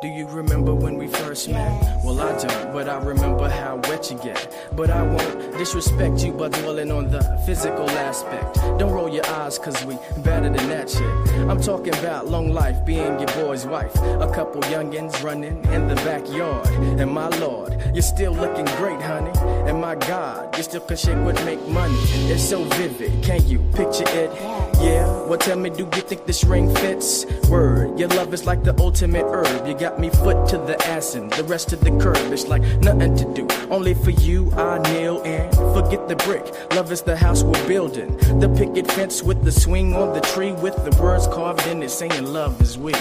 Do you remember when we first met? Well, I don't, but I remember how wet you get. But I won't disrespect you by dwelling on the physical aspect. Don't roll your eyes, cause we better than that shit. I'm talking about long life, being your boy's wife. A couple youngins running in the backyard. And my lord, you're still looking great, honey. And my God, you still can shake what make money. It's so vivid, can you picture it? Yeah, well tell me, do you think this ring fits? Word, your love is like the ultimate herb. You got me foot to the ass and the rest of the curb. It's like nothing to do, only for you I kneel and forget the brick. Love is the house we're building, the picket fence with the swing on the tree, with the words carved in it saying love is we.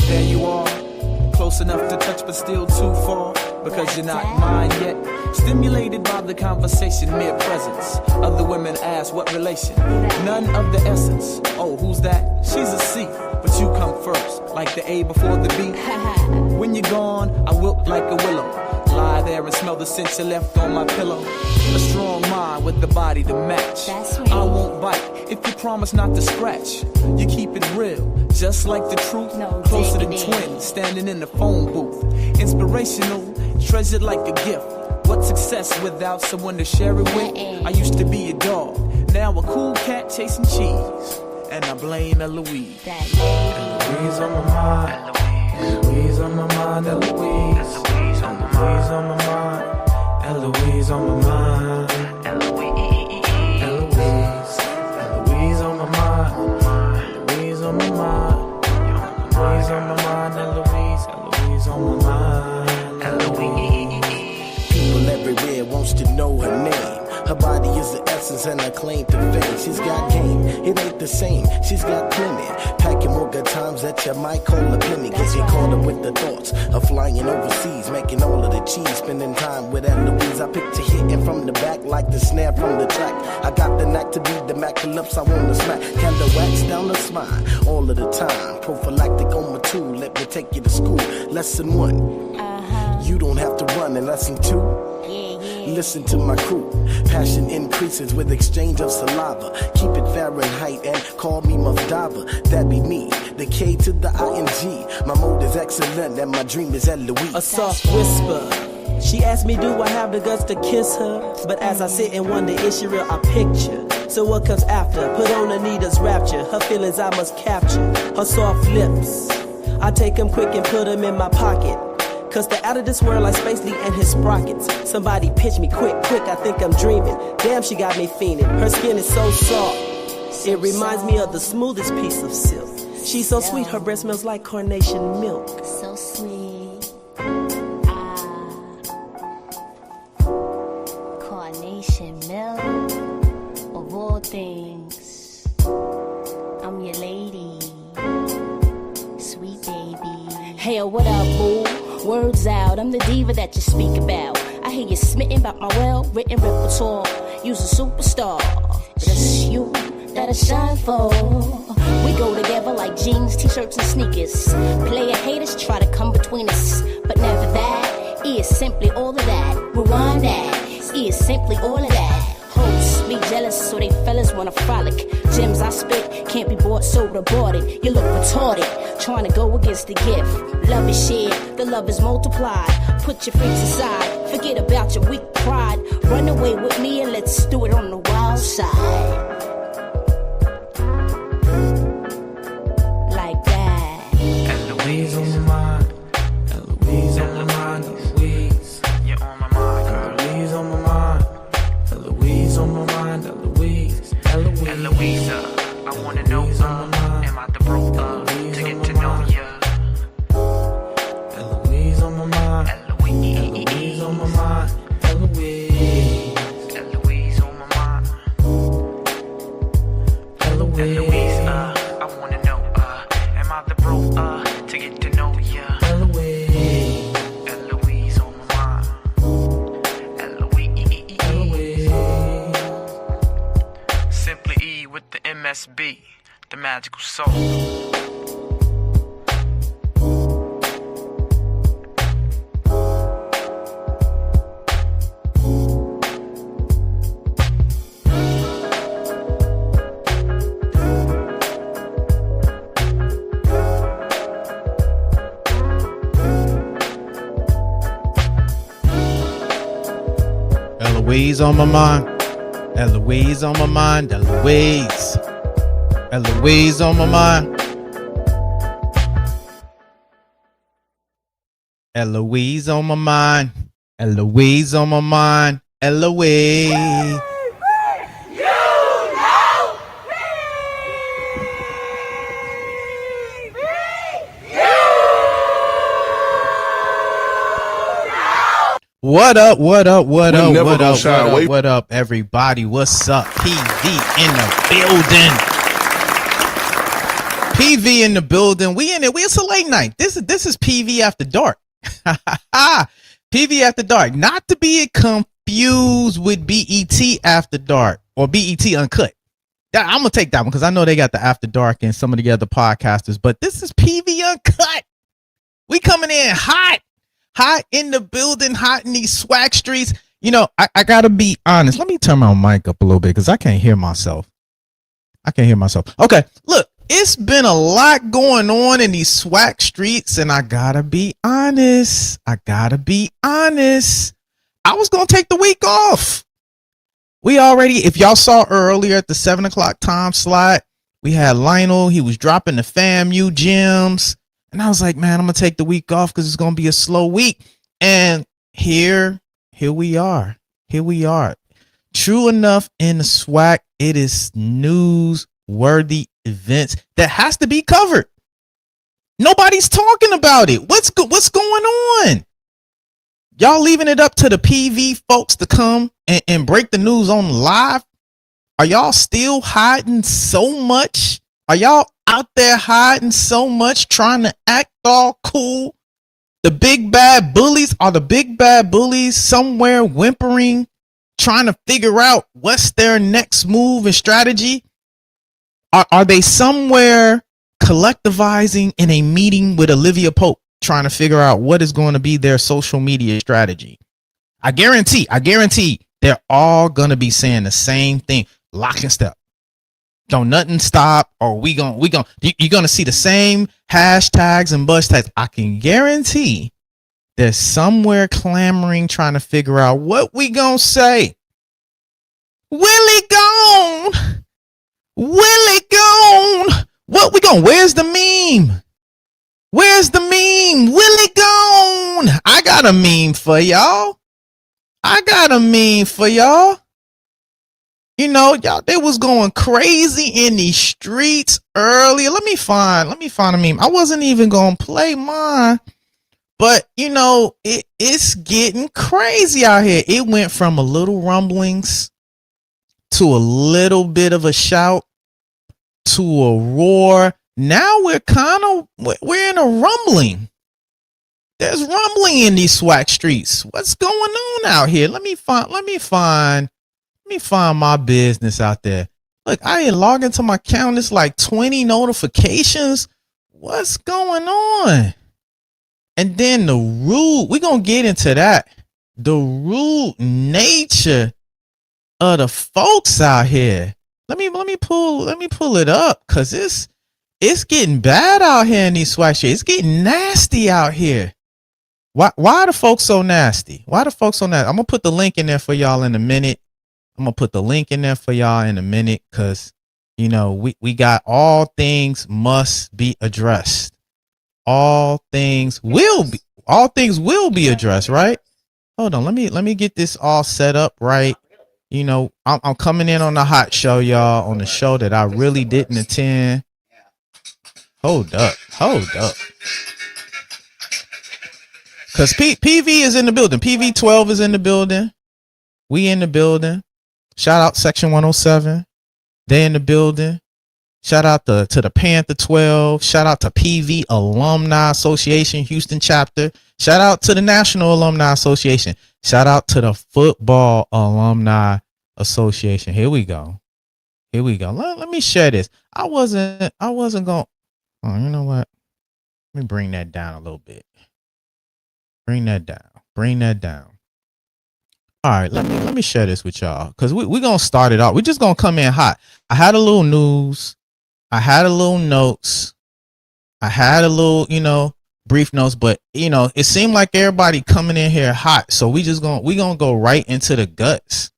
There you are, close enough to touch but still too far, because you're not mine yet. Stimulated by the conversation, mere presence. Other women ask what relation, none of the essence. Oh, who's that? She's a C, but you come first, like the A before the B. When you're gone, I wilt like a willow, lie there and smell the scent you left on my pillow. A strong mind with the body to match. I won't bite if you promise not to scratch. You keep it real, just like the truth. Closer than twins, standing in the phone booth. Inspirational, treasured like a gift. What's success without someone to share it with? I used to be a dog, now a cool cat chasing cheese. And I blame Eloise. Eloise on my mind. Eloise on my mind. Eloise. Eloise on my mind. Eloise on my mind. Eloise. Eloise on my mind. Eloise on my mind. Eloise on my mind. Eloise. Eloise on my mind. Eloise. People everywhere wants to know her name. Her body is the essence and her claim to fame. She's got game, it ain't the same. She's got plenty, packing more good times that you might call a penny. Get you caught up with the thoughts of flying overseas, making all of the cheese, spending time with Eloise. I picture hitting from the back like the snare from the track. I got the knack to be the Mac lips I wanna smack. Candle wax down the spine all of the time. Prophylactic on my tool, let me take you to school. Lesson 1, you don't have to run. And lesson 2, listen to my crew. Passion increases with exchange of saliva. Keep it Fahrenheit and call me Muff Diver. That be me, the K to the ING. My mode is excellent and my dream is Eloise. A soft whisper. She asked me, do I have the guts to kiss her? But as I sit and wonder, is she real? I picture. So what comes after? Put on Anita's rapture. Her feelings I must capture. Her soft lips, I take them quick and put them in my pocket. Cause they're out of this world like Space Lee and his sprockets. Somebody pitch me quick, I think I'm dreaming. Damn, she got me fiending. Her skin is so soft, it reminds me of the smoothest piece of silk. She's so sweet, her breath smells like carnation milk. So sweet. Carnation milk. Of all things, I'm your lady. Sweet baby. Hey, what up, boo? Words out, I'm the diva that you speak about. I hear you smitten about my well-written repertoire. You's a superstar, but it's you that I shine for. We go together like jeans, t-shirts, and sneakers. Player haters try to come between us, but never that. E is simply all of that. Rewind that. E is simply all of that. Hoes be jealous, so they fellas wanna frolic. Gems I spit can't be bought, sold or boarded. You look retarded, trying to go against the gift. Love is shared, the love is multiplied. Put your freaks aside, forget about your weak pride. Run away with me and let's do it on the wild side. Like that. Eloise on my mind. Eloise on my mind. Eloise, you're on my mind. Eloise on my mind. Eloise on my mind. Eloise. Eloise. Eloisa, I wanna know, am I the bro to get to know ya? Eloise on my mind. Eloise on my mind. Eloise. Eloise on my mind. Eloise, I wanna know, am I the bro to get to know ya? Eloise. Eloise on my mind. Eloise. Simply E with the MSB, the magical soul. Eloise on my mind. Eloise on my mind. Eloise. Eloise on my mind. Eloise on my mind. Eloise on my mind. Eloise. What up, what up, what up, what up, what up, what up, everybody? What's up? PV in the building. PV in the building. We in it. It's a late night. This is PV After Dark. PV After Dark. Not to be confused with BET After Dark or BET Uncut. I'm going to take that one because I know they got the After Dark and some of the other podcasters, but this is PV Uncut. We coming in hot. Hot in the building, hot in these swag streets. You know, I gotta be honest. Let me turn my mic up a little bit because I can't hear myself. Okay, look, it's been a lot going on in these swag streets, and I gotta be honest. I was gonna take the week off. We already, if y'all saw earlier at the 7 o'clock time slot, we had Lionel. He was dropping the FAMU gems. And I was like, man, I'm going to take the week off because it's going to be a slow week. And here we are. True enough, in the SWAC, it is newsworthy events that has to be covered. Nobody's talking about it. What's going on? Y'all leaving it up to the PV folks to come and break the news on live? Are y'all still hiding so much? Are y'all out there hiding so much, trying to act all cool? The big bad bullies, are the big bad bullies somewhere whimpering, trying to figure out what's their next move and strategy? Are they somewhere collectivizing in a meeting with Olivia Pope, trying to figure out what is going to be their social media strategy? I guarantee they're all going to be saying the same thing. Lock and step. Don't nothing stop, or you're gonna see the same hashtags and buzz tags. I can guarantee there's somewhere clamoring, trying to figure out what we gonna say. Willie gone. What we gonna? Where's the meme? Willie gone. I got a meme for y'all. You know, y'all, they was going crazy in these streets earlier. Let me find a meme. I wasn't even going to play mine, but you know, it's getting crazy out here. It went from a little rumblings to a little bit of a shout to a roar. Now we're in a rumbling. There's rumbling in these SWAC streets. What's going on out here? Let me find my business out there. Look, I ain't logged into my account. It's like 20 notifications. What's going on? And then the rude, we're going to get into that. The rude nature of the folks out here. Let me pull it up because it's getting bad out here in these swag shit. It's getting nasty out here. Why are the folks so nasty? I'm going to put the link in there for y'all in a minute. Because, you know, we got all things must be addressed. All things will be addressed, right? Hold on, let me get this all set up right. You know, I'm coming in on the hot show, y'all, on the show that I really didn't attend. Hold up. Because PV is in the building. PV 12 is in the building. We in the building. Shout out Section 107. They in the building. Shout out to the Panther 12. Shout out to PV Alumni Association, Houston chapter. Shout out to the National Alumni Association. Shout out to the Football Alumni Association. Here we go. Let me share this. I wasn't going. Oh, you know what? Let me bring that down a little bit. Bring that down. All right, let me share this with y'all because we're gonna start it off. We're just gonna come in hot. I had a little news, I had a little notes, I had a little, brief notes, but you know, it seemed like everybody coming in here hot, so we gonna go right into the guts.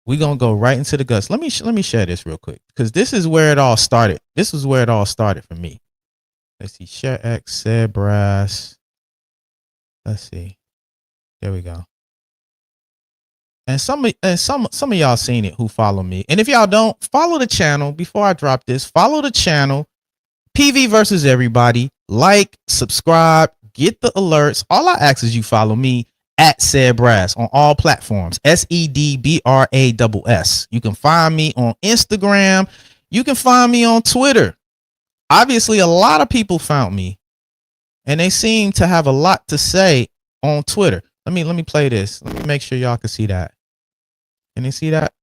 We gonna go right into the guts. Let me share this real quick because this is where it all started. This is where it all started for me. Let's see, share X, Sed Brass. Let's see. There we go. And some of y'all seen it who follow me. And if y'all don't, follow the channel before I drop this. Follow the channel. PV versus everybody. Like, subscribe, get the alerts. All I ask is you follow me at Sed Brass on all platforms. SEDBRASS. You can find me on Instagram. You can find me on Twitter. Obviously, a lot of people found me, and they seem to have a lot to say on Twitter. Let me play this. Let me make sure y'all can see that. Can you see that?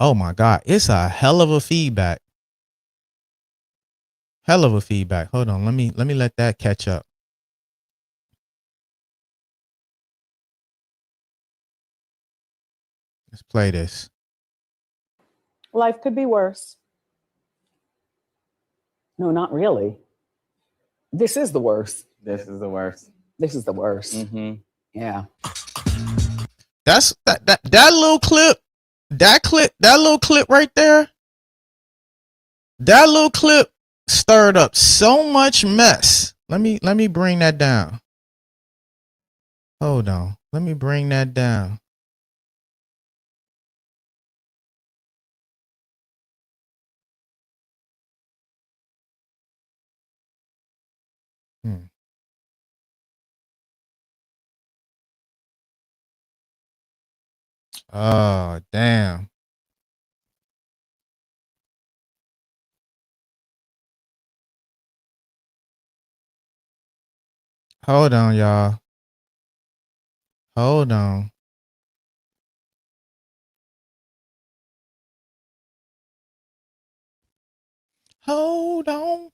Oh my God, it's a hell of a feedback. Hell of a feedback. Hold on, let me let that catch up. Let's play this. Life could be worse. No, not really. This is the worst. This is the worst. This is the worst. Mm-hmm. Yeah. That's that little clip. That little clip right there. That little clip stirred up so much mess. Let me bring that down. Hold on. Let me bring that down. Oh, damn. Hold on, y'all. Hold on. Hold on.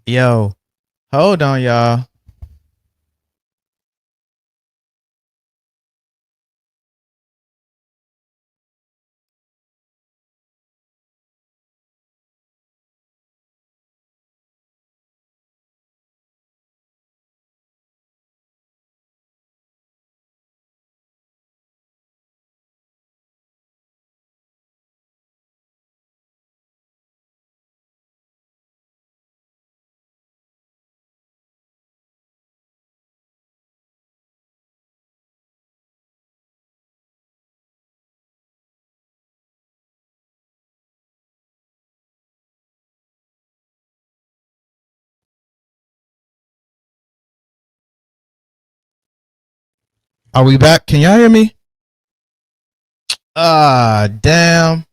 Yo, hold on, y'all. Are we back? Can y'all hear me? Ah, damn.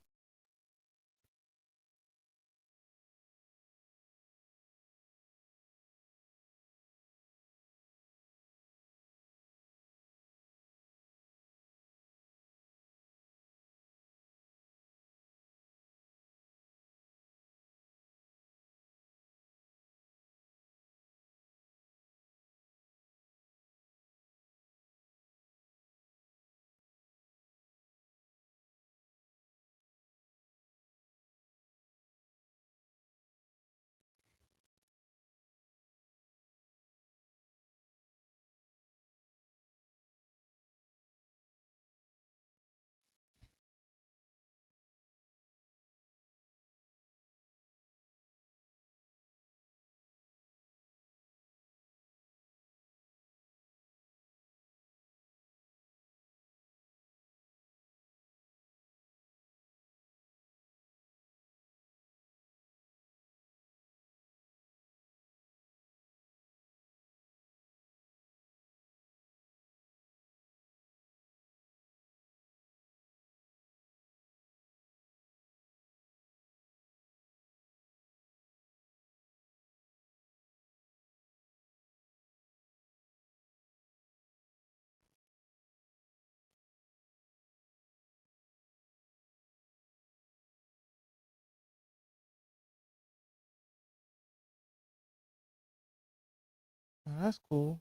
That's cool.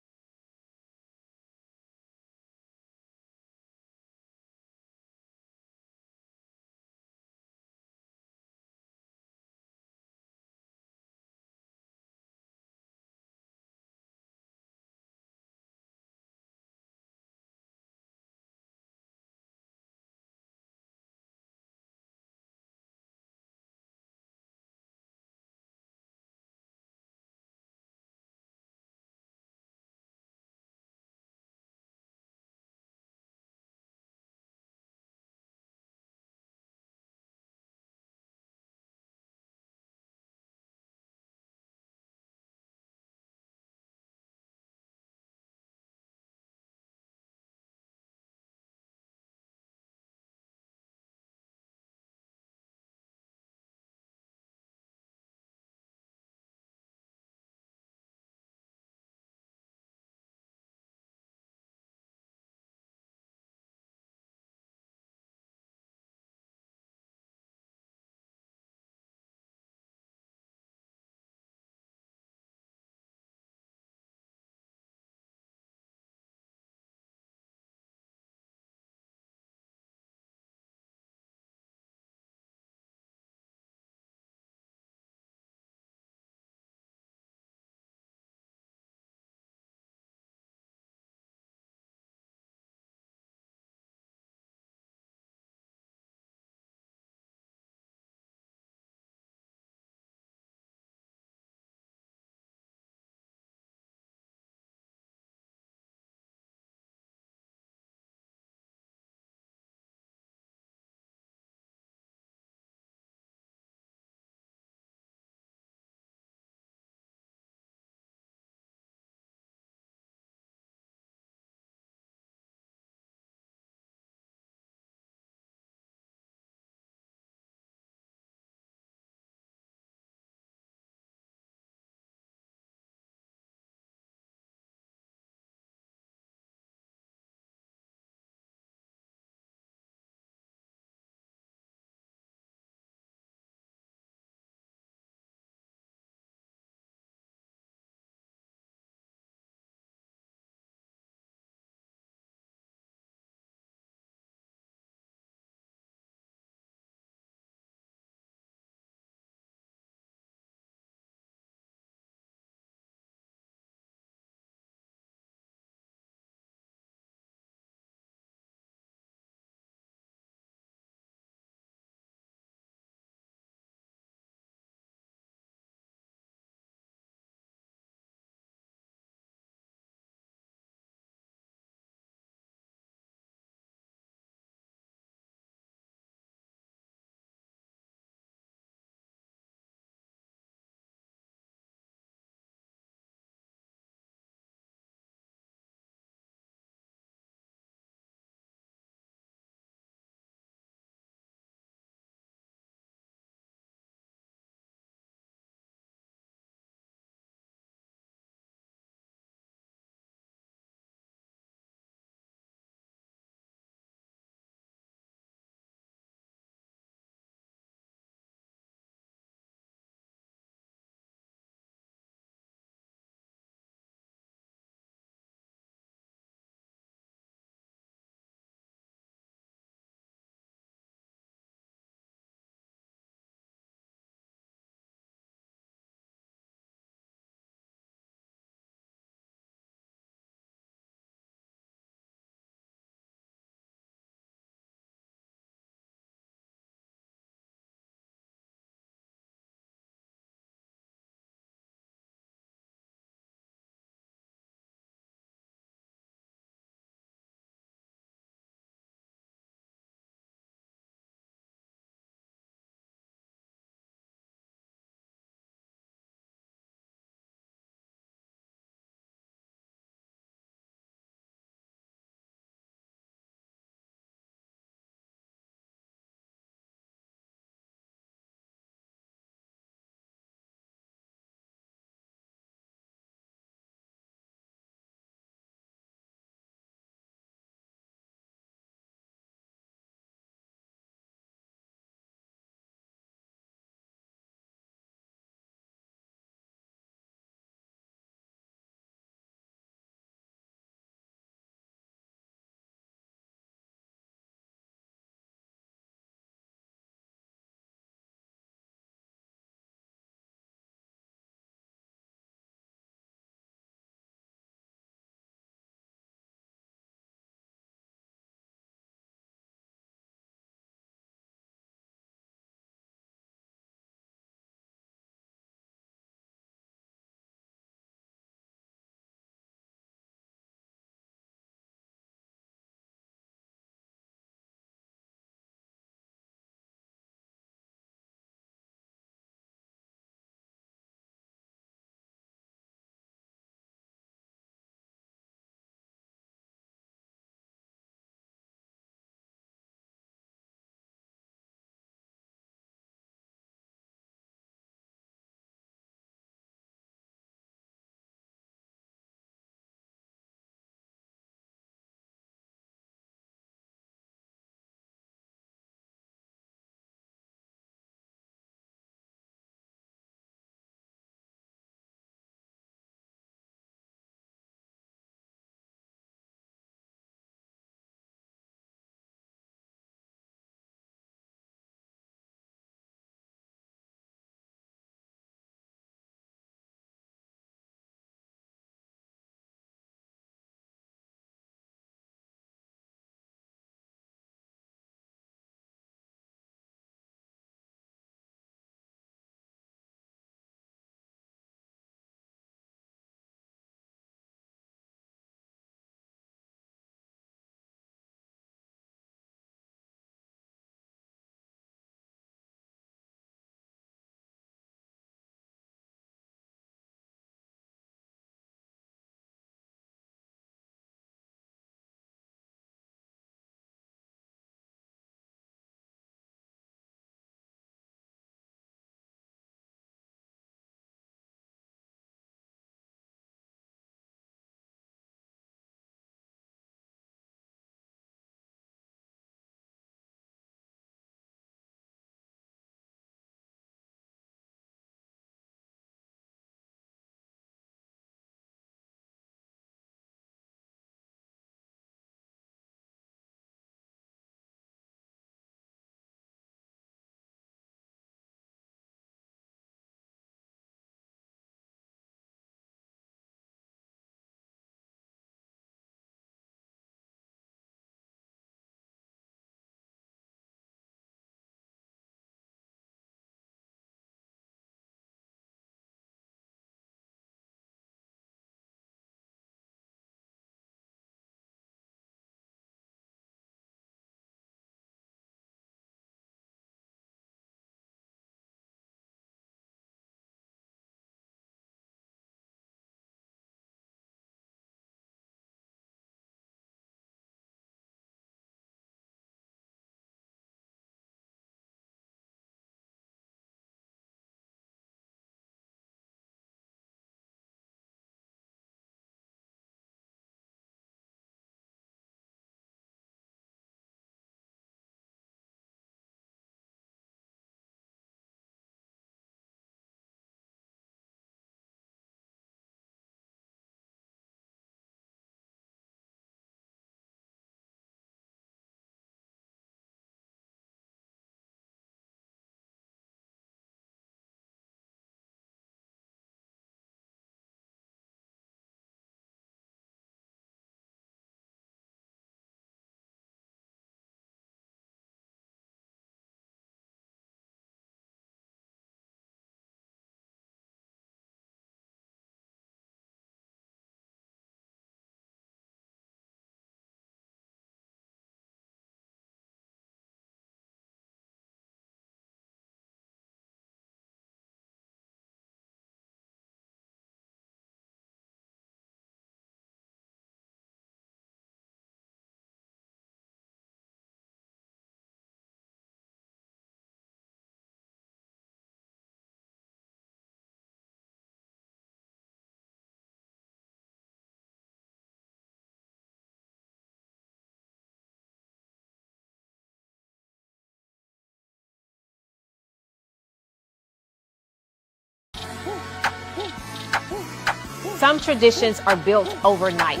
Some traditions are built overnight.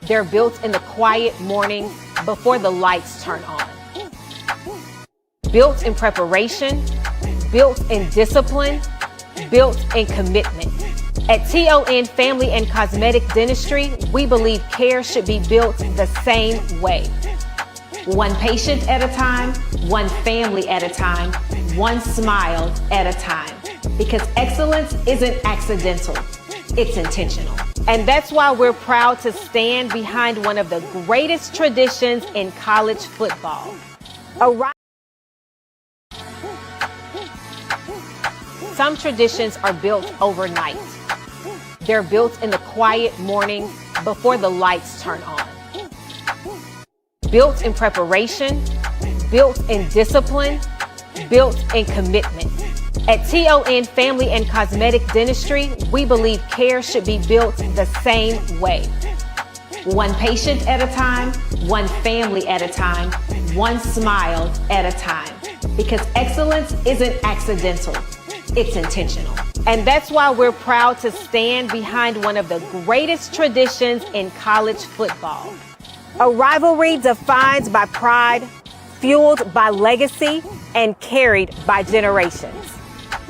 They're built in the quiet morning before the lights turn on. Built in preparation, built in discipline, built in commitment. At TON Family and Cosmetic Dentistry, we believe care should be built the same way. One patient at a time, one family at a time, one smile at a time. Because excellence isn't accidental, it's intentional. And that's why we're proud to stand behind one of the greatest traditions in college football. Some traditions are built overnight. They're built in the quiet morning before the lights turn on. Built in preparation, built in discipline, built in commitment. At TON Family and Cosmetic Dentistry, we believe care should be built the same way. One patient at a time, one family at a time, one smile at a time. Because excellence isn't accidental, it's intentional. And that's why we're proud to stand behind one of the greatest traditions in college football. A rivalry defined by pride, fueled by legacy, and carried by generations.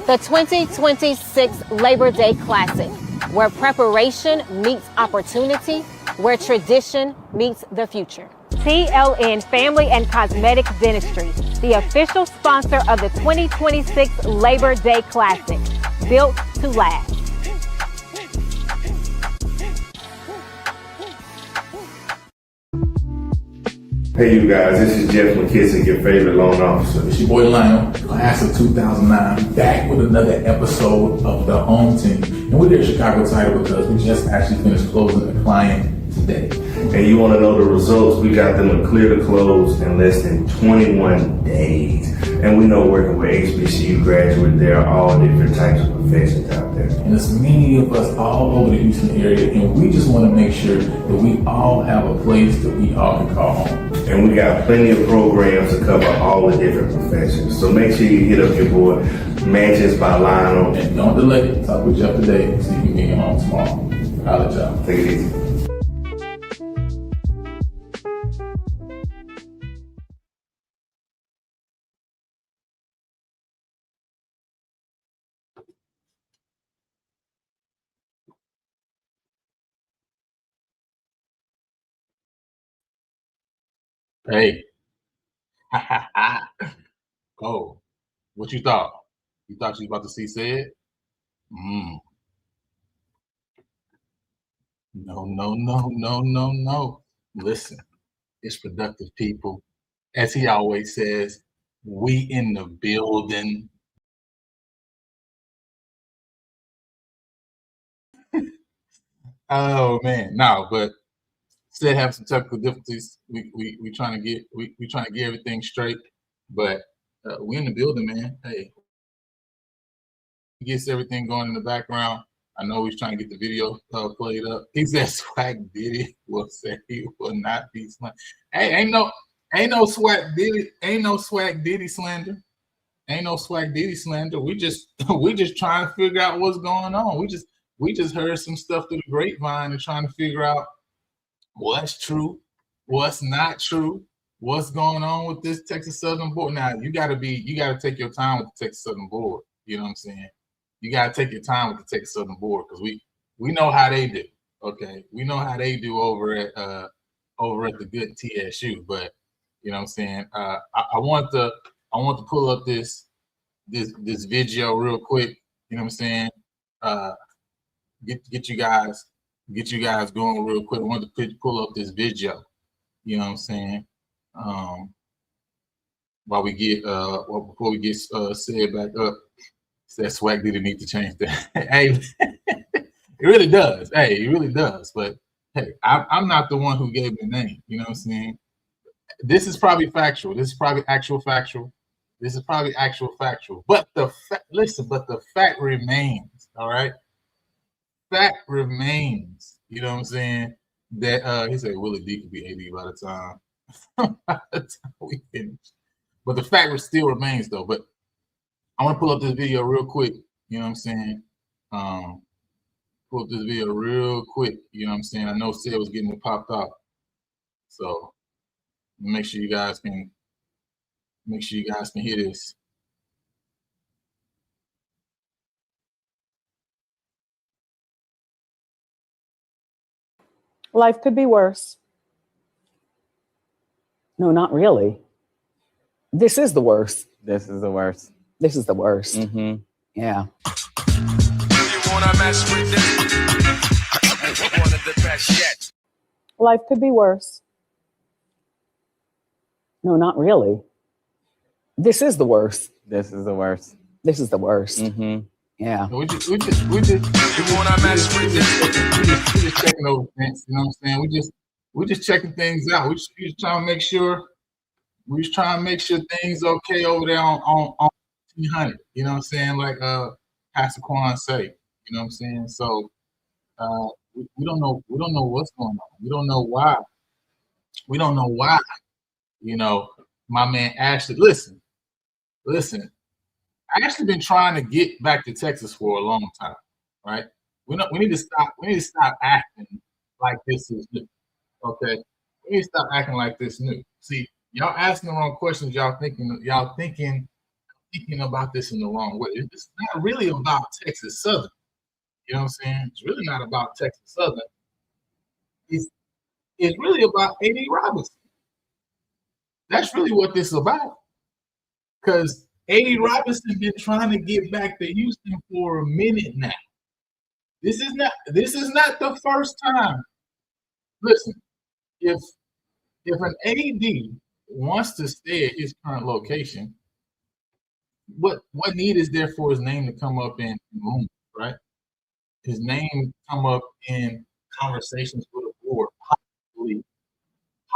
The 2026 Labor Day Classic, where preparation meets opportunity, where tradition meets the future. TLN Family and Cosmetic Dentistry, the official sponsor of the 2026 Labor Day Classic, built to last. Hey you guys, this is Jeff McKissick, your favorite loan officer. It's your boy Lionel, class of 2009, back with another episode of the Home Team. And we're there at Chicago Title because we just actually finished closing a client today. And you want to know the results? We got them to clear to close in less than 21 days. And we know working with HBCU graduates, there are all different types of professions out there. And there's many of us all over the Houston area, and we just want to make sure that we all have a place that we all can call home. And we got plenty of programs to cover all the different professions. So make sure you hit up your boy, Mansions by Lionel. And don't delay. Talk with Jeff today so you can get home tomorrow. Holla, y'all. Take it easy. Hey. Oh, what you thought? You thought you was about to see Sed? No. Listen, it's productive people. As he always says, we in the building. Oh man, no, but Sed have some technical difficulties. We trying to get everything straight, but we in the building, man. Hey, he gets everything going in the background. I know he's trying to get the video played up. He said Swag Diddy will say he will not be slander. Hey, ain't no Swag Diddy slander. Ain't no Swag Diddy slander. We just trying to figure out what's going on. We just heard some stuff through the grapevine and trying to figure out what's true, what's not true, what's going on with this Texas Southern board. Now you gotta take your time with the Texas Southern board. You know what I'm saying? You gotta take your time with the Texas Southern board because we know how they do. Okay, we know how they do over at the good TSU. But you know what I'm saying? I want to pull up this video real quick. You know what I'm saying? Get you guys going real quick. I want to pull up this video. You know what I'm saying? Before we get Sed back up. That Swag didn't need to change that. Hey, it really does. Hey, it really does. But hey, I'm not the one who gave the name. You know what I'm saying? This is probably factual. This is probably actual factual. But the fact remains. All right. Fact remains. You know what I'm saying? That he said Willie D could be 80 by the time we finish. But the fact still remains though. But I want to pull up this video real quick. You know what I'm saying? pull up this video real quick. You know what I'm saying? I know Sid was getting it popped off. So make sure you guys can hear this. Life could be worse. No, not really. This is the worst. This is the worst. This is the worst. Mm-hmm. Yeah. You wanna mess with this? One of the best yet. Life could be worse. No, not really. This is the worst. This is the worst. This is the worst. Mm-hmm. Yeah. We just checking over things. You know what I'm saying? We just checking things out. We just trying to make sure. We just trying to make sure things okay over there on 100. You know what I'm saying? Like Pastor Quan say. You know what I'm saying? So we don't know what's going on. We don't know why. We don't know why. You know, my man Ashley. Listen. I actually been trying to get back to Texas for a long time, right? We need to stop acting like this is new. Okay? We need to stop acting like this new. See, y'all asking the wrong questions, y'all thinking about this in the wrong way. It's not really about Texas Southern. You know what I'm saying? It's really not about Texas Southern. It's really about A.D. Robinson. That's really what this is about. Because A.D. Robinson been trying to get back to Houston for a minute now. This is not the first time. Listen, if an AD wants to stay at his current location, what need is there for his name to come up in rumors, right? His name come up in conversations with the board,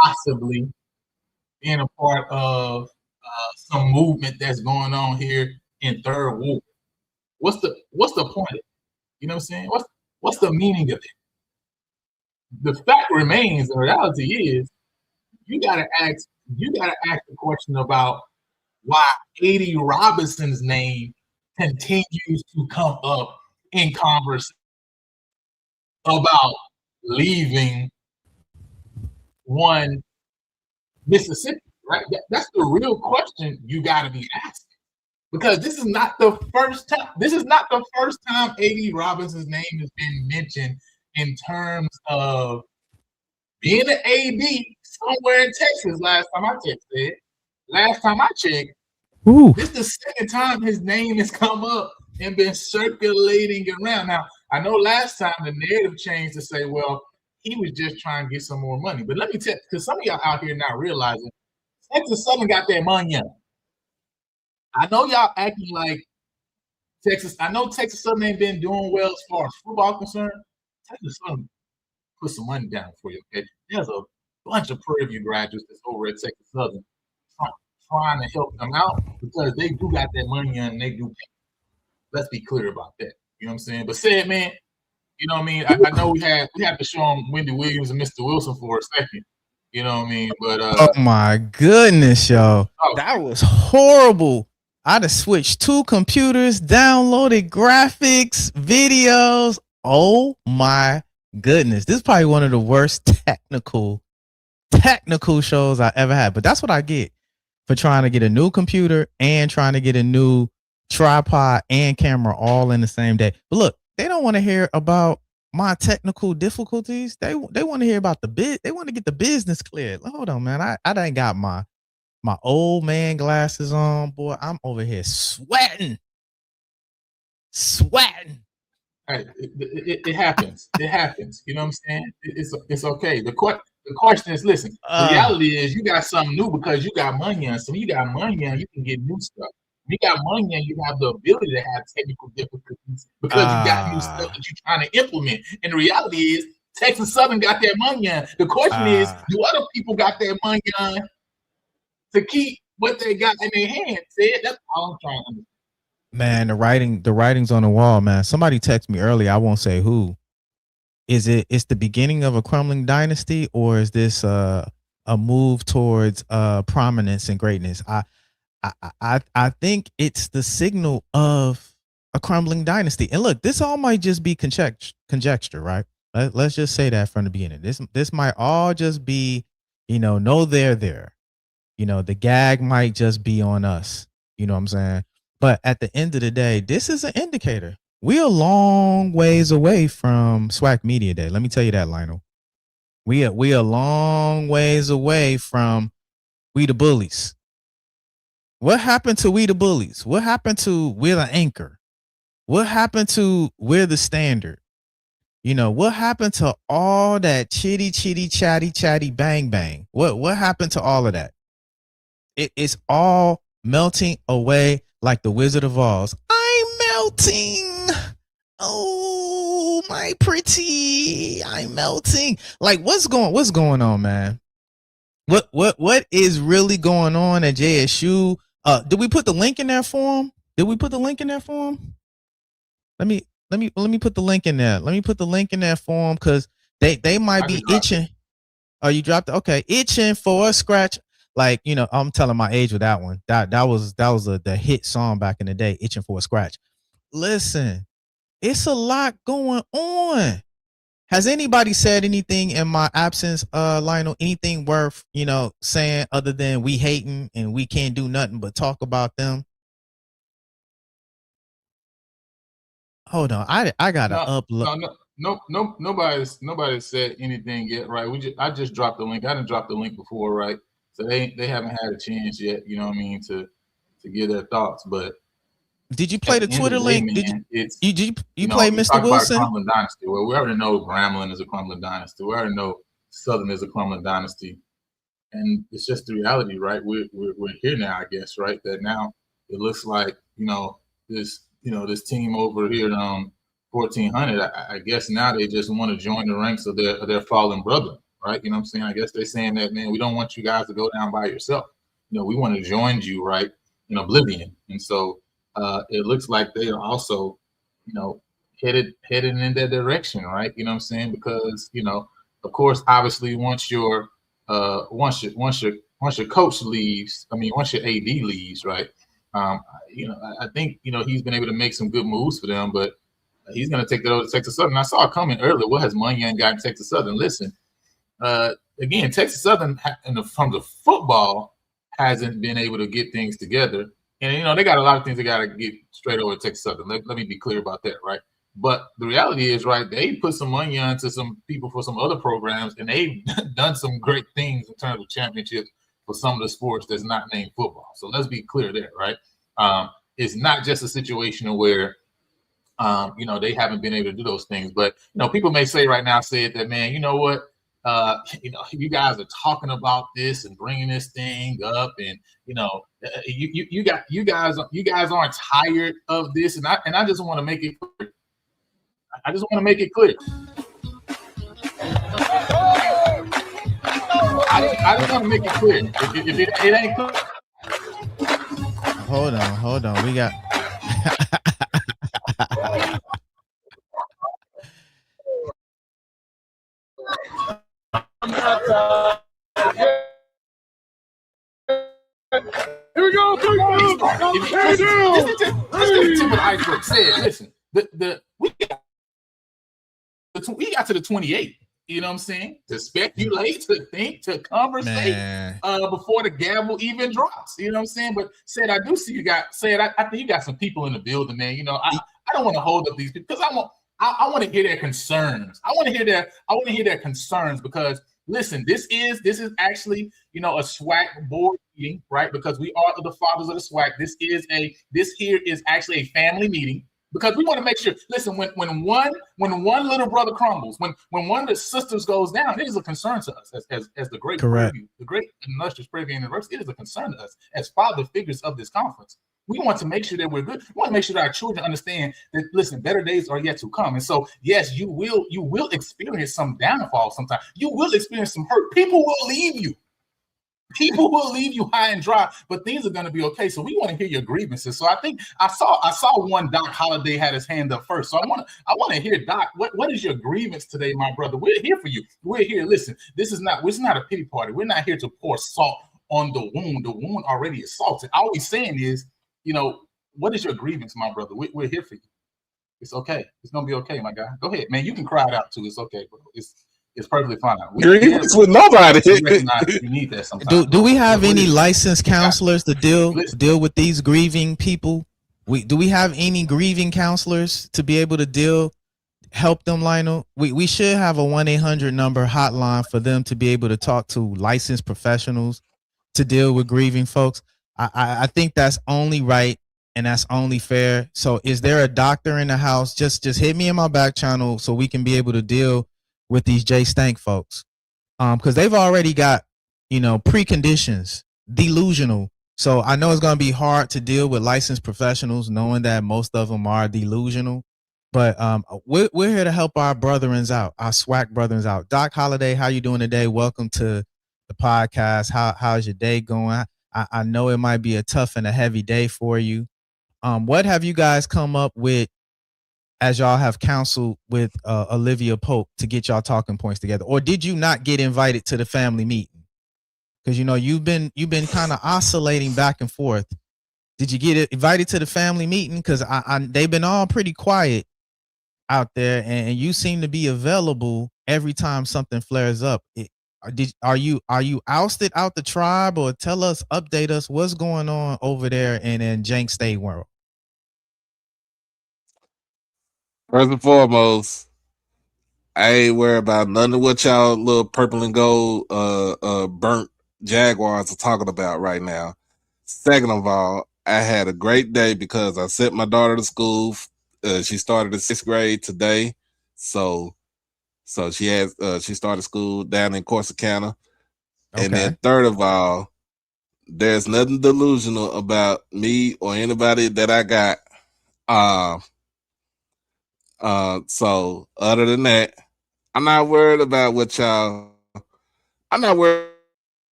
possibly being a part of some movement that's going on here in Third Ward. What's the point of it? You know what I'm saying? What's the meaning of it? The fact remains, the reality is, you gotta ask the question about why A.D. Robinson's name continues to come up in conversation about leaving one Mississippi, right? That's the real question you got to be asking, because this is not the first time. This is not the first time A.D. Robinson's name has been mentioned in terms of being an A.D. somewhere in Texas. Last time I checked, this is the second time his name has come up and been circulating around. Now, I know last time the narrative changed to say, well, he was just trying to get some more money. But let me tell you, because some of y'all out here not realizing, Texas Southern got that money. I know y'all acting like Texas. I know Texas Southern ain't been doing well as far as football concerned. Texas Southern put some money down for you, okay? There's a bunch of Prairie View graduates that's over at Texas Southern trying to help them out, because they do got that money and they do pay. Let's be clear about that. You know what I'm saying? But Said, man, you know what I mean? I know we had to show them Wendy Williams and Mr. Wilson for a second. You know what I mean? But oh my goodness, yo. That was horrible. I'd have switched 2 computers, downloaded graphics, videos. Oh my goodness. This is probably one of the worst technical shows I ever had. But that's what I get for trying to get a new computer and trying to get a new tripod and camera all in the same day. But look, they don't want to hear about my technical difficulties. They want to hear about they want to get the business cleared. Hold on, man. I done got my old man glasses on, boy. I'm over here sweating. Hey, it happens. It happens. You know what I'm saying? It's okay. The question is, listen, the reality is you got something new because you got money on. So when you got money on, you can get new stuff. When you got money on, you have the ability to have technical difficulties because you got new stuff that you're trying to implement. And the reality is Texas Southern got their money on. The question is, do other people got their money on to keep what they got in their hands? That's all I'm trying to understand. Man, the writing's on the wall, man. Somebody texted me earlier, I won't say who. It's the beginning of a crumbling dynasty, or is this a move towards prominence and greatness? I think it's the signal of a crumbling dynasty. And look, this all might just be conjecture, right? Let's just say that from the beginning. This might all just be, no, they're there. The gag might just be on us. You know what I'm saying? But at the end of the day, this is an indicator. We're a long ways away from SWAC Media Day. Let me tell you that, Lionel. We a long ways away from We the Bullies. What happened to We the Bullies? What happened to We're the Anchor? What happened to We're the Standard? What happened to all that chitty, chatty, bang, bang? What happened to all of that? It's all melting away like the Wizard of Oz. I'm melting. Oh, my pretty. I'm melting. Like, what's going on, man? What is really going on at JSU? Did we put the link in there for him? Let me put the link in there. Let me put the link in there for them, because they might be itching. Oh, you dropped it? Okay, itching for a scratch. Like, I'm telling my age with that one. That was the hit song back in the day, Itching for a Scratch. Listen, it's a lot going on. Has anybody said anything in my absence, Lionel? Anything worth, saying other than we hating and we can't do nothing but talk about them? Hold on, I gotta upload. No, nobody's said anything yet, right? I just dropped the link. I didn't drop the link before, right? So they haven't had a chance yet, you know what I mean, to give their thoughts. But did you play the Twitter link? Man, did you play Mr. Wilson? About crumbling dynasty. Well, we already know Grambling is a crumbling dynasty. We already know Southern is a crumbling dynasty, and it's just the reality, right? We're here now, I guess, right? That now it looks like this team over here 1400. I guess now they just want to join the ranks of their fallen brother, right? You know what I'm saying? I guess they're saying that, man, we don't want you guys to go down by yourself. We want to join you, right, in oblivion. And so it looks like they are also, headed in that direction, right? You know what I'm saying? Because, of course, obviously once your coach leaves, once your AD leaves, right? I think, he's been able to make some good moves for them, but he's going to take that over to Texas Southern. I saw it coming earlier. What has Munyan got in Texas Southern? Listen, again, Texas Southern, from the football, hasn't been able to get things together. And, they got a lot of things they got to get straight over to Texas Southern. Let me be clear about that, right? But the reality is, right, they put some money onto some people for some other programs, and they've done some great things in terms of championships for some of the sports that's not named football. So let's be clear there, right? It's not just a situation where, they haven't been able to do those things. But, people may say right now, that, man, you know what? You guys are talking about this and bringing this thing up, and you guys aren't tired of this, and I just want to make it clear. I just want to make it clear. I just want to make it clear. If it ain't clear. Hold on. We got. Here we go. This is the tip of the iceberg. Listen, we got to the 28. You know what I'm saying? To speculate, to think, to conversate before the gavel even drops. You know what I'm saying? But Sed, I do see you got Sed. I think you got some people in the building, man. I don't want to hold up these people because I want to hear their concerns. I want to hear their concerns because listen, this is actually a SWAC board meeting, right? Because we are the fathers of the SWAC. This here is actually a family meeting. Because we want to make sure, listen, when one little brother crumbles, when one of the sisters goes down, it is a concern to us as the great preview, the great and illustrious Prairie View University. It is a concern to us as father figures of this conference. We want to make sure that we're good. We want to make sure that our children understand that, listen, better days are yet to come. And so, yes, you will experience some downfall sometimes. You will experience some hurt. People will leave you. People will leave you high and dry, but things are going to be okay. So we want to hear your grievances. So I think I saw one Doc Holliday had his hand up first. So I want to hear Doc. What is your grievance today, my brother? We're here for you. We're here. Listen, this is not a pity party. We're not here to pour salt on the wound. The wound already is salted. All we're saying is, what is your grievance, my brother? We're here for you. It's okay. It's gonna be okay, my guy. Go ahead, man. You can cry it out too. It's okay, bro. It's perfectly fine. Grievance with nobody. We recognize you need that sometimes. Do we have any licensed counselors to deal with these grieving people? Do we have any grieving counselors to be able to help them, Lionel? We should have a 1-800 number hotline for them to be able to talk to licensed professionals to deal with grieving folks. I think that's only right and that's only fair. So is there a doctor in the house? Just hit me in my back channel so we can be able to deal with these J Stank folks. Because they've already got, preconditions, delusional. So I know it's going to be hard to deal with licensed professionals, knowing that most of them are delusional. But we're here to help our brethrens out, our SWAC brethrens out. Doc Holliday, how you doing today? Welcome to the podcast. How's your day going? I know it might be a tough and a heavy day for you. What have you guys come up with as y'all have counseled with Olivia Pope to get y'all talking points together? Or did you not get invited to the family meeting? Because you've been kind of oscillating back and forth. Did you get invited to the family meeting? Because they've been all pretty quiet out there, and you seem to be available every time something flares up. Are you ousted out the tribe, or update us what's going on over there in Jank State world? First and foremost, I ain't worried about none of what y'all little purple and gold burnt Jaguars are talking about right now. Second of all, I had a great day because I sent my daughter to school. She started the 6th grade today, so she started school down in Corsicana. Okay. And then third of all, there's nothing delusional about me or anybody that I got. So other than that, I'm not worried about what y'all. I'm not worried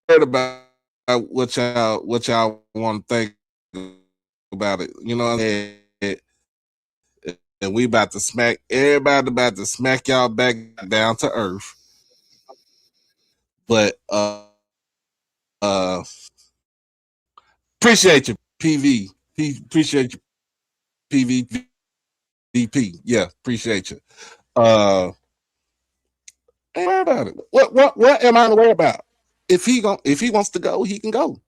about what y'all want to think about it. You know what I'm saying? And we about to smack everybody. About to smack y'all back down to earth. But appreciate you, PV. Appreciate you, PVDP. Yeah, appreciate you. Ain't worry about it. What am I worried about? If he wants to go, he can go.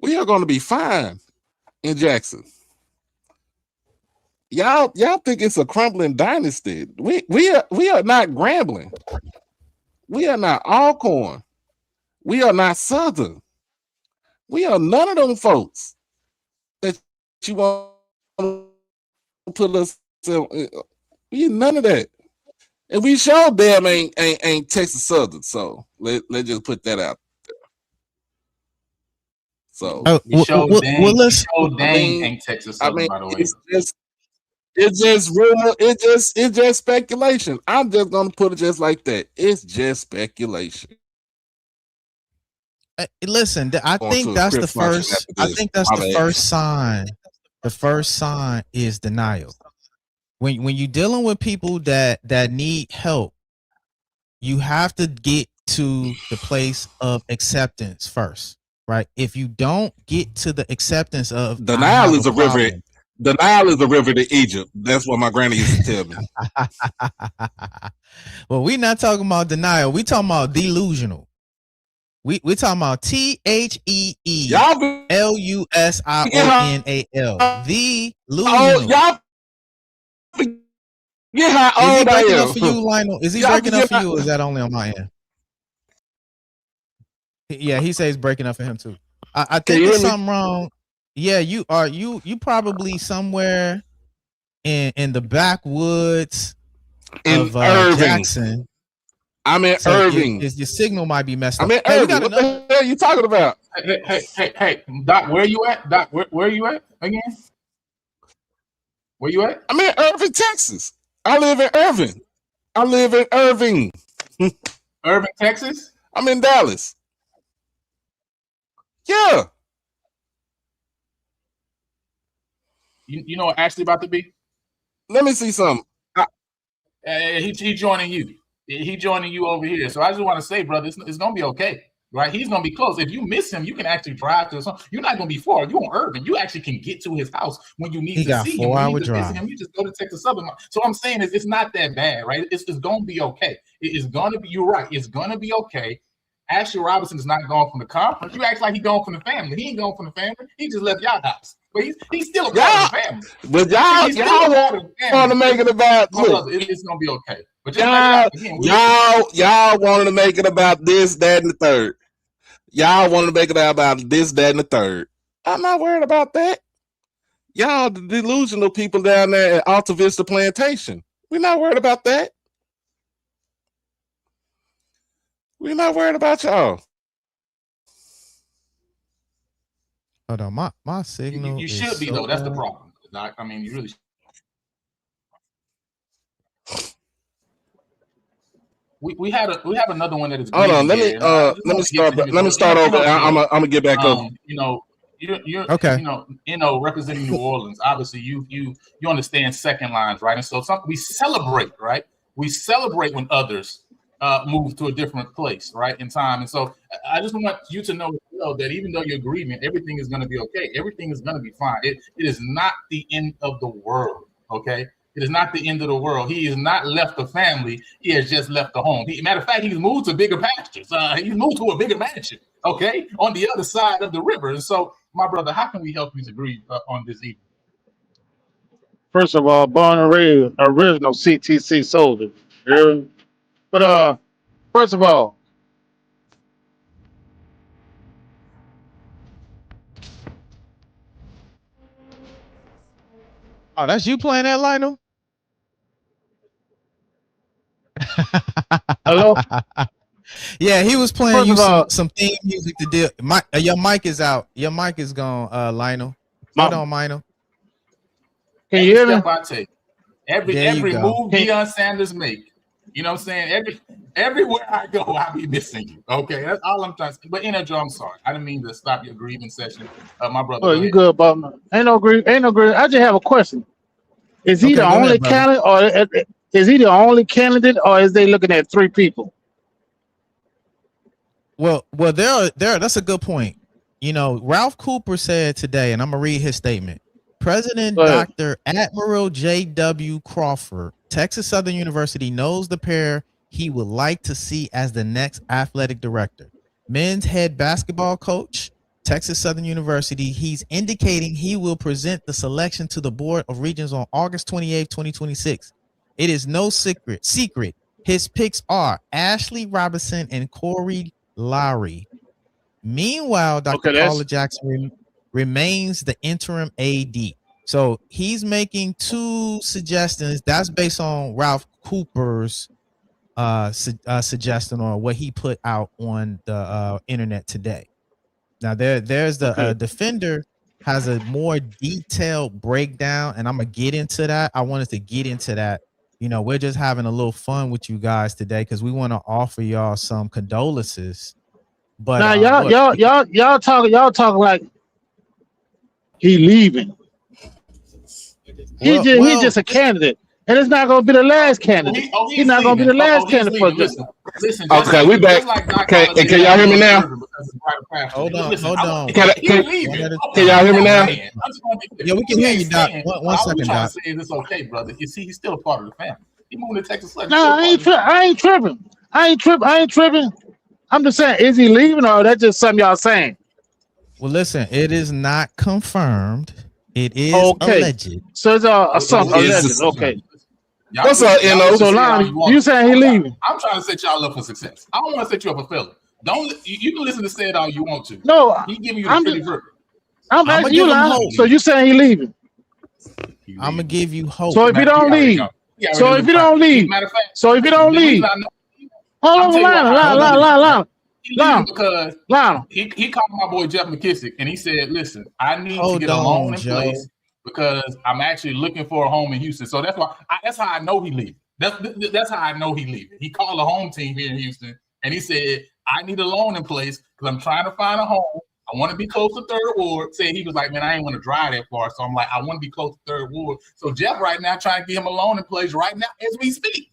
We are going to be fine in Jackson. Y'all think it's a crumbling dynasty. We are not Grambling. We are not Alcorn. We are not Southern. We are none of them folks that you want to put us in. We none of that. And we sure damn ain't Texas Southern. So let's just put that out there. So ain't Texas Southern, by the way. It's just rumor. It's just speculation. I'm just gonna put it just like that. It's just speculation. Listen, I think that's the first. I think that's the first sign. The first sign is denial. When you're dealing with people that need help, you have to get to the place of acceptance first, right? If you don't get to the acceptance of denial is a river. Denial is a river to Egypt. That's what my granny used to tell me. Well, we're not talking about denial. We talking about delusional. We talking about THEELUSIONAL. Delusional. Y'all forget how old I am. Is he breaking up for you, Lionel? Is he breaking up for you, or is that only on my end? Yeah, he says breaking up for him too. I think there's something wrong. Yeah, you probably somewhere in the backwoods of Jackson. I'm in Irving. Your signal might be messed up. I'm in Irving. What the hell are you talking about? Hey, Doc, where you at? Doc, where you at again? Where you at? I'm in Irving, Texas. I live in Irving. Irving, Texas? I'm in Dallas. Yeah. You know what Ashley about to be? Let me see something. He joining you. He joining you over here. So I just want to say, brother, it's gonna be okay. right? He's gonna be close. If you miss him, you can actually drive to something. You're not gonna be far. You're on Urban. You actually can get to his house when you need He to got see him. When you 4-hour need to visit drive. him, you just go to Texas Southern. So I'm saying is it's not that bad, right? It's gonna be okay. It is gonna be. You're right. It's gonna be okay. Ashley Robinson is not gone from the conference. You act like he's gone from the family. He ain't gone from the family. He just left y'all house. But he's still a part of the family. But He's still a part of the family. want to make it about look, It's gonna be okay. But just y'all wanted to make it about this, that, and the third. Y'all wanted to make it about this, that, and the third. I'm not worried about that. Y'all the delusional people down there at Alta Vista Plantation. We're not worried about that. We're not worried about y'all. Hold on, my signal. You should be, though. That's the problem. I mean, you really. We have another one that is. Hold on, let me start over. I'm gonna get back up. You're okay. Representing New Orleans. Obviously, you understand second lines, right? And so we celebrate, right? We celebrate when others move to a different place, right, in time. And so I just want you to know that even though you're grieving, everything is going to be okay. Everything is going to be fine. It is not the end of the world, okay? It is not the end of the world. He has not left the family. He has just left the home. Matter of fact, he's moved to bigger pastures. He's moved to a bigger mansion, okay, on the other side of the river. And so, my brother, how can we help you to grieve on this evening? First of all, born and raised, original CTC soldier. Yeah. But first of all, oh, that's you playing that, Lionel? Hello? Yeah, he was playing some theme music to deal. Your mic is out. Your mic is gone, Lionel. Hold on, Lionel. Can you hear me? I take. Every move Deion Sanders make. You know what I'm saying? Everywhere I go, I'll be missing you. Okay, that's all I'm trying to say. But Joe, I'm sorry. I didn't mean to stop your grieving session. My brother. Oh, you good, Bob? Ain't no grief. I just have a question. Is he the only candidate, or is he the only candidate, or is they looking at three people? Well, there. That's a good point. Ralph Cooper said today, and I'm gonna read his statement. President Dr. Admiral J.W. Crawford, Texas Southern University, knows the pair he would like to see as the next athletic director. Men's head basketball coach, Texas Southern University. He's indicating he will present the selection to the Board of Regents on August 28, 2026. It is no secret. His picks are Ashley Robinson and Corey Lowry. Meanwhile, Dr. Paula Jackson remains the interim AD. So he's making two suggestions. That's based on Ralph Cooper's suggestion or what he put out on the internet today. Now there's the Defender has a more detailed breakdown, and I'm gonna get into that. I wanted to get into that. We're just having a little fun with you guys today because we want to offer y'all some condolences. But now y'all talking like he leaving. He's just a candidate, and it's not going to be the last candidate. He's not going to be the last candidate for this. Listen, okay, we back. Okay, can y'all hear me now? Hold on. Can y'all hear me now? Yeah, we can hear you, Doc. One second, Doc. It's okay, brother. You see, he's still a part of the family. He moving to Texas. No, I ain't tripping. I'm just saying, is he leaving, or that's just something y'all saying? Well, listen, it is not confirmed. It is alleged. So it's something alleged. Okay. What's up, So, Lonnie, you saying he leaving? I'm trying to set y'all up for success. I don't want to set you up for failure. You can listen to Sed all you want to. No, he giving you the pretty verb. I'm asking you, Lonnie. So you saying he leaving? I'm gonna give you hope. So if you don't leave, hold on, Lionel. He called my boy Jeff McKissick and he said, "Listen, I need to get a loan in place because I'm actually looking for a home in Houston." So that's why. That's how I know he leaving. That's how I know he leaving. He called a home team here in Houston and he said, "I need a loan in place because I'm trying to find a home. I want to be close to Third Ward." He was like, "Man, I ain't want to drive that far." So I'm like, "I want to be close to Third Ward." So Jeff right now trying to get him a loan in place right now as we speak.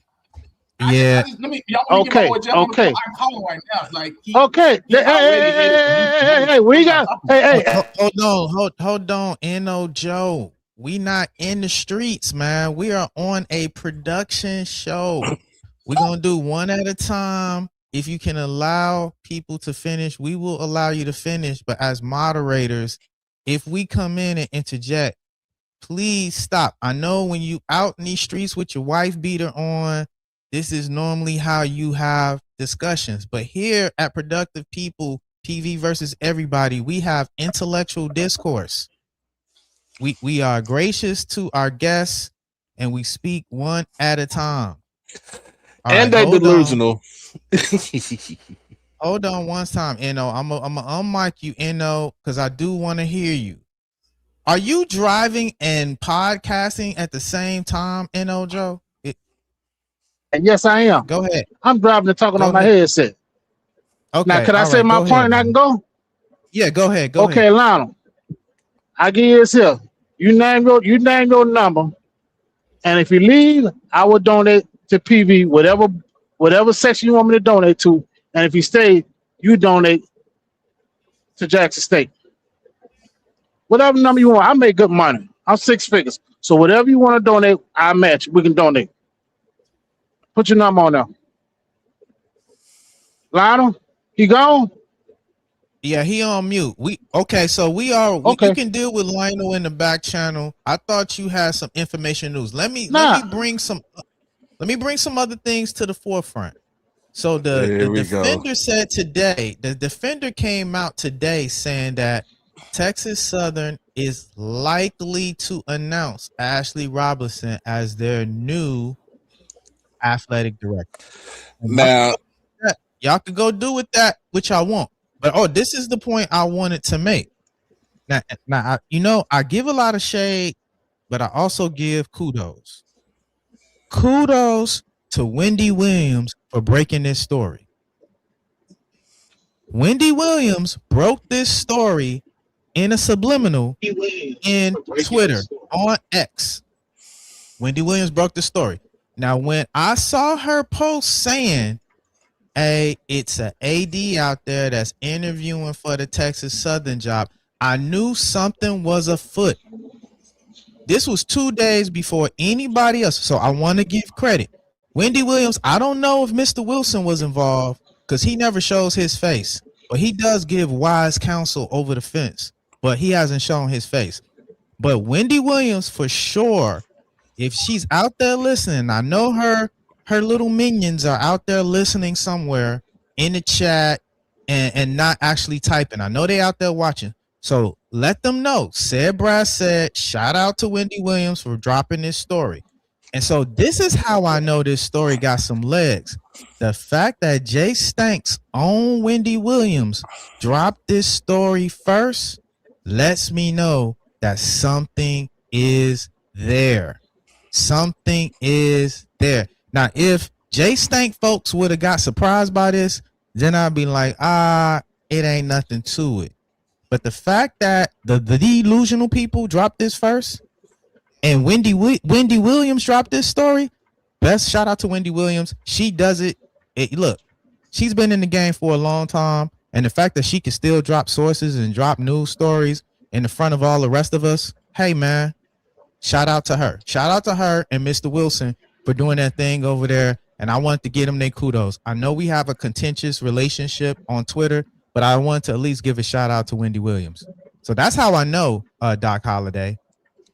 Yeah. Let me get my Okay, boy Jeff okay. I'm calling right now. It's like Okay. he already Hey, we got. Hey. Hold on, N.O. Joe. We not in the streets, man. We are on a production show. We're gonna do one at a time. If you can allow people to finish, we will allow you to finish. But as moderators, if we come in and interject, please stop. I know when you out in these streets with your wife beater on, this is normally how you have discussions. But here at Productive People, PV versus everybody, we have intellectual discourse. We are gracious to our guests and we speak one at a time. All and right, they delusional. Hold on one time, N.O. I'm gonna unmic you, N.O., because I do want to hear you. Are you driving and podcasting at the same time, N.O. Joe? And yes, I am. Go ahead. I'm driving and talking on my headset. Okay. Now, can I say my point and I can go? Yeah, go ahead. Go okay, ahead. Lionel. I give you this here. You name your number, and if you leave, I will donate to PV whatever section you want me to donate to. And if you stay, you donate to Jackson State. Whatever number you want, I make good money. I'm 6 figures. So whatever you want to donate, I match. We can donate. Put your number on there. Lionel, he gone? Yeah, he on mute. So you can deal with Lionel in the back channel. I thought you had some information news. Let me bring some other things to the forefront. So the defender said today, the defender came out today saying that Texas Southern is likely to announce Ashley Robinson as their new athletic director. Now, y'all could go do with that which I want. But this is the point I wanted to make. Now I give a lot of shade, but I also give kudos. Kudos to Wendy Williams for breaking this story. Wendy Williams broke this story in a subliminal in Twitter on X. Wendy Williams broke the story. Now, when I saw her post saying, hey, it's an AD out there that's interviewing for the Texas Southern job, I knew something was afoot. This was 2 days before anybody else. So I want to give credit. Wendy Williams, I don't know if Mr. Wilson was involved because he never shows his face, but he does give wise counsel over the fence, but he hasn't shown his face. But Wendy Williams, for sure, if she's out there listening, I know her little minions are out there listening somewhere in the chat and not actually typing. I know they out there watching. So let them know. Sed Brass said, shout out to Wendy Williams for dropping this story. And so this is how I know this story got some legs. The fact that Jay Stank's own Wendy Williams dropped this story first lets me know that something is there. Something is there. Now, if Jay Stank folks would have got surprised by this, then I'd be like, it ain't nothing to it. But the fact that the delusional people dropped this first and Wendy Williams dropped this story, best shout out to Wendy Williams. She does it. Look, she's been in the game for a long time. And the fact that she can still drop sources and drop news stories in the front of all the rest of us, hey, man, shout out to her. Shout out to her and Mr. Wilson for doing that thing over there. And I want to give them their kudos. I know we have a contentious relationship on Twitter, but I want to at least give a shout out to Wendy Williams. So that's how I know Doc Holliday.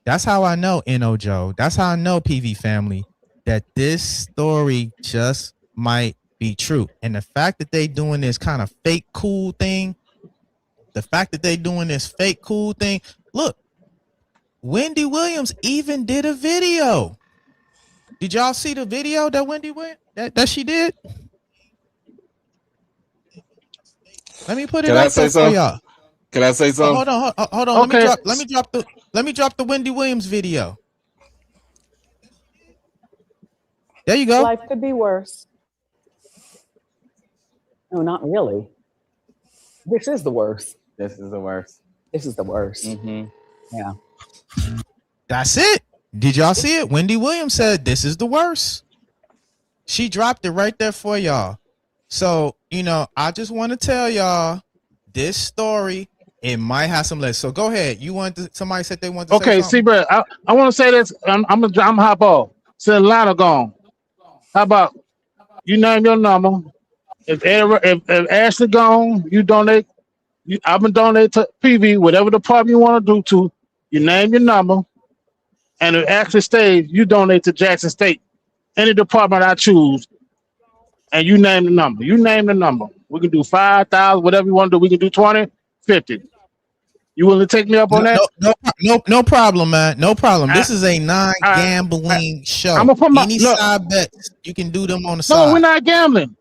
That's how I know N.O. Joe. That's how I know PV family that this story just might be true. And the fact that they doing this kind of fake cool thing, look, Wendy Williams even did a video. Did y'all see the video that Wendy that she did? Let me put it right there for y'all. Can I say something? Hold on. Okay. Let me drop the Wendy Williams video. There you go. Life could be worse. No, not really. This is the worst. This is the worst. This is the worst. Mm-hmm. Yeah. That's it. Did y'all see it? Wendy Williams said this is the worst. She dropped it right there for y'all. So, you know, I just want to tell y'all this story. It might have some legs. So go ahead. You want to, somebody said they want to say Okay, something? see, bro, I want to say this. I'm hop off. Say Atlanta gone. How about you name your number? If Ashley gone, you donate. I'm gonna donate to PV, whatever department you want to do to. You name your number, and if Ashley stays, you donate to Jackson State. Any department I choose, and you name the number. You name the number. We can do 5,000, whatever you want to do. We can do 20, 50. You willing to take me up on that? No problem, man. No problem. I, This is a non-gambling show. I'm gonna put my Any look. side bets, you can do them on the No, side. we're not gambling.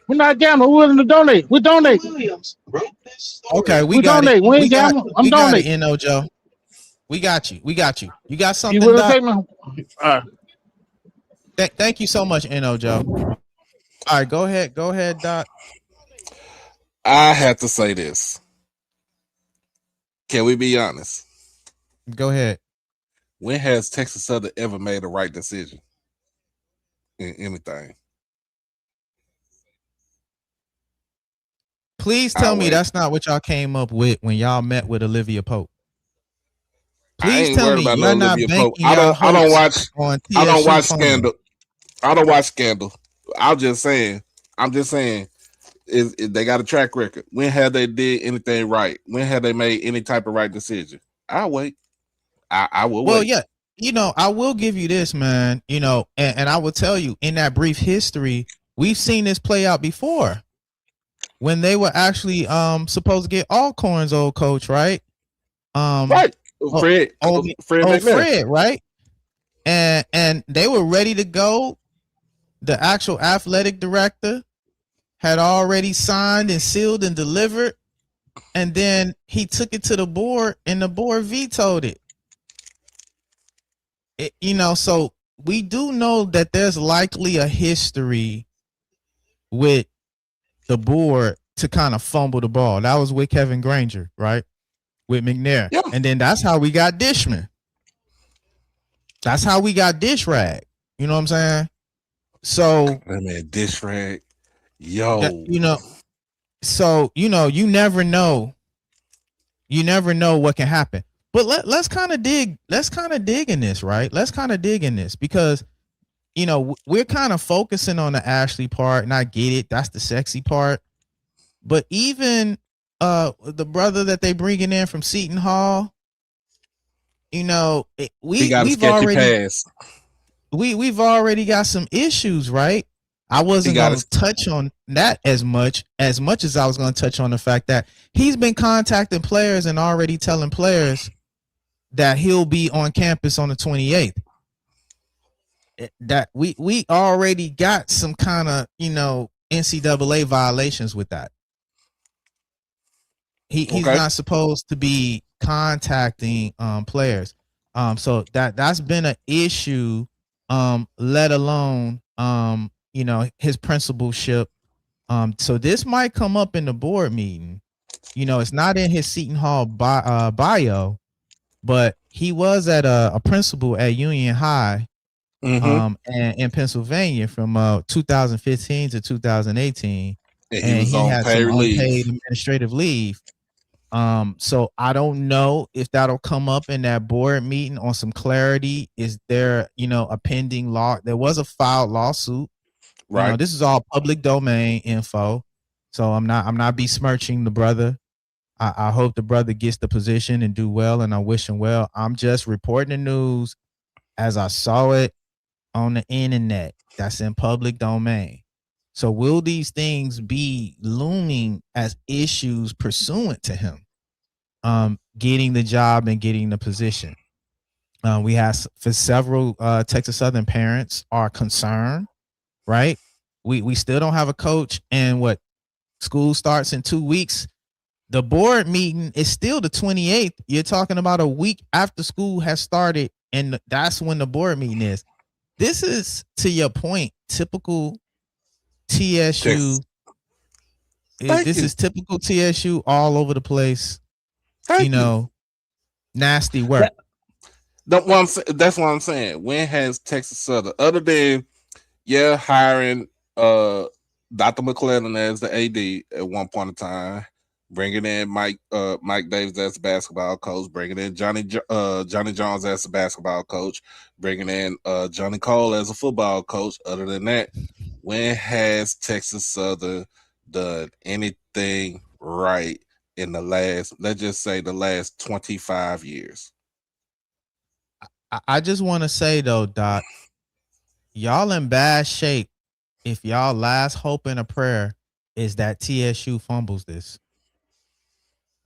We're not gambling. We're willing to donate. We donate. Okay, we We got donate. it. We ain't gambling. I'm We got it, donating. NO Joe. We got you. We got you. You got You something, willing to Doc? take me? All right. Thank you so much, NO Joe. All right, go ahead. Go ahead, Doc. I have to say this. Can we be honest? Go ahead. When has Texas Southern ever made a right decision in anything? Please tell me that's not what y'all came up with when y'all met with Olivia Pope. Please tell me you're not banking y'all hopes on TSU I don't watch phone. Scandal. I don't watch Scandal. I'm just saying. Is they got a track record? When have they did anything right? When have they made any type of right decision? I'll wait. I will wait. Well, yeah, you know, I will give you this, man. You know, and I will tell you in that brief history, we've seen this play out before when they were actually supposed to get Alcorn's old coach, right? Right, Fred Fred, right? And they were ready to go. The actual athletic director had already signed and sealed and delivered, and then he took it to the board, and the board vetoed it. You know, so we do know that there's likely a history with the board to kind of fumble the ball. That was with Kevin Granger, right? With McNair. Yeah. And then that's how we got Dishman. That's how we got Dish Rag. You know what I'm saying? So that man Dish Rag. Yo. You know, so you know, you never know. You never know what can happen. But let's kind of dig in this, right? Let's kind of dig in this because, you know, we're kind of focusing on the Ashley part, and I get it. That's the sexy part. But even the brother that they bringing in from Seton Hall, you know, we've already got some issues, right? I wasn't going to touch on that as much as I was going to touch on the fact that he's been contacting players and already telling players that he'll be on campus on the 28th. That we already got some kind of, you know, NCAA violations with that. He's not supposed to be contacting players. So that's been an issue, let alone you know, his principalship. So this might come up in the board meeting. You know, it's not in his Seton Hall bio, but he was at a principal at Union High and in Pennsylvania from 2015 to 2018. And he had some unpaid administrative leave. So I don't know if that'll come up in that board meeting on some clarity. Is there, you know, a pending law? There was a filed lawsuit. Right. You know, this is all public domain info. So I'm not besmirching the brother. I hope the brother gets the position and do well, and I wish him well. I'm just reporting the news as I saw it on the internet. That's in public domain. So will these things be looming as issues pursuant to him getting the job and getting the position? We have for several Texas Southern parents are concerned, right? We still don't have a coach, and what school starts in 2 weeks. The board meeting is still the 28th. You're talking about a week after school has started, and that's when the board meeting is. This is, to your point, typical TSU. This is typical TSU all over the place. You know, nasty work. That's what I'm saying. When has Texas Southern, other than Yeah, hiring Dr. McClellan as the AD at one point in time, bringing in Mike Davis as the basketball coach, bringing in Johnny Jones as the basketball coach, bringing in Johnny Cole as a football coach. Other than that, when has Texas Southern done anything right in the last, let's just say, the last 25 years? I just want to say though, Doc, y'all in bad shape if y'all last hope and a prayer is that TSU fumbles this.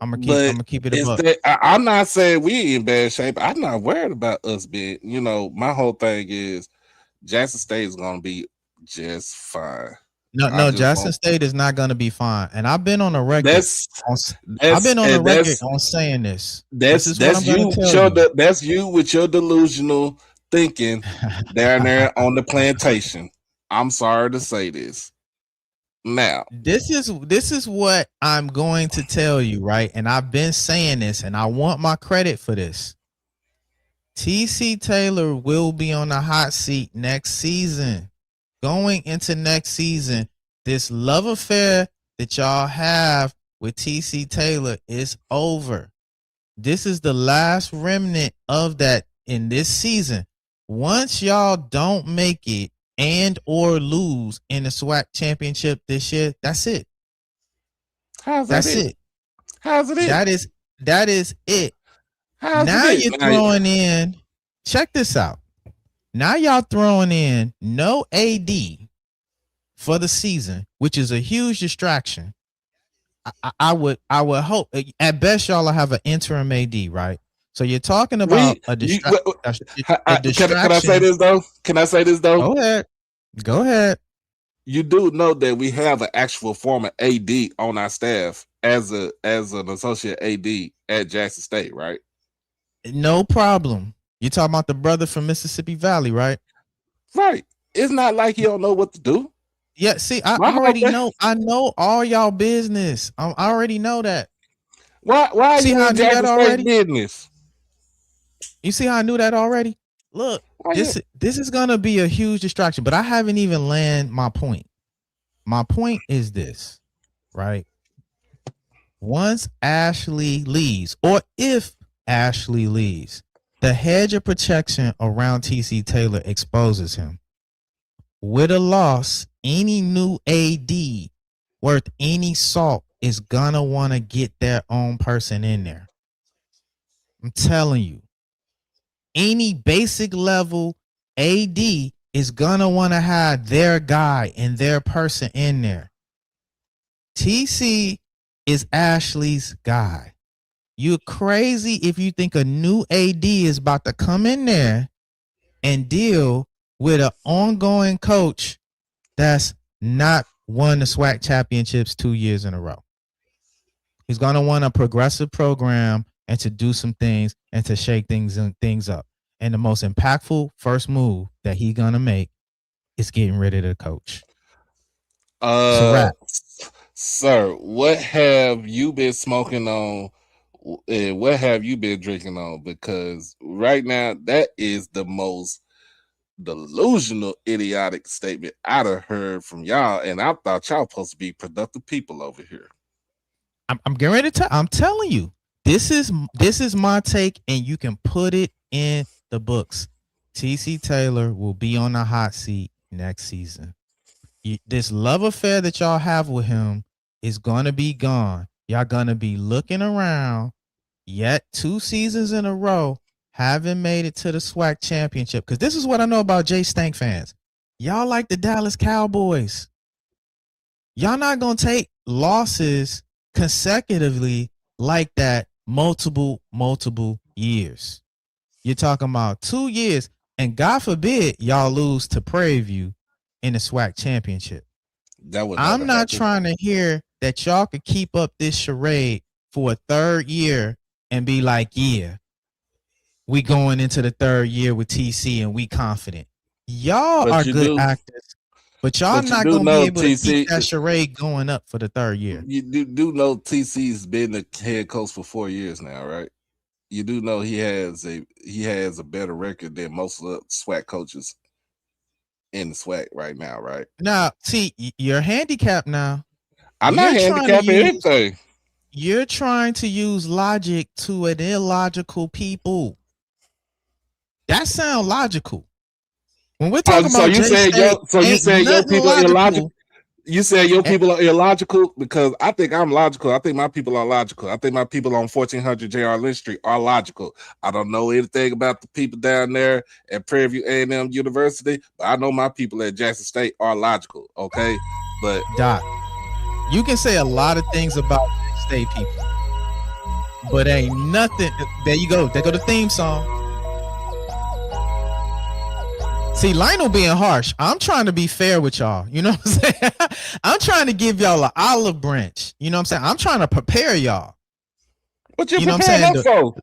I'm But gonna keep it a is buck. that I'm not saying we in bad shape. I'm not worried about us being, my whole thing is Jackson State is gonna be just fine. I No, just Jackson want State is not gonna be fine. And I've been on a record that's on I've that's been on a and record on saying this. This is what that's I'm gonna you with tell you. that's you with your delusional thinking down there on the plantation. I'm sorry to say this. Now, This is what I'm going to tell you, right? And I've been saying this, and I want my credit for this. TC Taylor will be on the hot seat next season. Going into next season, this love affair that y'all have with TC Taylor is over. This is the last remnant of that in this season. Once y'all don't make it and or lose in the SWAC championship this year, that's it. how's that That's it? it. How's it it? That is it. How's it Now it? you're throwing in, check this out. Now y'all throwing in no AD for the season, which is a huge distraction. I would hope at best y'all will have an interim AD, right? So you're talking about a Can I say distraction. this though? Can I say this though? Go ahead. Go ahead. You do know that we have an actual former AD on our staff as an associate AD at Jackson State, right? No problem. You're talking about the brother from Mississippi Valley, right? Right. It's not like he don't know what to do. Yeah, see, I already know. I know all y'all business. I already know that. Why are See you how I in knew that Jackson State already? business? You see how I knew that already? Look, this is gonna be a huge distraction, but I haven't even landed my point. My point is this, right? Once Ashley leaves, or if Ashley leaves, the hedge of protection around TC Taylor exposes him. With a loss, any new AD worth any salt is gonna want to get their own person in there. I'm telling you, any basic level AD is gonna want to have their guy and their person in there. TC is Ashley's guy. You're crazy if you think a new AD is about to come in there and deal with an ongoing coach that's not won the SWAC championships 2 years in a row. He's going to want a progressive program and to do some things and to shake things up. And the most impactful first move that he's going to make is getting rid of the coach. It's a wrap. Sir, what have you been smoking on? And what have you been drinking on? Because right now, that is the most delusional, idiotic statement I'd have heard from y'all. And I thought y'all supposed to be productive people over here. I'm getting ready to I'm telling you, this is my take, and you can put it in the books. TC Taylor will be on the hot seat next season. This love affair that y'all have with him is gonna be gone. Y'all gonna be looking around. Yet 2 seasons in a row haven't made it to the SWAC championship. Because this is what I know about Jay Stank fans. Y'all like the Dallas Cowboys. Y'all not gonna take losses consecutively like that multiple years. You're talking about 2 years, and God forbid y'all lose to Prairie View in the SWAC championship. I'm not trying to hear that y'all could keep up this charade for a 3rd year and be like, yeah, we going into the 3rd year with TC and we confident. Y'all are good actors, but y'all not going to be able to keep that charade going up for the 3rd year. You do know TC's been the head coach for 4 years now, right? You do know he has a better record than most of the SWAC coaches. in the SWAC right now, right? Now, see, you're handicapped now. I'm not handicapping anything. You're trying to use logic to an illogical people. That sounds logical. When we're talking so about you said your people are illogical. You said your people are illogical because I think I'm logical. I think my people are logical. I think my people on 1400 J.R. Lynch Street are logical. I don't know anything about the people down there at Prairie View A&M University, but I know my people at Jackson State are logical. Okay, but Doc, you can say a lot of things about state people, but ain't nothing. There you go. There go the theme song. See, Lionel being harsh. I'm trying to be fair with y'all. You know what I'm saying? I'm trying to give y'all an olive branch. You know what I'm saying? I'm trying to prepare y'all. What you know preparing us for?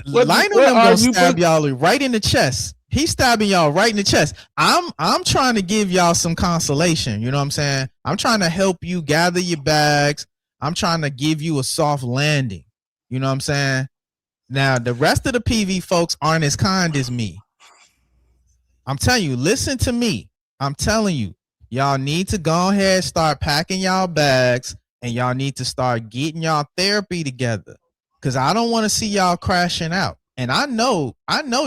Lionel them gonna stab y'all right in the chest. He's stabbing y'all right in the chest. I'm trying to give y'all some consolation. You know what I'm saying? I'm trying to help you gather your bags. I'm trying to give you a soft landing. You know what I'm saying? Now, the rest of the PV folks aren't as kind as me. I'm telling you, listen to me. I'm telling you, y'all need to go ahead, start packing y'all bags, and y'all need to start getting y'all therapy together. Cause I don't want to see y'all crashing out. And I know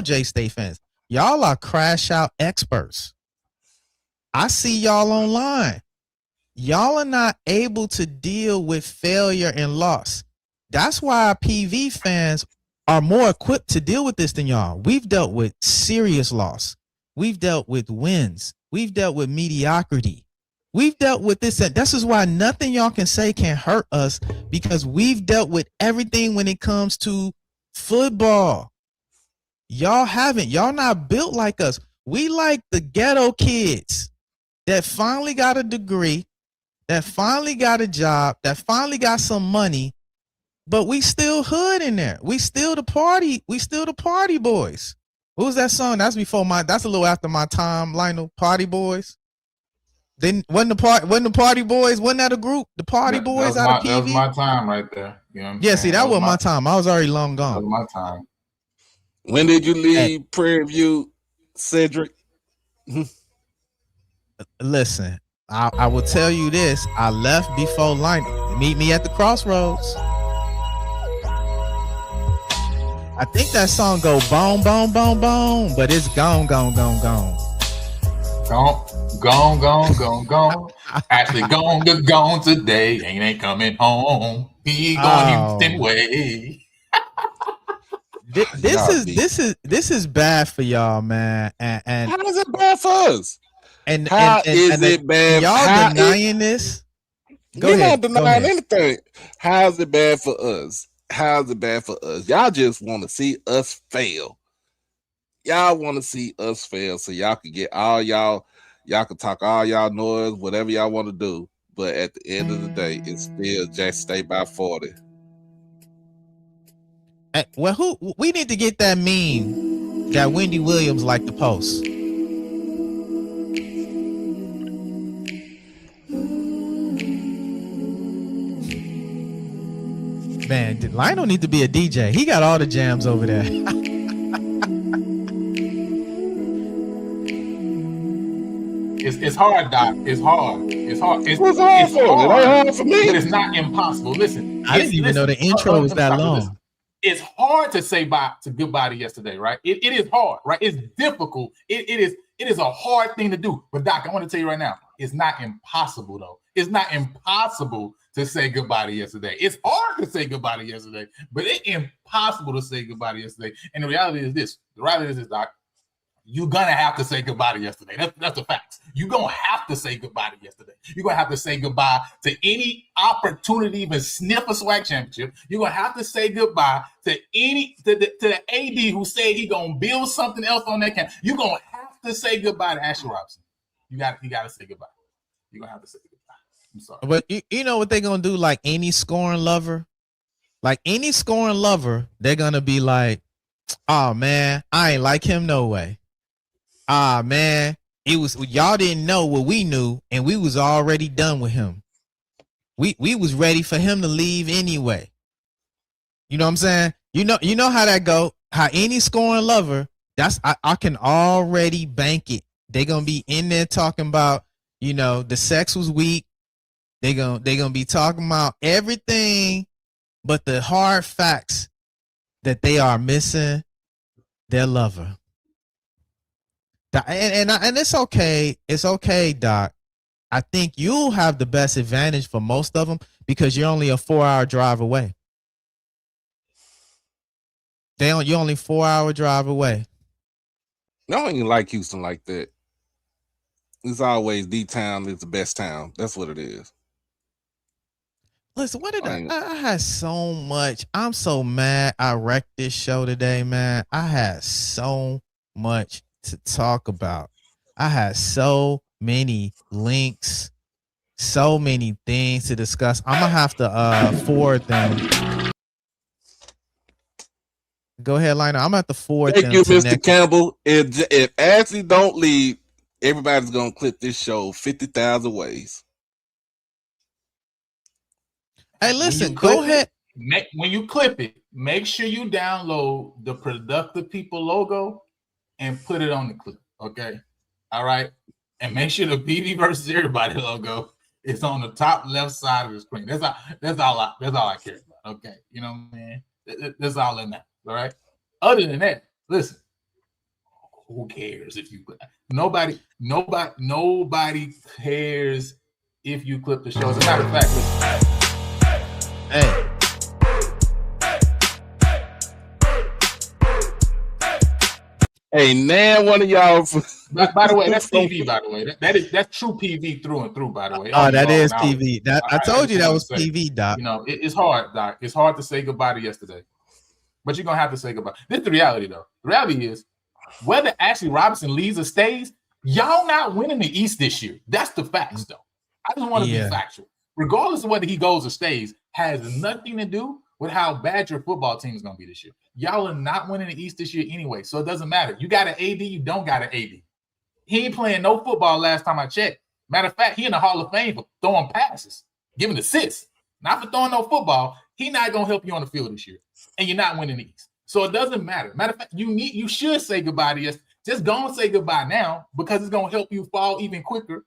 J State fans, y'all are crash out experts. I see y'all online. Y'all are not able to deal with failure and loss. That's why PV fans are more equipped to deal with this than y'all. We've dealt with serious loss. We've dealt with wins. We've dealt with mediocrity. We've dealt with this. And this is why nothing y'all can say can hurt us, because we've dealt with everything when it comes to football. Y'all haven't. Y'all not built like us. We like the ghetto kids that finally got a degree, that finally got a job, that finally got some money, but we still hood in there. We still the party. We still the party boys. What was that song? That's a little after my time, Lionel. Party Boys. Then wasn't the Party Boys? Wasn't that a group? The Party Boys out of PV. That was my time right there. You know what I'm saying? See, that wasn't my time. I was already long gone. That was my time. When did you leave Prairie View, Cedric? Listen, I will tell you this. I left before Lionel. Meet me at the crossroads. I think that song go boom, boom, boom, boom, but it's gone. Gone. Actually, gone today. Ain't coming home. He going Houston way. This is bad for y'all, man. And how is it bad for us? And how is it bad? Y'all denying this? We're not denying anything. How's it bad for us? How's it bad for us? Y'all just want to see us fail. Y'all want to see us fail so y'all can get all y'all can talk all y'all noise, whatever y'all want to do. But at the end of the day, it's still Jackson State by 40. Well, we need to get that meme that Wendy Williams liked to post. Man, Lionel need to be a DJ. He got all the jams over there. It's hard, Doc. It's hard. It's hard. It's hard for me. But it's not impossible. Listen, I didn't even know the intro was that long. Listen. It's hard to say goodbye to yesterday, right? It is hard, right? It's difficult. It is a hard thing to do. But Doc, I want to tell you right now, it's not impossible though. It's not impossible to say goodbye to yesterday. It's hard to say goodbye to yesterday, but it's impossible to say goodbye to yesterday. And the reality is this. The reality is this, Doc. You're going to have to say goodbye to yesterday. That's the facts. You're going to have to say goodbye to yesterday. You're going to have to say goodbye to any opportunity to even sniff a SWAC championship. You're going to have to say goodbye to the AD who said he's going to build something else on that camp. You're going to have to say goodbye to Ashley Robinson. You got to say goodbye. You're going to have to say goodbye. I'm sorry. But you know what they're going to do, like any scoring lover? Like any scoring lover, they're going to be like, oh, man, I ain't like him no way. Ah, man, y'all didn't know what we knew, and we was already done with him. We was ready for him to leave anyway. You know what I'm saying? You know how that go. How any scoring lover, I can already bank it. They gonna be in there talking about, you know, the sex was weak. They gonna be talking about everything but the hard facts that they are missing their lover. And it's okay. It's okay, Doc. I think you'll have the best advantage for most of them because you're only a 4-hour drive away. You're only 4-hour drive away. I don't even like Houston like that. It's always D-Town is the best town. That's what it is. Listen, what did I had so much. I'm so mad I wrecked this show today, man. I had so much to talk about. I had so many links, so many things to discuss. I'm gonna have to forward them. Go ahead, Lionel. I'm gonna have to forward them. Thank you, Mr. Campbell. If Ashley don't leave, everybody's gonna clip this show 50,000 ways. Hey, listen, go ahead. When you clip it, make sure you download the Productive People logo and put it on the clip. Okay. All right. And make sure the PV versus everybody logo is on the top left side of the screen. That's all I care about. Okay. You know what I mean? That's all in that. All right. Other than that, listen. Who cares if you nobody cares if you clip the show. As a matter of fact, listen. Hey. Hey, now one of y'all. By the way, that's PV. By the way, that's true PV through and through. By the way, oh, that is PV. I told you that was PV, Doc. You know, it's hard, Doc. It's hard to say goodbye to yesterday, but you're gonna have to say goodbye. This is the reality, though. The reality is, whether Ashley Robinson leaves or stays, y'all not winning the East this year. That's the facts, though. I just want to be factual. Regardless of whether he goes or stays, has nothing to do with how bad your football team is going to be this year. Y'all are not winning the East this year anyway, so it doesn't matter. You got an AD, you don't got an AD. He ain't playing no football last time I checked. Matter of fact, he in the Hall of Fame for throwing passes, giving assists, not for throwing no football. He not going to help you on the field this year, and you're not winning the East. So it doesn't matter. Matter of fact, you should say goodbye to us. Just go and say goodbye now because it's going to help you fall even quicker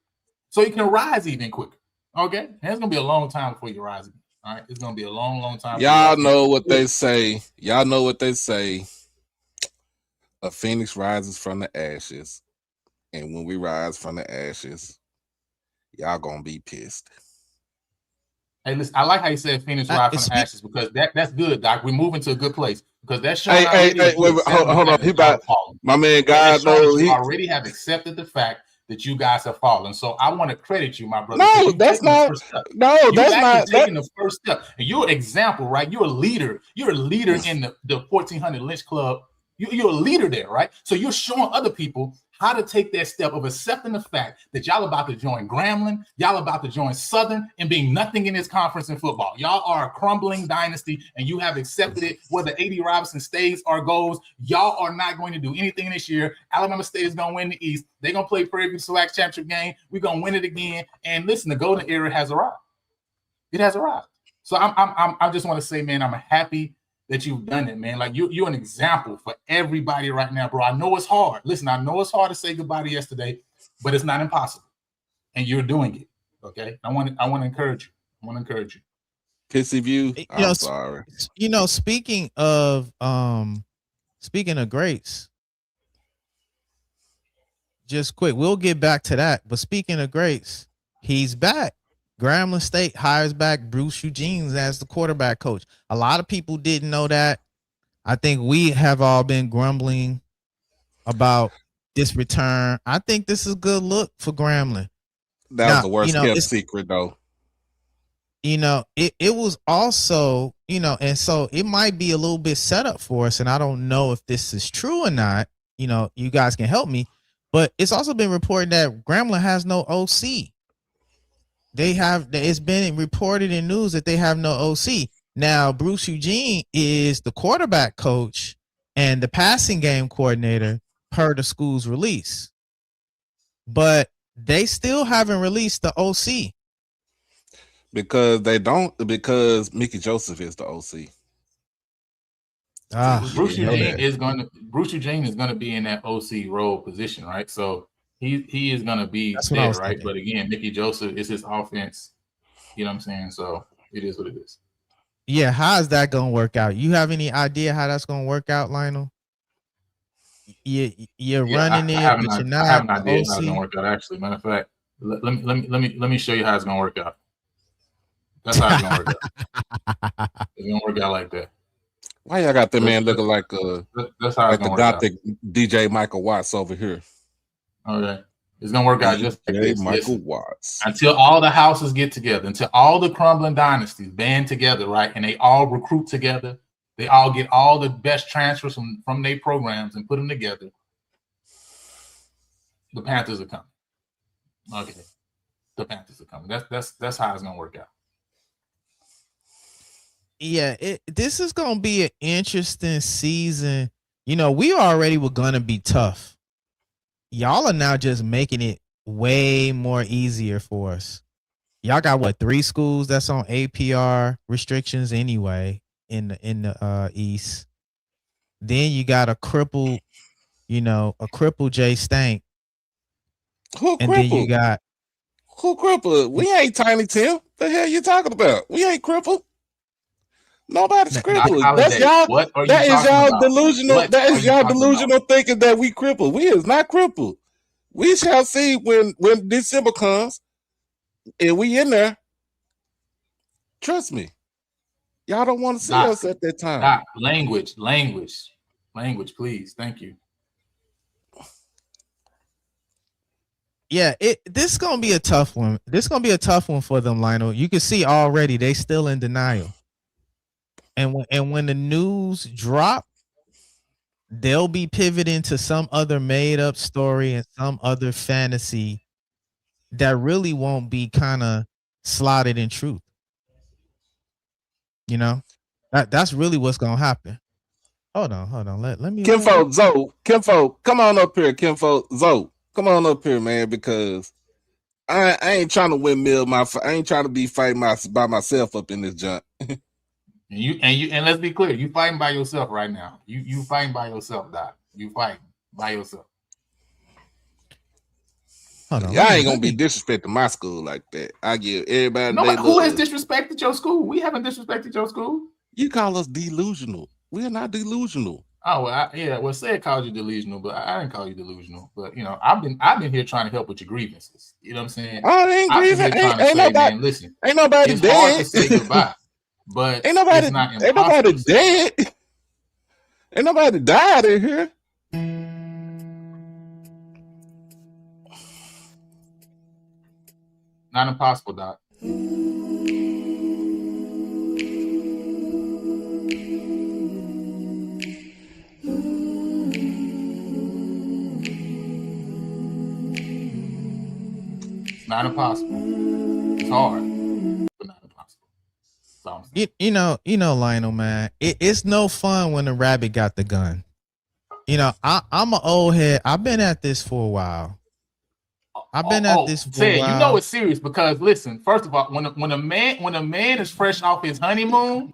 so you can rise even quicker. Okay? And it's going to be a long time before you rise again. All right? It's going to be a long, long time. Y'all know what they say. Y'all know what they say. A phoenix rises from the ashes. And when we rise from the ashes, y'all going to be pissed. Hey, listen, I like how you said Phoenix rise from the ashes because that's good, Doc. We're moving to a good place because that's showing. Hold on. He about my man. God knows he already have accepted the fact that you guys have fallen. So I want to credit you, my brother. No, that's not. No, that's not taking the first step. And you're an example, right? You're a leader. You're a leader in the 1400 Lynch Club. You're a leader there, right? So you're showing other people how to take that step of accepting the fact that y'all about to join Grambling, y'all about to join Southern, and being nothing in this conference in football. Y'all are a crumbling dynasty, and you have accepted it. Whether A.D. Robinson stays or goes, y'all are not going to do anything this year. Alabama State is going to win the East. They're going to play Prairie View SWAC championship game. We're going to win it again. And listen, the golden era has arrived. It has arrived. So I just want to say, man, I'm happy that you've done it, man. Like you're an example for everybody right now, bro. I know it's hard. Listen, I know it's hard to say goodbye to yesterday, but it's not impossible. And you're doing it. Okay. I want to encourage you. Pissy View. I'm sorry. You know, speaking of greats, just quick, we'll get back to that. But speaking of greats, he's back. Grambling State hires back Bruce Eugene as the quarterback coach. A lot of people didn't know that. I think we have all been grumbling about this return. I think this is a good look for Grambling. That was the worst kept secret, though. You know, it was also, you know, and so it might be a little bit set up for us. And I don't know if this is true or not. You know, you guys can help me. But it's also been reported that Grambling has no OC. It's been reported in news that they have no OC. Now, Bruce Eugene is the quarterback coach and the passing game coordinator per the school's release. But they still haven't released the OC. Because Mickey Joseph is the OC. Bruce Eugene is going to be in that OC role position, right? So he is gonna be That's what I there, was right? thinking. But again, Mickey Joseph is his offense. You know what I'm saying? So it is what it is. Yeah, how is that gonna work out? You have any idea how that's gonna work out, Lionel? You're Yeah, running I it, have an but you're I have not an the idea how it's gonna OC. work out. Actually, matter of fact, let me show you how it's gonna work out. That's how it's gonna work out. It's gonna work out like that. Why y'all got that man That's looking like how it's the gonna work out. gothic DJ Michael Watts over here? Okay, it's gonna work out just like DJ this. Michael Listen, Watts. until all the houses get together, until all the crumbling dynasties band together, right, and they all recruit together, they all get all the best transfers from their programs and put them together. The Panthers are coming. Okay, the Panthers are coming. That's how it's gonna work out. Yeah, this is gonna be an interesting season. You know, we already were gonna be tough. Y'all are now just making it way more easier for us. Y'all got what, 3 schools that's on APR restrictions anyway in the East. Then you got a crippled Jay Stank. Who And then you crippled? got Who crippled? We ain't Tiny Tim. The hell you talking about? We ain't crippled. Nobody's crippled. That's y'all. What are you That is talking y'all about? delusional. What That are is you y'all talking delusional thinking that we crippled. We is not crippled. We shall see when December comes and we in there. Trust me. Y'all don't want to see us at that time. Doc, language, please. Thank you. Yeah, this is gonna be a tough one. This is gonna be a tough one for them, Lionel. You can see already they still in denial. And when the news drop, they'll be pivoting to some other made up story and some other fantasy that really won't be kind of slotted in truth. You know, that's really what's gonna happen. Hold on. Let me. Kinfolk Zoe, Kinfolk, come on up here, Kinfolk Zoe. Come on up here, man, because I ain't trying to windmill I ain't trying to be fighting by myself up in this junk. And let's be clear, you fighting by yourself right now. You fighting by yourself, Doc. You fighting by yourself. Y'all ain't gonna be disrespecting my school like that. I give everybody. Who has disrespected your school? We haven't disrespected your school. You call us delusional. We're not delusional. Oh well, Sed called you delusional, but I didn't call you delusional. But you know, I've been here trying to help with your grievances. You know what I'm saying? Oh, they ain't grieving. Ain't nobody. Man, listen, ain't nobody it's dead. hard to say goodbye, but ain't nobody. It's not ain't nobody dead. Ain't nobody died in here. Not impossible, Doc. Not impossible. It's hard, but not impossible. You know, Lionel, man. It's no fun when the rabbit got the gun. You know, I'm an old head. I've been at this for a while. Sed, you know it's serious because listen. First of all, when a man is fresh off his honeymoon,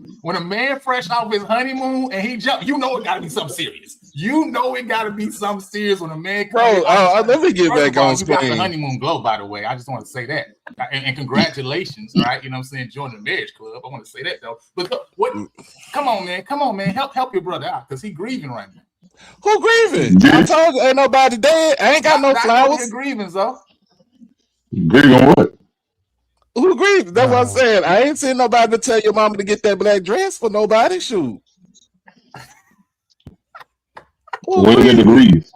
and he jump, you know it got to be something serious. You know it got to be something serious when a man. Bro, let me get back on screen. You got the screen. honeymoon glow, by the way. I just want to say that, and congratulations, right? You know what I'm saying? Join the marriage club. I want to say that though. But what? Come on, man. Help your brother out because he's grieving right now. Who grieving? I told you, ain't nobody dead. I ain't got no flowers. You're grieving, though. Grieving on what? Who grieving? That's what I'm saying. I ain't seen nobody to tell your mama to get that black dress for nobody. Shoot. When you get the grieve.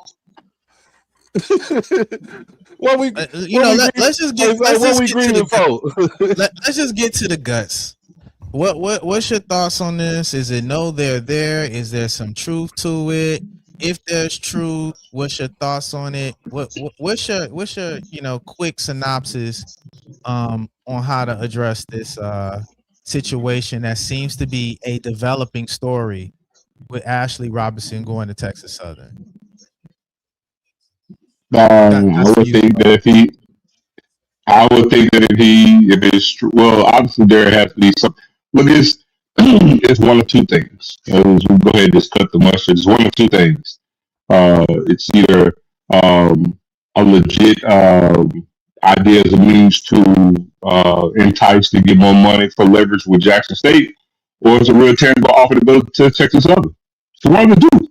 What we, let's just get let's just get to the guts. What's your thoughts on this? Is it no, they're there? Is there some truth to it? If there's truth, what's your thoughts on it? What's your quick synopsis on how to address this situation that seems to be a developing story with Ashley Robinson going to Texas Southern? I would think that if it's true, well, obviously there has to be some. Look, it's one of two things. We'll go ahead and just cut the mustard. It's one of two things. It's either a legit idea as a means to entice to get more money for leverage with Jackson State, or is it a real tangible offer to go to Texas Southern? So one of the two.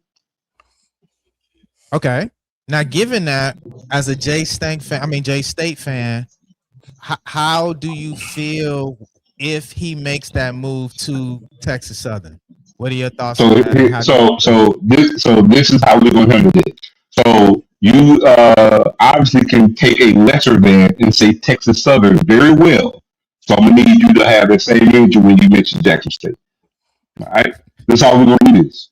Okay. Now, given that, as a J State fan, how do you feel if he makes that move to Texas Southern? What are your thoughts on that? And how do you This is how we're going to handle it. So you obviously can take a lesser than and say Texas Southern very well. So I'm gonna need you to have the same energy when you mention Jackson State. All right, that's how we're gonna do this.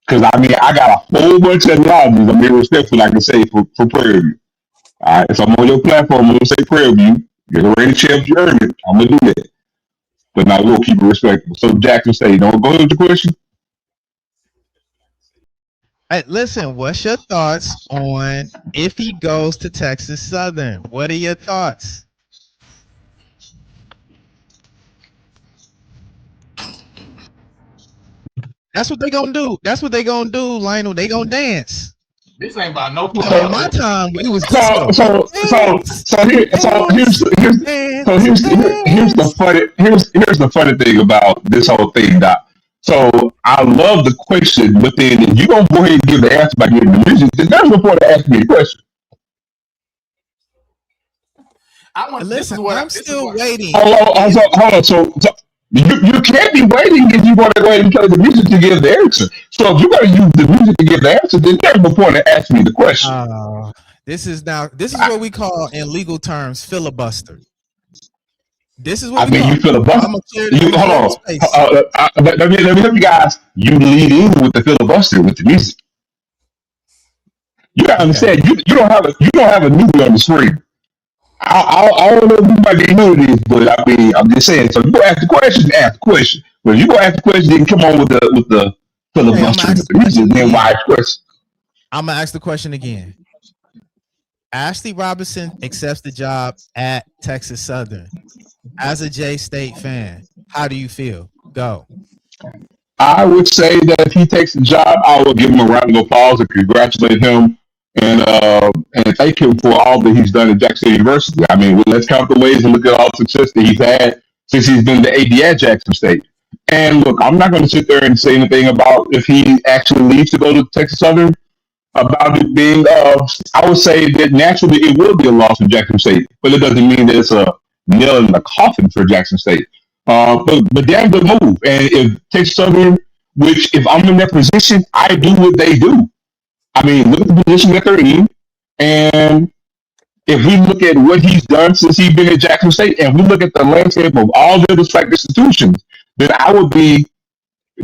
Because I mean, I got a whole bunch of analogies. I'm being respectful, like I can say for Prairie View. All right, so I'm on your platform. I'm gonna say Prairie View. You're already champ. You earned it. I'm gonna do that. But now we'll keep it respectful. So Jackson State, don't go into the question. Hey, listen, what's your thoughts on if he goes to Texas Southern? What are your thoughts? That's what they gonna do. That's what they gonna do, Lionel. They gonna dance. This ain't about no In my time, it was So disco. so so so here so here's the funny thing about this whole thing, Doc. So I love the question, but then if you gonna go ahead and give the answer by giving the music, then there's no point to ask me a question. Listen, I'm still waiting. Hold on. So you can't be waiting if you want to go ahead and play the music to give the answer. So if you're going to use the music to give the answer, then there's no point to ask me the question. This is what we call in legal terms filibuster. This is what you filibuster. Hold on. Let me help you guys. You lead in with the filibuster with the music. You gotta understand. You don't have a newbie on the screen. I don't know if you might be new to this, but I mean, I'm just saying. So you go ask the question, ask the question. When you go ask the question, then come on with the filibuster with the music. Then why ask the question? I'm gonna ask the question again. Ashley Robinson accepts the job at Texas Southern. As a J State fan, how do you feel? Go. I would say that if he takes the job, I would give him a round of applause and congratulate him and thank him for all that he's done at Jackson University. I mean, let's count the ways and look at all the success that he's had since he's been the AD at Jackson State. And look, I'm not going to sit there and say anything about if he actually leaves to go to Texas Southern about it being. I would say that naturally it will be a loss for Jackson State, but it doesn't mean that it's a nail in the coffin for Jackson State. But damn good move. And if Texas Southern, which if I'm in their position, I do what they do. I mean, look at the position that they're in. And if we look at what he's done since he's been at Jackson State, and we look at the landscape of all the other SWAC institutions, then I would be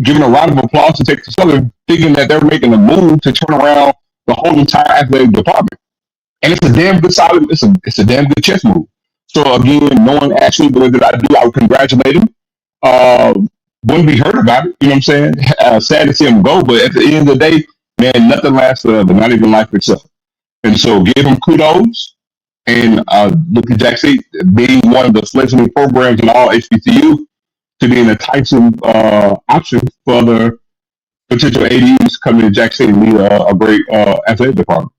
giving a round of applause to Texas Southern, thinking that they're making a move to turn around the whole entire athletic department. And it's a damn good solid, it's a damn good chess move. So again, knowing actually the way that I do, I would congratulate him. Wouldn't be hurt about it, you know what I'm saying? Sad to see him go, but at the end of the day, man, nothing lasts forever, not even life itself. And so give him kudos. And look at Jackson State being one of the fledgling programs in all HBCU to be an enticing option for the potential ADs coming to Jackson State and lead a great athletic department.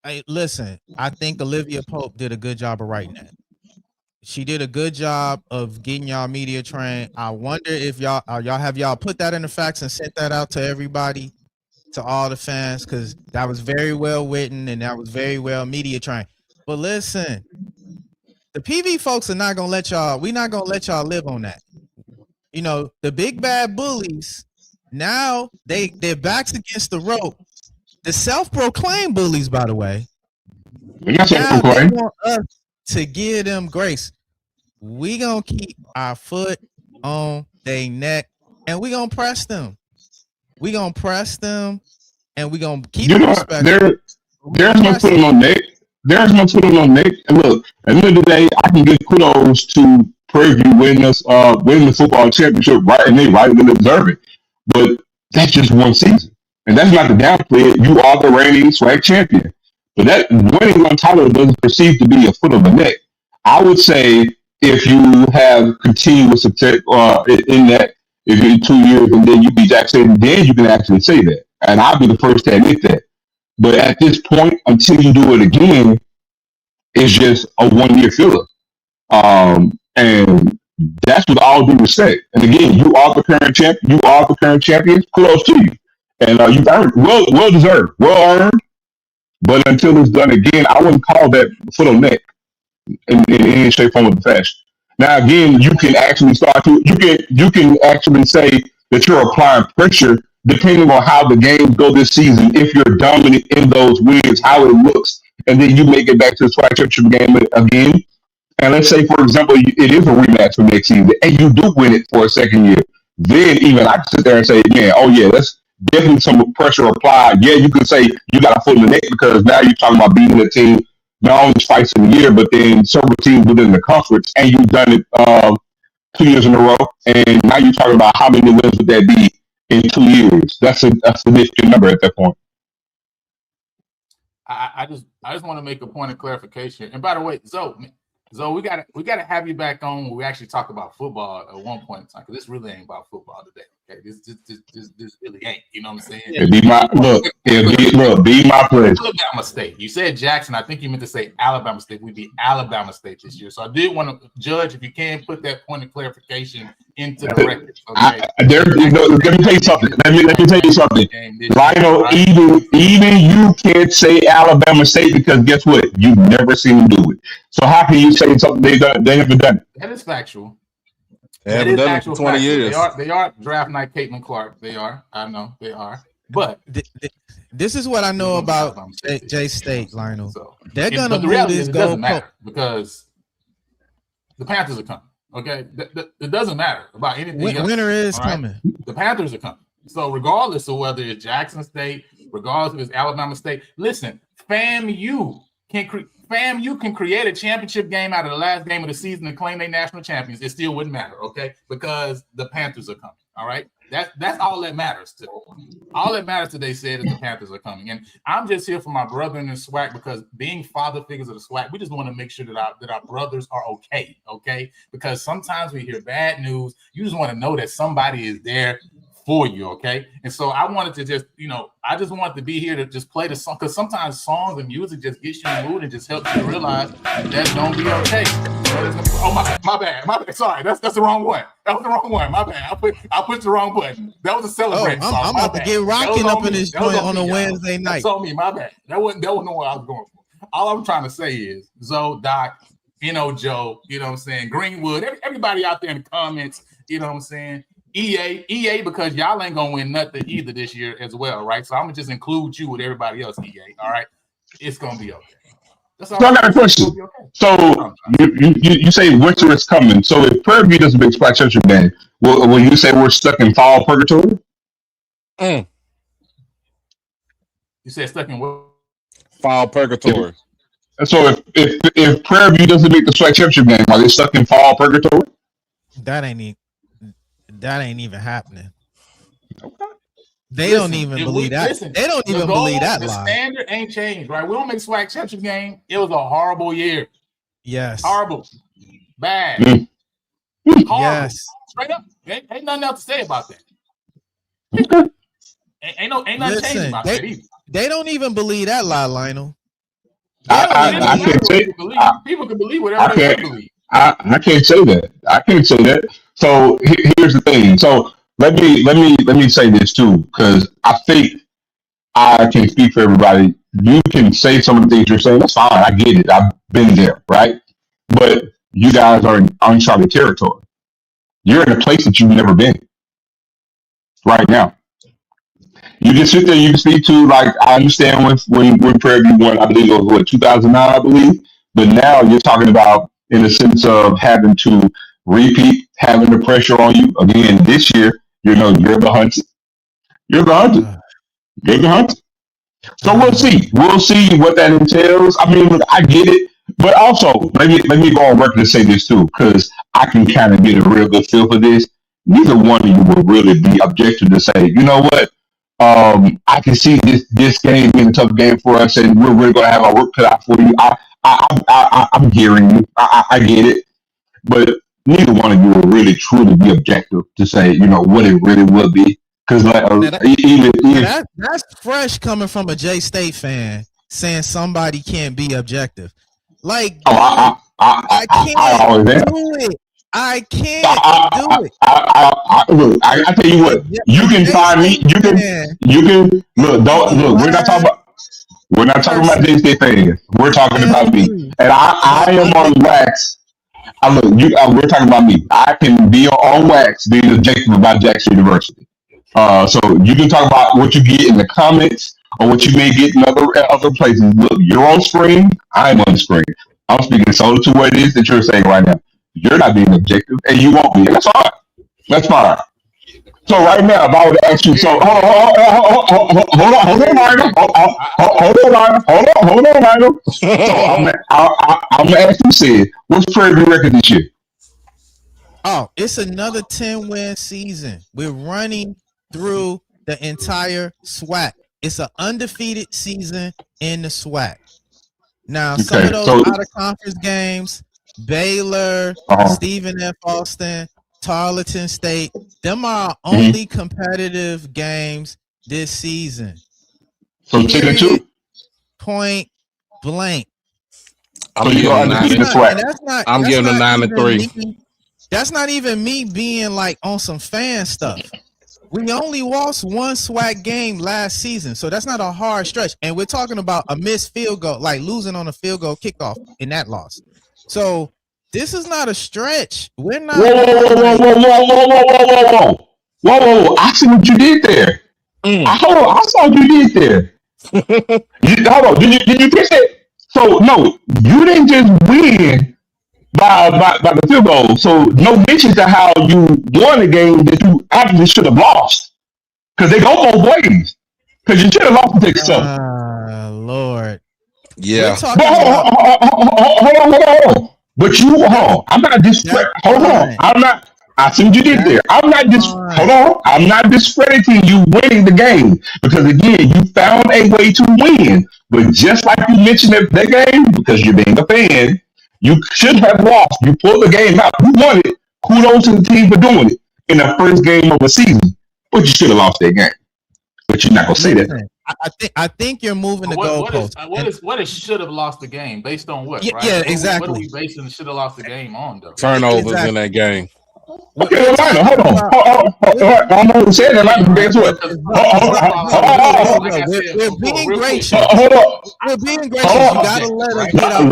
Hey, listen, I think Olivia Pope did a good job of writing that. She did a good job of getting y'all media trained. I wonder if y'all have put that in the facts and sent that out to everybody, to all the fans, because that was very well written and that was very well media trained. But listen, the PV folks are not gonna let y'all. We're not gonna let y'all live on that. You know, the big bad bullies. Now their backs against the rope. The self-proclaimed bullies, by the way. Now they want us to give them grace. We gonna keep our foot on their neck and we gonna press them. We gonna press them and we gonna keep them respectful. There's no putting on neck. There's no putting on neck. And look, at the end of the day, I can give kudos to Prairie View winning the football championship, right? And they rightly deserve it. But that's just one season. And that's not the downplay it. You are the reigning SWAC champion. But that winning one title doesn't perceive to be a foot on the neck. I would say if you have continuous success in that, if you're 2 years and then you beat Jackson State, then you can actually say that. And I'll be the first to admit that. But at this point, until you do it again, it's just a 1 year filler. And that's with all due respect. And again, you are the current champ. You are the current champion. Kudos to you. And you've earned well deserved, well earned. But until it's done again, I wouldn't call that foot on neck in any shape, form, or fashion. Now, again, you can actually you can actually say that you're applying pressure depending on how the games go this season. If you're dominant in those wins, how it looks, and then you make it back to the SWAC championship game again. And let's say, for example, it is a rematch for next season, and you do win it for a second year. Then even I can sit there and say, man, oh yeah, that's definitely some pressure applied. Yeah, you can say you got a foot in the neck because now you're talking about beating a team not only twice in a year, but then several teams within the conference, and you've done it 2 years in a row. And now you're talking about how many wins would that be in 2 years? That's a significant number at that point. I just want to make a point of clarification. And by the way, Zoe, we gotta have you back on when we actually talk about football at one point in time, because this really ain't about football today. Okay, this really ain't. You know what I'm saying? It'd be my pleasure. Alabama State. You said Jackson. I think you meant to say Alabama State. We'd be Alabama State this year. So I did want to, Judge, if you can put that point of clarification into the record. Okay. Let me tell you something. Let me tell you something. Lionel, even you can't say Alabama State because guess what? You've never seen them do it. So how can you say something they haven't done it? That is factual. They haven't done it for 20 years. They are draft night Caitlin Clark. They are. I know they are. But this is what I know about J State, Lionel. They're gonna the reality is it doesn't matter because the Panthers are coming. Okay, it doesn't matter about anything else. Winter is coming. The Panthers are coming. So regardless of whether it's Jackson State, regardless if it's Alabama State, listen, FAMU can create a championship game out of the last game of the season and claim they national champions. It still wouldn't matter, okay? Because the Panthers are coming. All right. That's all that matters to. All that matters to, they said, is the Panthers are coming. And I'm just here for my brother in the SWAC, because being father figures of the SWAC, we just want to make sure that our brothers are okay. Okay. Because sometimes we hear bad news. You just want to know that somebody is there for you, okay? And so I wanted to just, I just wanted to be here to just play the song, because sometimes songs and music just gets you in the mood and just helps you to realize that's gonna be okay. Oh my bad. Sorry, that's the wrong one. That was the wrong one. My bad. I pushed the wrong button. That was a celebrate song. I'm about to get rocking up in this joint on a Wednesday night. That's on me. My bad. That wasn't what I was going for. All I'm trying to say is Zoe, Doc, Joe, you know what I'm saying, Greenwood, everybody out there in the comments, you know what I'm saying. EA, because y'all ain't gonna win nothing either this year as well, right? So I'm gonna just include you with everybody else, EA. All right, it's gonna be okay. That's all. So I got a question. Okay. So you say winter is coming. So if Prairie View doesn't make SWAC championship game, will you say we're stuck in fall purgatory? You said stuck in what? Fall purgatory. So if Prairie View doesn't make the SWAC championship game, are they stuck in fall purgatory? That ain't even happening. Okay. They don't even believe that. They don't even believe that lie. The standard ain't changed, right? We don't make SWAC championship game. It was a horrible year. Yes. Horrible. Bad. Horrible. Yes. Straight up. Ain't nothing else to say about that. Ain't nothing changed about that either. They don't even believe that lie, Lionel. I can't say. People can believe whatever they believe. I can't say that. I can't say that. So here's the thing. So let me say this too, because I think I can speak for everybody. You can say some of the things you're saying. That's fine. I get it. I've been there, right? But you guys are in uncharted territory. You're in a place that you've never been right now. You can sit there. You can speak to, like, I understand when Prairie View won. I believe it was 2009. I believe, but now you're talking about in the sense of having to repeat, having the pressure on you again this year. You're the hunted. You're the hunted. So we'll see. We'll see what that entails. I mean, I get it, but also let me go on record and say this too, because I can kind of get a real good feel for this. Neither one of you will really be objective to say, you know what? I can see this game being a tough game for us, and we're really going to have our work cut out for you. I'm hearing you. I get it, but neither one of you will really truly be objective to say, what it really will be. Because that's fresh coming from a J State fan saying somebody can't be objective. Like, I can't do it. I can't do it. Look, I tell you what, you can find me. You can look. Don't look. We're not talking about J State fans. We're talking about me, and I am on wax. Look, we're talking about me. I can be on wax being objective about Jackson University. So you can talk about what you get in the comments or what you may get in other places. Look, you're on screen. I'm on the screen. I'm speaking solely to what it is that you're saying right now. You're not being objective, and you won't be. And that's fine. That's fine. So right now, if I were to ask you, so hold on, Michael. Hold on, Michael. So I'm gonna ask you, Sid, what's Prairie View record this year? Oh, it's another 10-win season. We're running through the entire SWAC. It's an undefeated season in the SWAC. Now, some of those out-of-conference games, Baylor, Stephen F. Austin, Tarleton State, them are our only competitive games this season. So 10-2? Point blank. I'm giving them 9-3. That's not even me being like on some fan stuff. We only lost one SWAC game last season, so that's not a hard stretch. And we're talking about a missed field goal, like losing on a field goal kickoff in that loss. So this is not a stretch. We're not. Whoa! I see what you did there. I saw what you did there. Hold on. Did you catch it? So no, you didn't just win by the field goal. So no mention to how you won a game that you actually should have lost. Because they go both ways. Because you should have lost to take something. Lord. Yeah. Hold on. But I'm not discrediting. Hold on. I see what you did there. Hold on. I'm not discrediting you winning the game. Because again, you found a way to win. But just like you mentioned that game, because you're being a fan, you should have lost. You pulled the game out. You won it. Kudos to the team for doing it in the first game of the season. But you should have lost that game. But you're not gonna say that. I think you're moving the goalpost. What is should have lost the game based on what? Right? Yeah, exactly. What are we basing should have lost the game on though? Turnovers in that game. Okay, hold on. I'm only saying that. Guess what? We're being gracious. Hold on. We're being gracious. You gotta let us get our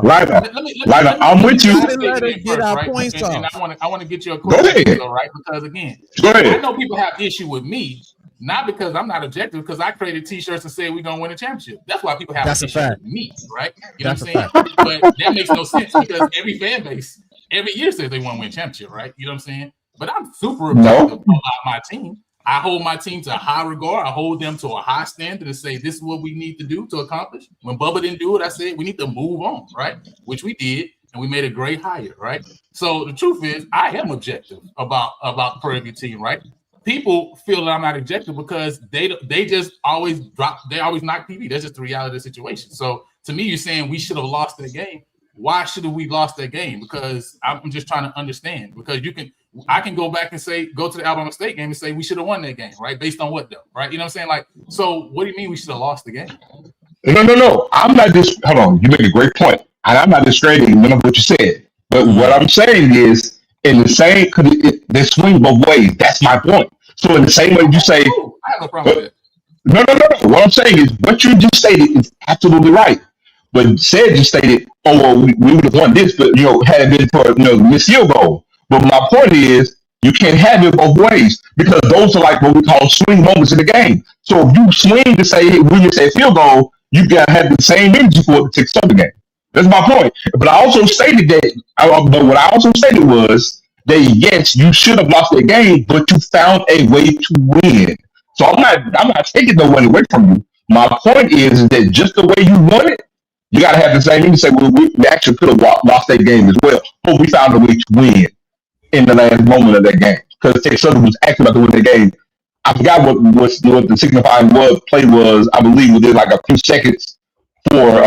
Ryder, I'm with you. Let us get our points off. And I want to get your question, though, right? Because again, I know people have issue with me. Not because I'm not objective, because I created T-shirts and said we're gonna win a championship. That's why people have an issue with me, right? You know what I'm saying? But that makes no sense because every fan base every year says they want to win a championship, right? You know what I'm saying? But I'm super objective about my team. I hold my team to a high regard. I hold them to a high standard and say this is what we need to do to accomplish. When Bubba didn't do it, I said we need to move on, right? Which we did, and we made a great hire, right? So the truth is, I am objective about the Prairie View team, right? People feel that I'm not objective because they just always knock PV. That's just the reality of the situation. So to me, you're saying we should have lost that game. Why should have we lost that game? Because I'm just trying to understand. Because I can go back and go to the Alabama State game and say we should have won that game, right? Based on what though, right? You know what I'm saying? Like, so what do you mean we should have lost the game? No. I'm not just. Hold on. You make a great point, and I'm not discrediting none of what you said. But what I'm saying is, in the same, because they swing both ways. That's my point. So in the same way you say, I have no problem with that. No. What I'm saying is, what you just stated is absolutely right. But Sed just stated, we would have won this, but had it been for missed field goal. But my point is, you can't have it both ways because those are like what we call swing moments in the game. So if you swing to say we miss a field goal, you gotta have the same energy for it to take some the game. That's my point. But I also stated that. But what I also stated was that yes, you should have lost the game, but you found a way to win. So I'm not taking no one away from you. My point is that just the way you won it, you got to have the same thing to say, well, we actually could have lost that game as well, but we found a way to win in the last moment of that game. Because Texas Southern was actually about to win the game. I forgot what the signifying play was. I believe within like a few seconds for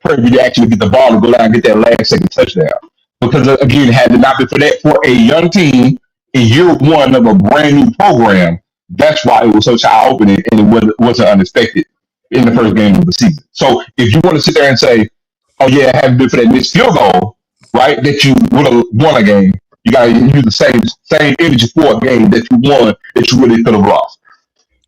Prairie View to actually get the ball and go down and get that last second touchdown. Because again, had it not been for that, for a young team in year one of a brand new program, That's why it was such eye opening and it wasn't unexpected in the first game of the season. So if you want to sit there and say, "Oh yeah, it hadn't been for that missed field goal, right, that you would have won a game," you got to use the same energy for a game that you won that you really could have lost.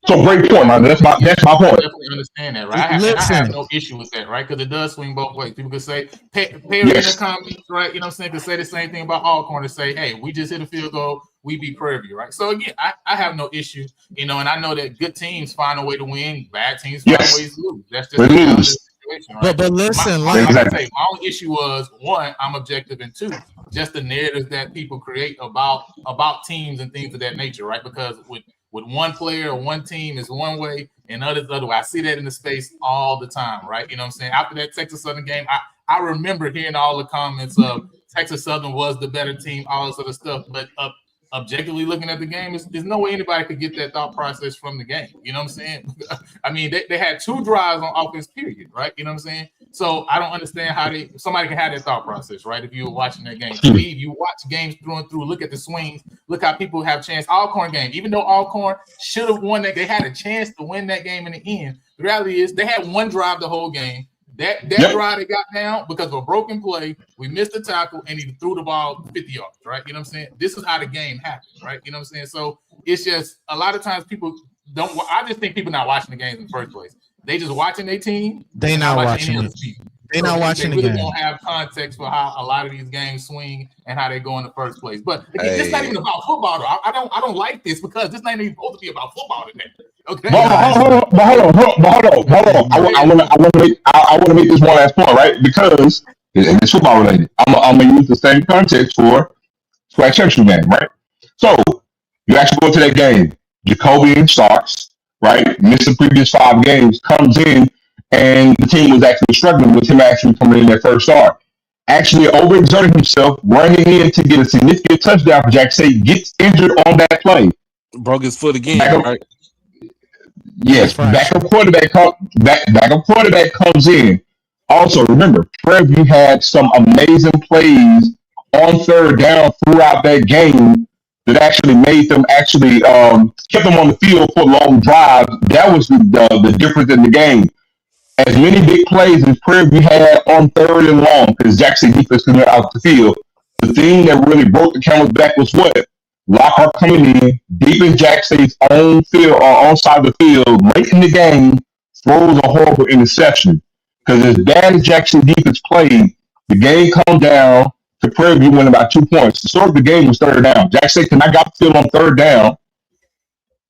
So great point, man. That's my point. I definitely understand that, right? I have no issue with that, right? Because it does swing both ways. People could say, Perry in the comments, right? You know what I'm saying? Could say the same thing about Alcorn and say, hey, we just hit a field goal, we beat Prairie View, right? So again, I have no issue, you know, and I know that good teams find a way to win, bad teams find ways to lose. That's just the situation, right? But listen, like I say, my only issue was one, I'm objective, and two, just the narratives that people create about teams and things of that nature, right? Because with one player or one team is one way and others other way. I see that in the space all the time, right? You know what I'm saying? After that Texas Southern game, I remember hearing all the comments of Texas Southern was the better team, all this other stuff. But objectively looking at the game, there's no way anybody could get that thought process from the game. You know what I'm saying? I mean, they had 2 drives on offense, period, right? You know what I'm saying? So I don't understand how somebody can have that thought process, right? If you were watching that game. Steve, you watch games through and through, look at the swings, look how people have chance. Alcorn game, even though Alcorn should have won that, they had a chance to win that game in the end. The reality is they had 1 drive the whole game. That drive that got down because of a broken play, we missed the tackle, and he threw the ball 50 yards, right? You know what I'm saying? This is how the game happened, right? You know what I'm saying? So it's just a lot of times people don't. I just think people not watching the games in the first place. They just watching their team. They not watching it. They're not watching the game. They really don't have context for how a lot of these games swing and how they go in the first place. But again, it's not even about football. Though. I don't like this because this not even supposed to be about football today. Okay. Hold on. I want to make this one last point, right? Because it's football related. I'm gonna use the same context for Swag Church game, right? So you actually go to that game. Jacobian starts, right? Missed the previous 5 games, comes in, and the team was actually struggling with him actually coming in their first start. Actually overexerted himself, running in to get a significant touchdown for Jack State, gets injured on that play. Broke his foot again, right? Yes, backup quarterback comes in. Also, remember, Prairie View had some amazing plays on third down throughout that game that actually made them kept them on the field for long drives. That was the difference in the game. As many big plays as Prairie View had on third and long, because Jackson defense couldn't get out the field. The thing that really broke the camel's back was what? Lockhart coming in, deep in Jackson's own field or on side of the field, late in the game, throws a horrible interception. Because as bad as Jackson defense played, the game come down to Prairie View winning by 2 points. The start of the game was third down. Jackson cannot got the field on third down.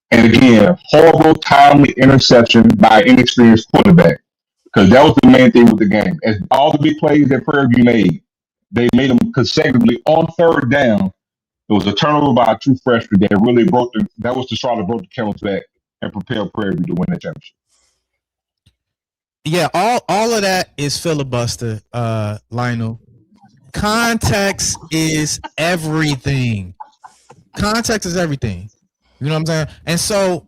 And again, horrible, timely interception by an inexperienced quarterback. Because that was the main thing with the game. As all the big plays that Prairie View made, they made them consecutively on third down. It was a turnover by a true freshman that really that was the straw that broke the camel's back and propelled Prairie View to win that championship. Yeah, all of that is filibuster, Lionel. Context is everything. Context is everything. You know what I'm saying? And so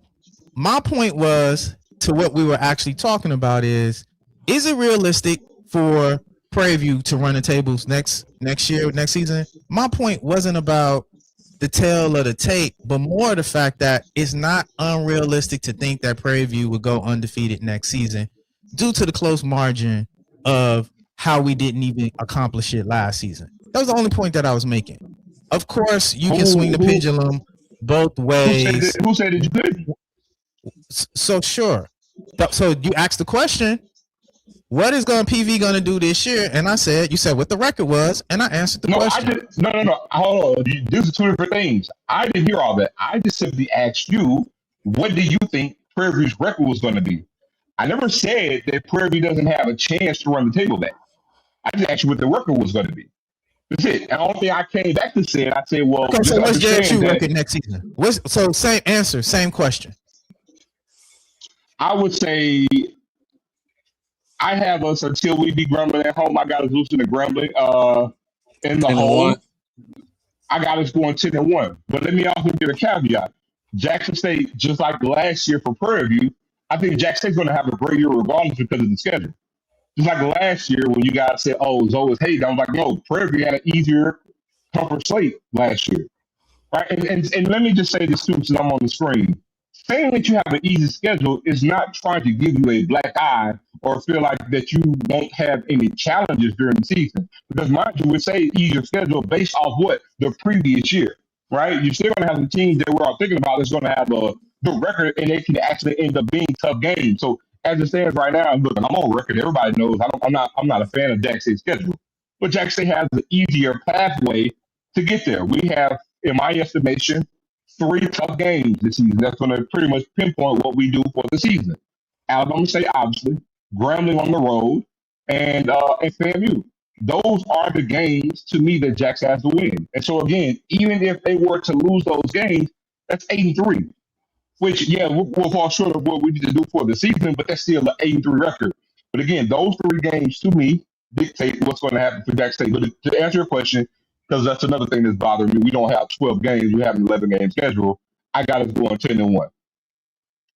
my point was to what we were actually talking about is it realistic for Prairie View to run the tables next season? My point wasn't about the tail of the tape, but more the fact that it's not unrealistic to think that Prairie View would go undefeated next season due to the close margin of how we didn't even accomplish it last season. That was the only point that I was making. Of course, you can swing the pendulum both ways. Who said that you couldn't? So sure. So you asked the question, what is PV going to do this year? And you said what the record was, and I answered the question. No. Hold on. These are 2 different things. I didn't hear all that. I just simply asked you, what do you think Prairie View's record was going to be? I never said that Prairie View doesn't have a chance to run the table back. I just asked you what the record was going to be. That's it. And the only thing I came back to say, I said, well, okay, so what's JSU record next season? So same answer, same question. I would say I have us until we beat Grambling at home. I got us losing to Grambling in the home. I got us going 10-1. But let me also get a caveat. Jackson State, just like last year for Prairie View, I think Jackson State's going to have a great year regardless because of the schedule. Just like last year when you guys said, oh, it's always hate. I was like, no, Prairie View had an easier, tougher slate last year. Right? And let me just say this too, since I'm on the screen. saying that you have an easy schedule is not trying to give you a black eye or feel like that you won't have any challenges during the season. Because mind you, we say easier schedule based off what? The previous year, right? You're still going to have the teams that we're all thinking about that's going to have a good record and they can actually end up being tough games. So as it stands right now, look, I'm on record. Everybody knows I'm not a fan of Jack State's schedule, but Jack State has an easier pathway to get there. We have, in my estimation, 3 tough games this season. That's going to pretty much pinpoint what we do for the season. Alabama State, obviously, Grambling on the road, and FAMU. Those are the games to me that Jax has to win. And so again, even if they were to lose those games, that's 8-3. Which, yeah, we'll fall short of what we need to do for the season, but that's still an 8-3 record. But again, those 3 games to me dictate what's going to happen for Jack State. But to answer your question, because that's another thing that's bothering me, we don't have 12 games, we have an 11-game schedule. I got us going 10-1.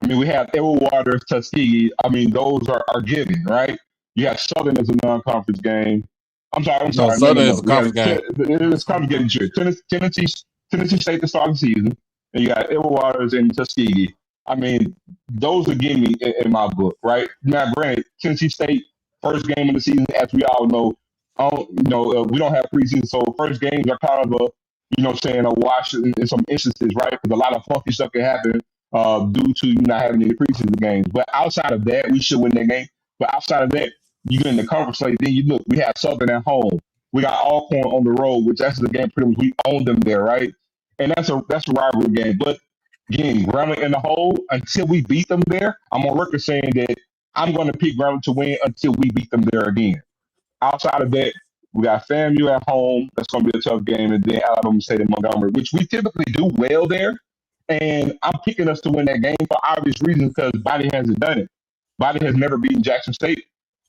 I mean, we have Edward Waters, Tuskegee. I mean, those are given, right? You have Southern as a non-conference game. I'm sorry. No, Southern is a conference game. It's conference game. Tennessee State to start the season. And you got Edward Waters and Tuskegee. I mean, those are gimme in my book, right? Now, granted, Tennessee State, first game of the season, as we all know, we don't have preseason, so first games are kind of a wash in some instances, right? Because a lot of funky stuff can happen due to you not having any preseason games. But outside of that, we should win that game. But outside of that, you get in the conference slate, then you look, we have Southern at home. We got Alcorn on the road, which that's the game pretty much we own them there, right? And that's a rivalry game. But again, Grambling in the hole, until we beat them there, I'm on record saying that I'm going to pick Grambling to win until we beat them there again. Outside of that, we got FAMU at home. That's going to be a tough game. And then Alabama State and Montgomery, which we typically do well there. And I'm picking us to win that game for obvious reasons because Body hasn't done it. Body has never beaten Jackson State.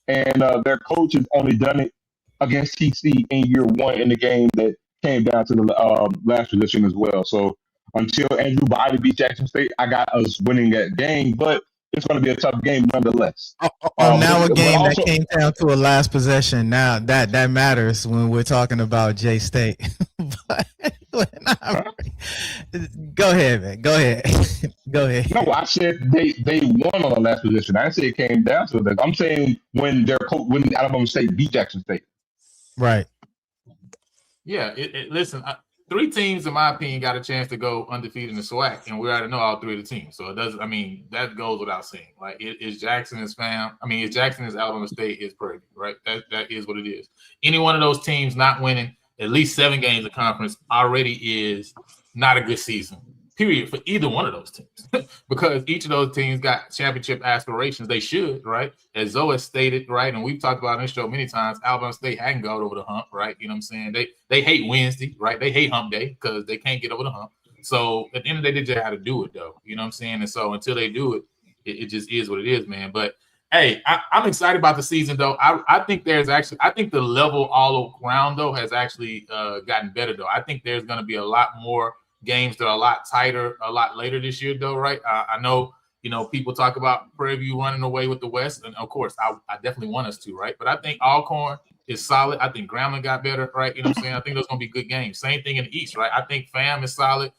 And their coach has only done it against TC in year 1 in the game that came down to the last position as well. So until Andrew Body beat Jackson State, I got us winning that game. But it's going to be a tough game nonetheless. Now a game that came down to a last possession. Now that matters when we're talking about J State. Go ahead, man. Go ahead. No, I said they won on the last possession. I didn't say it came down to that. I'm saying when Alabama State beat Jackson State. Right. Yeah. Listen. 3 teams, in my opinion, got a chance to go undefeated in the SWAC, and we already know all 3 of the teams. So it doesn't. I mean, that goes without saying. Like, is Jackson is fam? I mean, is Jackson is Alabama State is Purdue, right? That is what it is. Any one of those teams not winning at least 7 games of conference already is not a good season. Period for either one of those teams, because each of those teams got championship aspirations. They should, right? As Zoe stated, right, and we've talked about in this show many times. Alabama State hadn't got over the hump, right? You know what I'm saying? They hate Wednesday, right? They hate hump day because they can't get over the hump. So at the end of the day, they just had to do it, though. You know what I'm saying? And so until they do it, it just is what it is, man. But hey, I'm excited about the season, though. I think the level all around though has actually gotten better, though. I think there's going to be a lot more games that are a lot tighter, a lot later this year, though, right? I know, people talk about Prairie View running away with the West, and of course, I definitely want us to, right? But I think Alcorn is solid. I think Grambling got better, right? You know what I'm saying? I think those going to be good games. Same thing in the East, right? I think FAM is solid.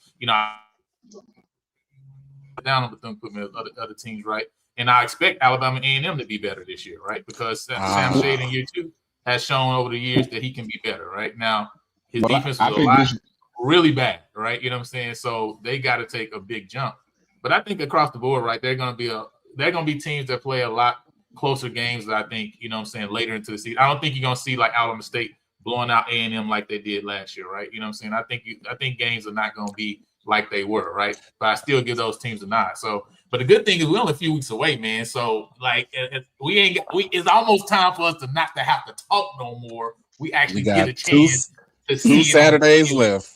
Down with them, put me other teams, right? And I expect Alabama A&M to be better this year, right? Because Sam Shade in year 2 has shown over the years that he can be better, right? Now, his defense was really bad, right? You know what I'm saying? So they got to take a big jump. But I think across the board, right, they're going to be teams that play a lot closer games that I think, you know what I'm saying, later into the season. I don't think you're going to see like Alabama State blowing out A&M like they did last year, right? You know what I'm saying? I think games are not going to be like they were, right? But I still give those teams a nod. So, but the good thing is we're only a few weeks away, man. So like it's almost time for us to not to have to talk no more. We actually get a chance to see 2 Saturdays left.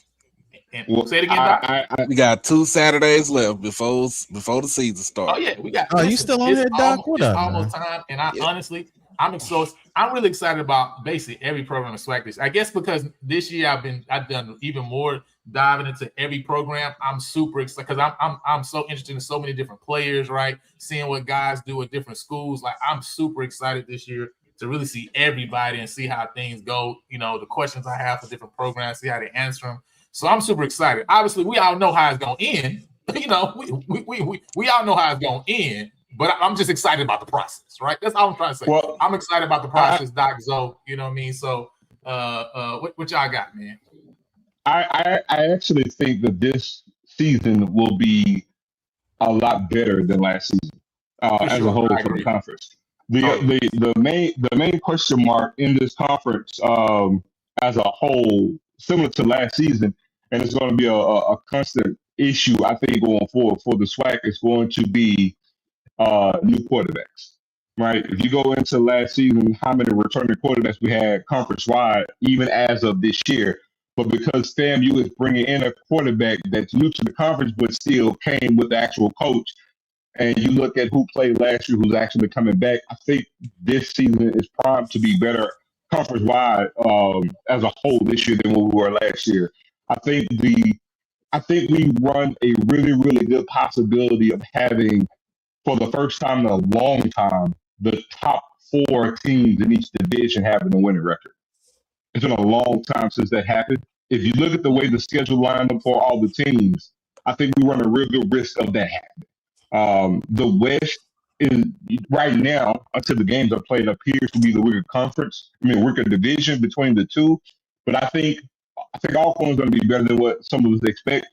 And say it again, Doc. We got 2 Saturdays left before the season starts. Oh yeah, we got. Oh, you still on here, Doc? What up, almost time, and honestly, I'm really excited about basically every program in SWAC this. I guess because this year I've done even more diving into every program. I'm super excited because I'm so interested in so many different players, right? Seeing what guys do at different schools. Like I'm super excited this year to really see everybody and see how things go. The questions I have for different programs, see how they answer them. So I'm super excited. Obviously, we all know how it's going to end, we all know how it's gonna end. But I'm just excited about the process, right? That's all I'm trying to say. Well, I'm excited about the process, Doc Zoe. You know what I mean? So, what y'all got, man? I actually think that this season will be a lot better than last season as a whole for the conference. The main question mark in this conference as a whole, similar to last season, and it's going to be a constant issue, I think, going forward for the SWAC is going to be new quarterbacks. Right? If you go into last season, how many returning quarterbacks we had conference wide, even as of this year. But because FAMU is bringing in a quarterback that's new to the conference, but still came with the actual coach, and you look at who played last year, who's actually coming back, I think this season is primed to be better conference wide as a whole this year than what we were last year. I think we run a really, really good possibility of having, for the first time in a long time, the top 4 teams in each division having a winning record. It's been a long time since that happened. If you look at the way the schedule lined up for all the teams, I think we run a real good risk of that happening. The West is right now, until the games are played, appears to be the weaker division between the two. But I think Alcorn's going to be better than what some of us expect.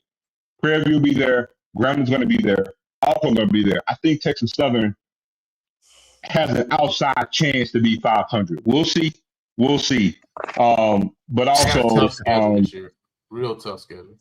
Prairie View will be there. Gramblin's going to be there. Alcorn's going to be there. I think Texas Southern has an outside chance to be 500. We'll see. But also, tough schedule this year. Real tough schedule.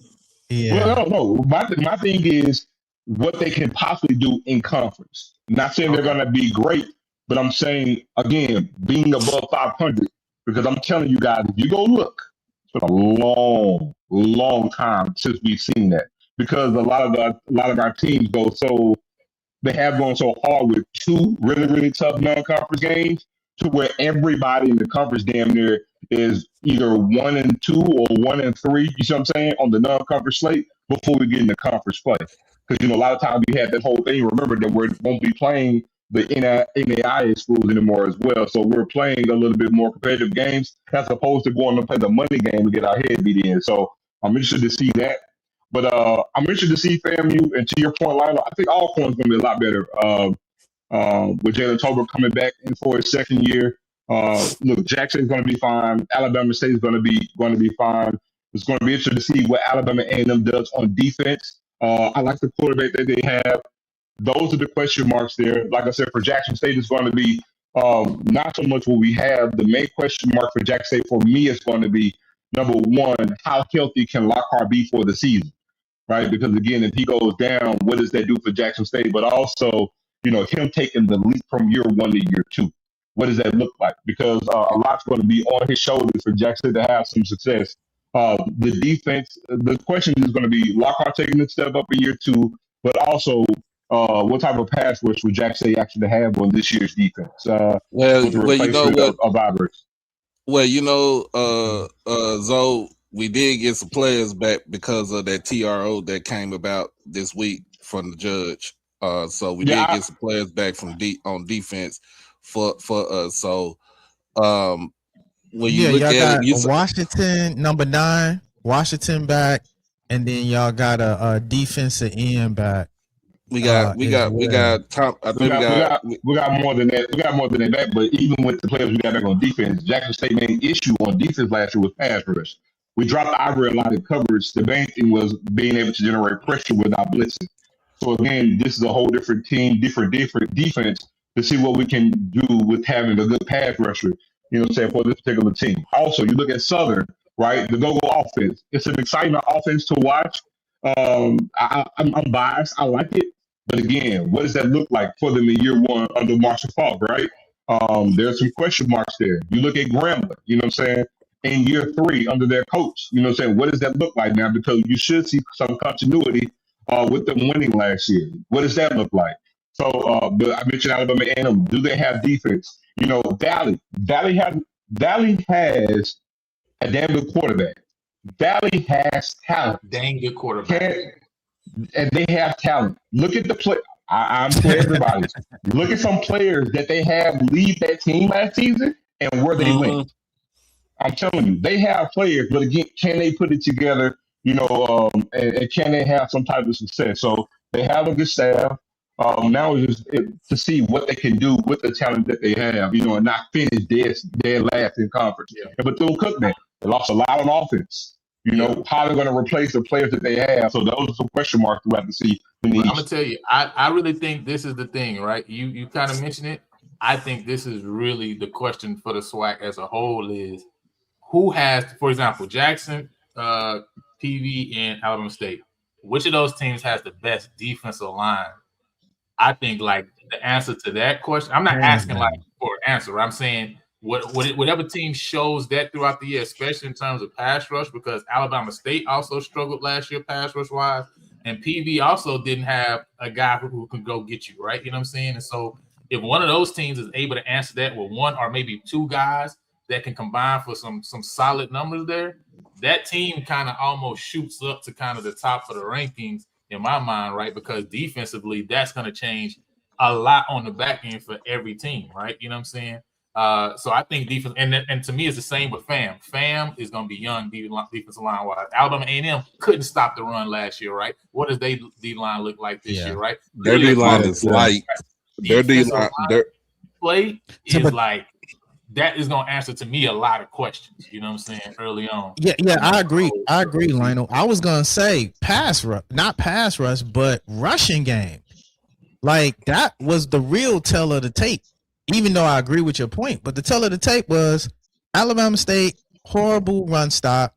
Yeah. Well, no. My thing is what they can possibly do in conference. Not saying they're going to be great, but I'm saying, again, being above 500, because I'm telling you guys, if you go look, it's been a long, long time since we've seen that, because a lot of our teams they have gone so hard with 2 really, really tough non-conference games to where everybody in the conference damn near is either 1-2 or 1-3, you see what I'm saying, on the non-conference slate before we get into conference play. Because, a lot of times we had that whole thing, remember, that we won't be playing the NAIA schools anymore as well. So we're playing a little bit more competitive games as opposed to going to play the money game to get our head beat in. So I'm interested to see that. But I'm interested to see FAMU, and to your point, Lila, I think Alcorn's going to be a lot better with Jalen Tolbert coming back in for his second year. Look, Jackson's going to be fine. Alabama State is going to be fine. It's going to be interesting to see what Alabama A&M does on defense. I like the quarterback that they have. Those are the question marks there. Like I said, for Jackson State, it's going to be not so much what we have. The main question mark for Jackson State for me is going to be, number one, how healthy can Lockhart be for the season, right? Because, again, if he goes down, what does that do for Jackson State? But also, him taking the leap from year 1 to year 2. What does that look like? Because a lot's going to be on his shoulders for Jackson to have some success. The defense, the question is going to be Lockhart taking the step up in year 2, but also what type of pass rush would Jackson actually have on this year's defense? With the replacement of Ivory. Zoe, we did get some players back because of that TRO that came about this week from the judge. So we did get some players back from on defense for us. So when you look at it, Washington number 9, Washington back, and then y'all got a defensive end back. We got top. I think we got more than that. We got more than that back. But even with the players we got back on defense, Jackson State main issue on defense last year was pass rush. We dropped Ivory a lot of coverage. The main thing was being able to generate pressure without blitzing. So again, this is a whole different team, different defense to see what we can do with having a good pass rusher. For this particular team. Also, you look at Southern, right? The go-go offense. It's an exciting offense to watch. I'm biased. I like it. But again, what does that look like for them in year 1 under Marshall Falk, right? There's some question marks there. You look at Grambling, you know what I'm saying? In year 3 under their coach, you know what I'm saying? What does that look like now? Because you should see some continuity with them winning last year. What does that look like? So, but I mentioned Alabama A&M. Do they have defense? Valley has a damn good quarterback. Valley has talent. Dang good quarterback. And they have talent. Look at the play. I'm for everybody. Look at some players that they have lead that team last season and where they went. I'm telling you, they have players, but again, can they put it together, And can they have some type of success? So they have a good staff. Now it's just to see what they can do with the talent that they have, and not finish dead last in conference. Yeah. And Bethune-Cookman, they lost a lot on offense. How they're going to replace the players that they have. So those are some question marks we have to see. I'm gonna tell you, I really think this is the thing, right? You kind of mentioned it. I think this is really the question for the SWAC as a whole is who has, for example, Jackson, PV, and Alabama State. Which of those teams has the best defensive line? I think like the answer to that question. I'm not asking like for an answer. I'm saying whatever team shows that throughout the year, especially in terms of pass rush, because Alabama State also struggled last year pass rush wise, and PV also didn't have a guy who can go get you, right? You know what I'm saying? And so if one of those teams is able to answer that with one or maybe two guys that can combine for some solid numbers there, that team kind of almost shoots up to kind of the top of the rankings in my mind, right? Because defensively, that's going to change a lot on the back end for every team, right? You know what I'm saying? So I think defense, and to me, it's the same with FAM. FAM is going to be young defensive line wise. Alabama A&M couldn't stop the run last year, right? What does their D-line look like this year, right? Their D-line is light. Their D-line play is like, that is going to answer to me a lot of questions, you know what I'm saying, early on. Yeah, I agree, Lionel. I was going to say not pass rush, but rushing game. Like, that was the real tell of the tape, even though I agree with your point. But the tell of the tape was Alabama State, horrible run stop.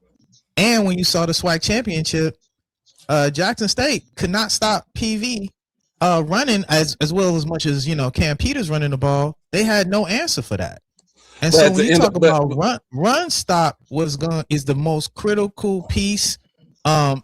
And when you saw the SWAC championship, Jackson State could not stop PV running as well as much as, Cam Peters running the ball. They had no answer for that. And so when you talk about run stop is the most critical piece. I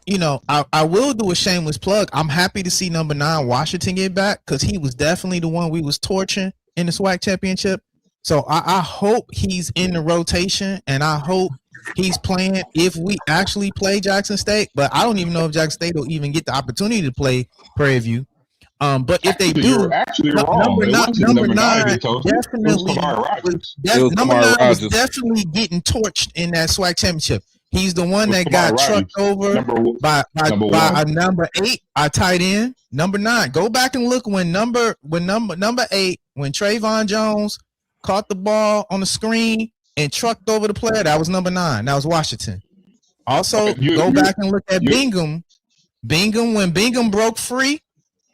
will do a shameless plug. I'm happy to see number 9 Washington get back because he was definitely the one we was torching in the SWAC championship. So I hope he's in the rotation and I hope he's playing if we actually play Jackson State. But I don't even know if Jackson State will even get the opportunity to play Prairie View. But if they do, you're actually wrong. Number nine was definitely getting torched in that SWAC championship. He's the one that got trucked over by a number 8, our tight end. Number 9. Go back and look when number 8, when Trayvon Jones caught the ball on the screen and trucked over the player. That was number 9. That was Washington. Also, go back and look at Bingham. When Bingham broke free.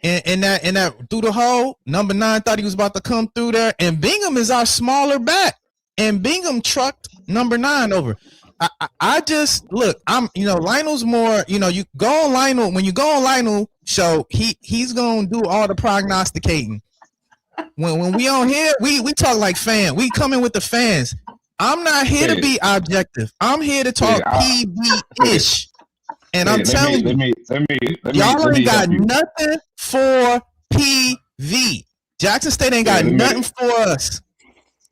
And that through the hole, number 9 thought he was about to come through there, and Bingham is our smaller back, and Bingham trucked number 9 over. I just look. Lionel's more. You go on Lionel when you go on Lionel show. He's gonna do all the prognosticating. When we on here, we talk like fan. We come in with the fans. I'm not here to be objective. I'm here to talk PV-ish. And I'm telling you, y'all ain't got nothing for PV. Jackson State ain't got nothing for us.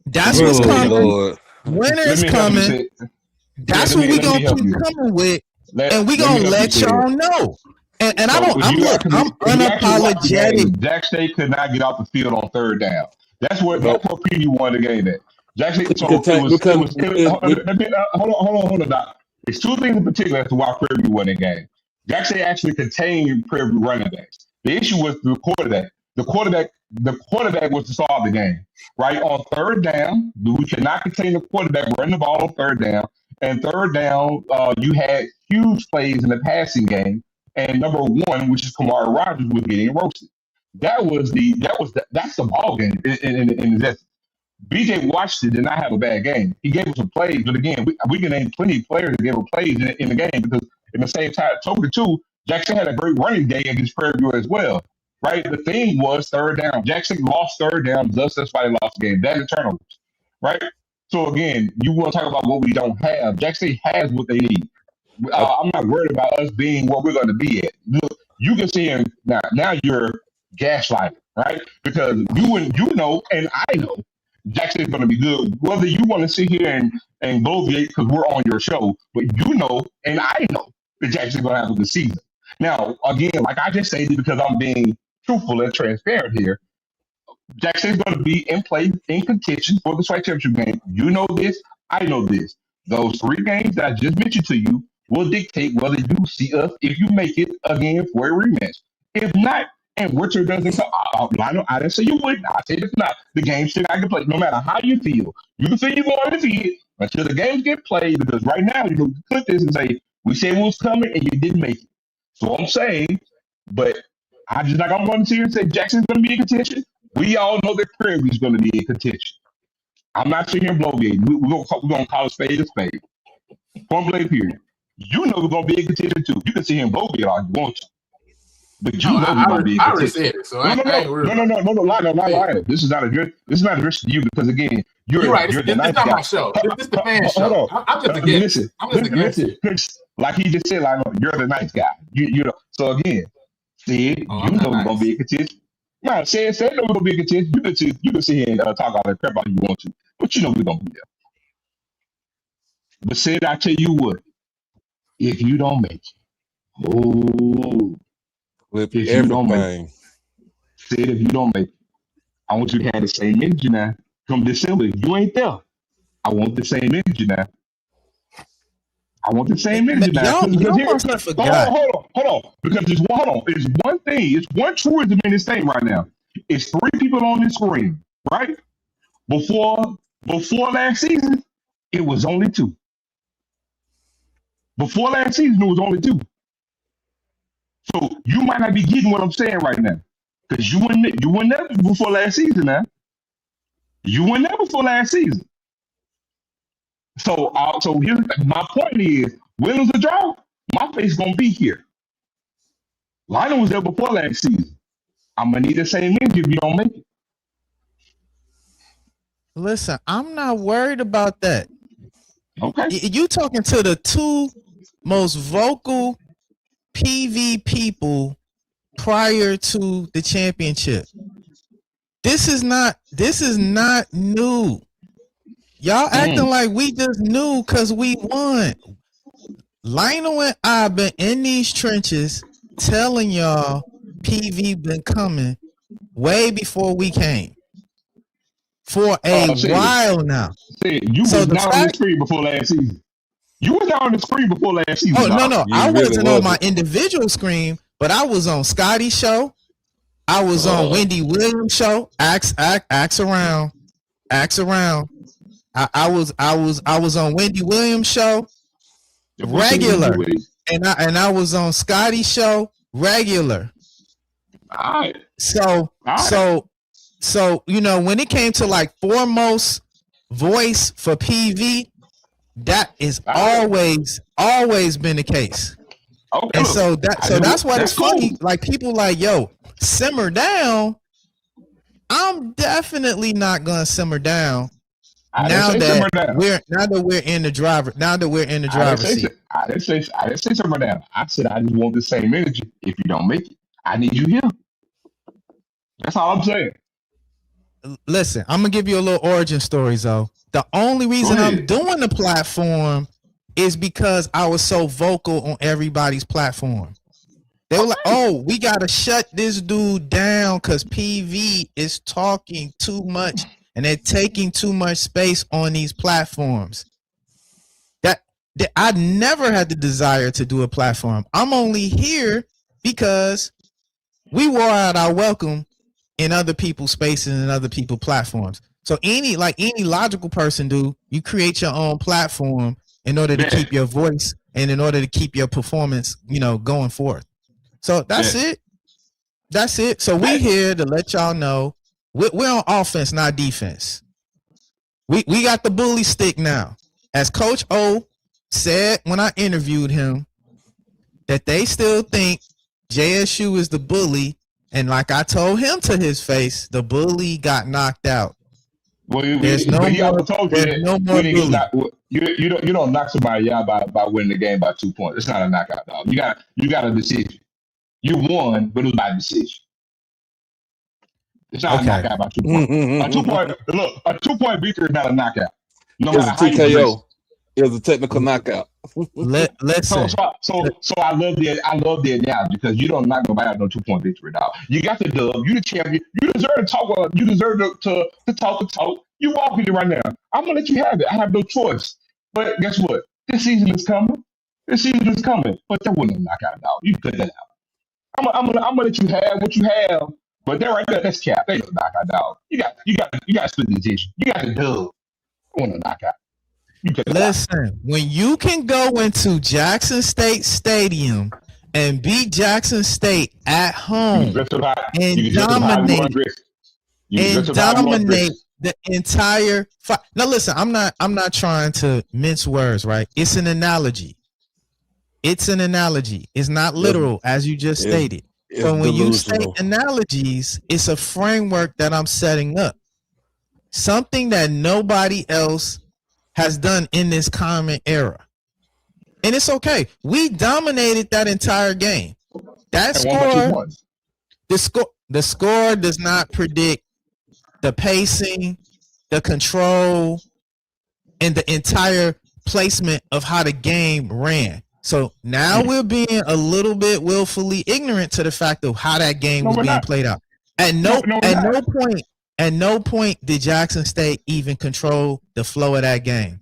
That's what's coming. Winter's coming. That's what we gonna keep coming with, and we gonna let y'all know. And I'm unapologetic. Jackson State could not get off the field on third down. That's where PV won the game. At Jackson State, hold on, Doc. It's two things in particular as to why Prairie View won the game. Jackson actually contained Prairie View running backs. The issue was the quarterback. The quarterback was to solve the game. Right on third down, we cannot contain the quarterback running the ball on third down. And third down, you had huge plays in the passing game. And number 1, which is Kamara Rogers, was getting roasted. That's the ball game in this. BJ Washington did not have a bad game. He gave us some plays, but again, we can name plenty of players that gave us plays in the game because in the same time, token too, Jackson had a great running day against Prairie View as well. Right? The thing was third down. Jackson lost third down, thus that's why they lost the game. That and turnovers. Right? So again, you want to talk about what we don't have. Jackson has what they need. I'm not worried about us being where we're going to be at. Look, you can see him now you're gaslighting, right? Because you know and I know Jackson is going to be good, whether you want to sit here and bloviate because we're on your show, but you know and I know that Jackson's going to have a good season. Now, again, like I just stated, because I'm being truthful and transparent here, Jackson's going to be in contention for the SWAC championship game. You know this, I know this. Those 3 games that I just mentioned to you will dictate whether you see us if you make it again for a rematch. If not, and Richard doesn't come, I didn't say you wouldn't. I said if not, the game still I can play. No matter how you feel, you can feel you're going undefeated until the games get played. Because right now you can click this and say we said it was coming and you didn't make it. So I'm saying, but I'm just like I'm going to and say Jackson's going to be in contention. We all know that Prairie's going to be in contention. I'm not sitting here blowgating. We're going to call a spade a spade. Point blank period. You know we're going to be in contention too. You can see him blowgate all you want to. But you know we're going to be in I already contention. said it, so I ain't worried. No, lie. This is not a risk to you because again, you're right. You're This the nice not guy. my show. This the fan show. I'm just a guest. Listen. Like he just said, like you're the nice guy. You know. So again, Sid, you know we're gonna be in contention. No, Sid know we're gonna be in contention. You can sit here and talk all that crap all you want to, but you know we're gonna be there. But Sid, I tell you what, if you don't make it, with if everything. you don't make it, Sid, if you don't make it, I want you to have the same energy now. Come December, you ain't there. I want the same energy now. I want the same energy now. Y'all must have forgot. Hold on. Because it's one thing. It's one truism in this thing right now. It's 3 people on this screen, right? Before last season, it was only 2. Before last season, it was only 2. So you might not be getting what I'm saying right now. Because you weren't there before last season now. You weren't there before last season. So here's my point is, win or draw, my face gonna be here. Lionel was there before last season. I'm gonna need the same energy if you don't make it. Listen, I'm not worried about that. Okay. You talking to the 2 most vocal PV people prior to the championship. This is not new. Y'all acting like we just knew because we won. Lionel and I been in these trenches telling y'all PV been coming way before we came. For a while now. You was not on the screen before last season. You was not on the screen before last season. Oh, no. I wasn't on my individual screen, but I was on Scotty's show. I was on Wendy Williams' show. Ask around. I was on Wendy Williams' show regular, and I was on Scotty's show regular. All right. So you know, when it came to like foremost voice for PV, that is always been the case. Okay. And so that's why it's funny. Like people like, yo, simmer down. I'm definitely not gonna simmer down. Now that we're in the driver's seat. I didn't say simmer down. I said I just want the same energy. If you don't make it, I need you here. That's all I'm saying. Listen, I'm gonna give you a little origin story, though. The only reason I'm doing the platform is because I was so vocal on everybody's platform. They were like, "Oh, we gotta shut this dude down because PV is talking too much and they're taking too much space on these platforms." That I never had the desire to do a platform. I'm only here because we wore out our welcome in other people's spaces and other people's platforms. So any logical person do, you create your own platform in order to keep your voice and in order to keep your performance, going forth. So that's it. That's it. So we here to let y'all know we're on offense, not defense. We got the bully stick now. As Coach O said when I interviewed him, that they still think JSU is the bully. And like I told him to his face, the bully got knocked out. Well, there's no more bully. You don't knock somebody out by winning the game by 2 points. It's not a knockout, dog. You got a decision. You won, but it was by decision. It's not a knockout by 2 points. A 2 point victory is not a knockout. No matter how TKO. It was a technical knockout. Listen. So I love the analogy because you don't knock nobody out no 2 point victory, dog. You got the dub. You the champion. You deserve to talk. You deserve to talk the talk. You walk with it right now. I'm gonna let you have it. I have no choice. But guess what? This season is coming. The season is coming, but that wasn't a knockout, dog. You cut that out. I'm gonna let you have what you have, but that right there, that's cap. They ain't no knockout, dog. You got to split the decision. You got the dub. I want a knockout. You cut that out. Listen, when you can go into Jackson State Stadium and beat Jackson State at home and dominate the entire fight. Now, listen, I'm not trying to mince words, right? It's an analogy. It's an analogy. It's not literal, as you just stated. So when you say analogies, it's a framework that I'm setting up. Something that nobody else has done in this common era. And it's okay. We dominated that entire game. That score, the score does not predict the pacing, the control, and the entire placement of how the game ran. So now we're being a little bit willfully ignorant to the fact of how that game was being played out. At no point did Jackson State even control the flow of that game.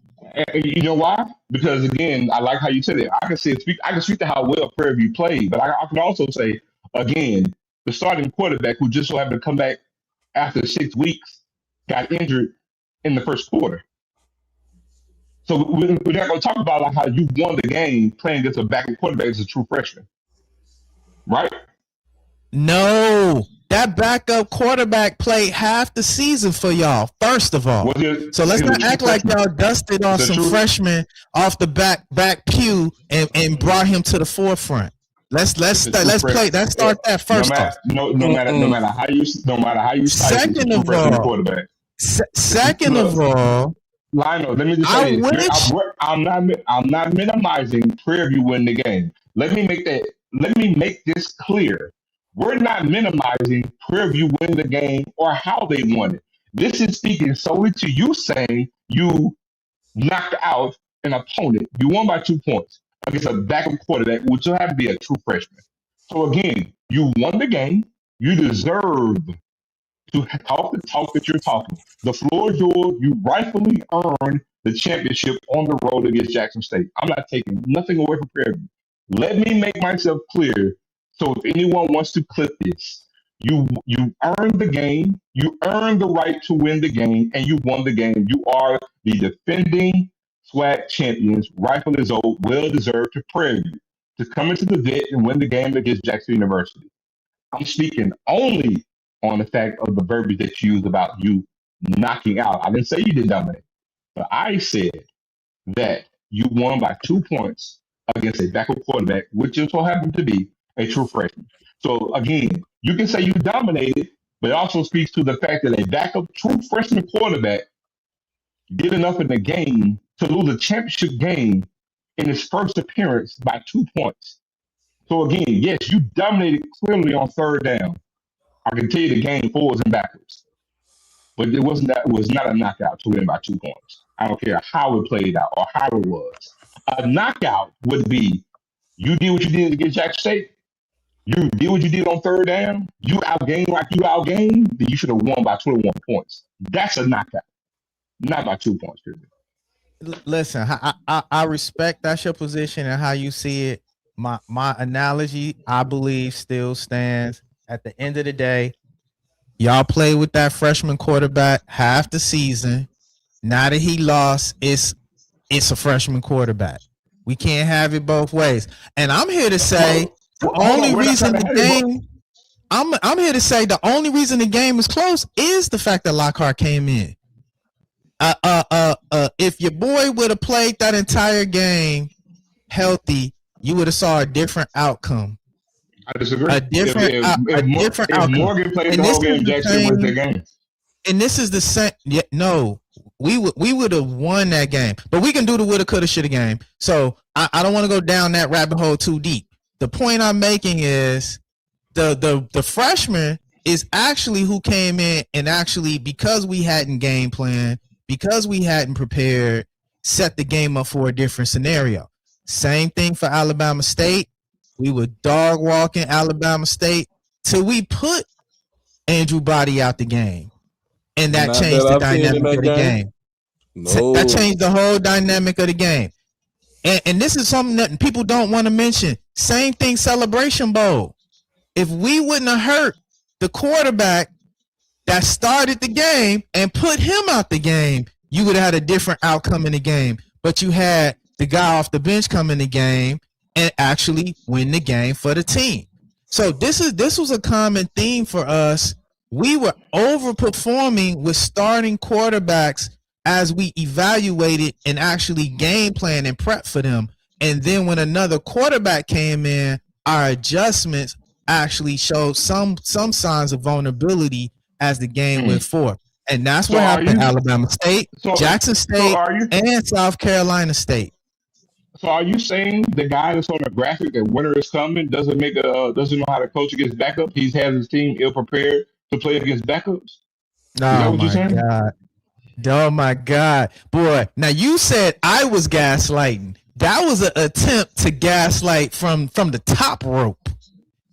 You know why? Because again, I like how you said it. I can speak to how well Prairie View played, but I can also say again, the starting quarterback who just so happened to come back after 6 weeks got injured in the first quarter. So we're not going to talk about like how you won the game playing against a backup quarterback as a true freshman, right? No, that backup quarterback played half the season for y'all. First of all, so let's not act like y'all dusted off some freshmen off the back pew and brought him to the forefront. Let's start that first off. No matter how you second of all, Lionel, let me just say this. I'm not minimizing Prairie View winning the game. Let me make this clear. We're not minimizing Prairie View winning the game or how they won it. This is speaking solely to you saying you knocked out an opponent. You won by 2 points against a backup quarterback, which will have to be a true freshman. So again, you won the game. You deserve to talk the talk that you're talking. The floor is yours. You rightfully earned the championship on the road against Jackson State. I'm not taking nothing away from Prairie View. Let me make myself clear. So if anyone wants to clip this, you earned the game. You earned the right to win the game, and you won the game. You are the defending SWAC champions, rightfully so, well deserved to Prairie View to come into the vet and win the game against Jackson University. I'm speaking only on the fact of the verbiage that you used about you knocking out. I didn't say you did dominate, but I said that you won by 2 points against a backup quarterback, which just so happened to be a true freshman. So again, you can say you dominated, but it also speaks to the fact that a backup true freshman quarterback did enough in the game to lose a championship game in his first appearance by 2 points. So again, yes, you dominated clearly on third down. I can tell you the game forwards and backwards. But it was not a knockout to win by 2 points. I don't care how it played out or how it was. A knockout would be you did what you did against Jackson State. You did what you did on third down. You outgained like you outgained, then you should have won by 21 points. That's a knockout. Not by 2 points, period. Listen, I respect that's your position and how you see it. My analogy, I believe, still stands. At the end of the day, y'all play with that freshman quarterback half the season. Now that he lost, it's a freshman quarterback. We can't have it both ways. And I'm here to say the only reason the game I'm here to say the only reason the game is close is the fact that Lockhart came in. If your boy would have played that entire game healthy, you would have saw a different outcome. I disagree. A different outcome. Morgan played the whole game, Jackson wins the game. And this is the same. Yeah, no, we would have won that game, but we can do the woulda, coulda, shoulda game. So I don't want to go down that rabbit hole too deep. The point I'm making is the freshman is actually who came in and actually, because we hadn't game planned, because we hadn't prepared, set the game up for a different scenario. Same thing for Alabama State. We were dog walking Alabama State till we put Andrew Body out the game. And that changed the dynamic of the game. No. That changed the whole dynamic of the game. And this is something that people don't want to mention. Same thing, Celebration Bowl. If we wouldn't have hurt the quarterback that started the game and put him out the game, you would have had a different outcome in the game. But you had the guy off the bench come in the game and actually win the game for the team. So this was a common theme for us. We were overperforming with starting quarterbacks as we evaluated and actually game plan and prep for them. And then when another quarterback came in, our adjustments actually showed some signs of vulnerability as the game went forth. And that's what happened. Alabama State, Jackson State, and South Carolina State. So are you saying the guy that's on the graphic that winter is coming doesn't know how to coach against backups? He has his team ill prepared to play against backups? Is that what you're saying? God. Oh my God. Boy, now you said I was gaslighting. That was an attempt to gaslight from the top rope.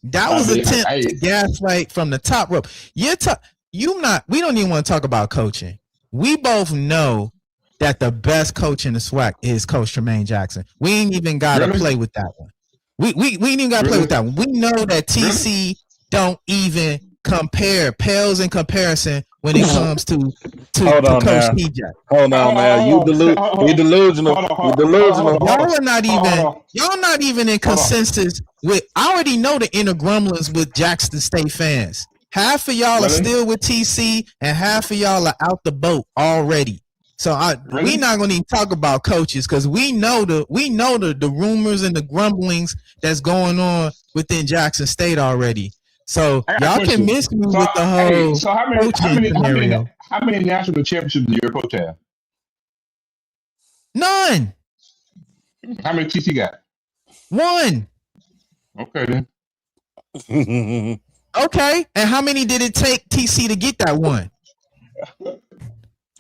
That was an attempt to gaslight from the top rope. We don't even want to talk about coaching. We both know that the best coach in the SWAC is Coach Tremaine Jackson. We ain't even got to play with that one. We ain't even got to play with that one. We know that TC don't even pales in comparison when it comes to Coach TJ. Hold on now. You delusional. You delusional. Y'all not even in consensus with. I already know the inner grumblings with Jackson State fans. Half of y'all are still with TC and half of y'all are out the boat already. So we're not going to even talk about coaches because we know the rumors and the grumblings that's going on within Jackson State already. So y'all can miss me with the whole coaching scenario. How many national championships do your coach have? None. How many TC got? One. Okay then. Okay, and how many did it take TC to get that one?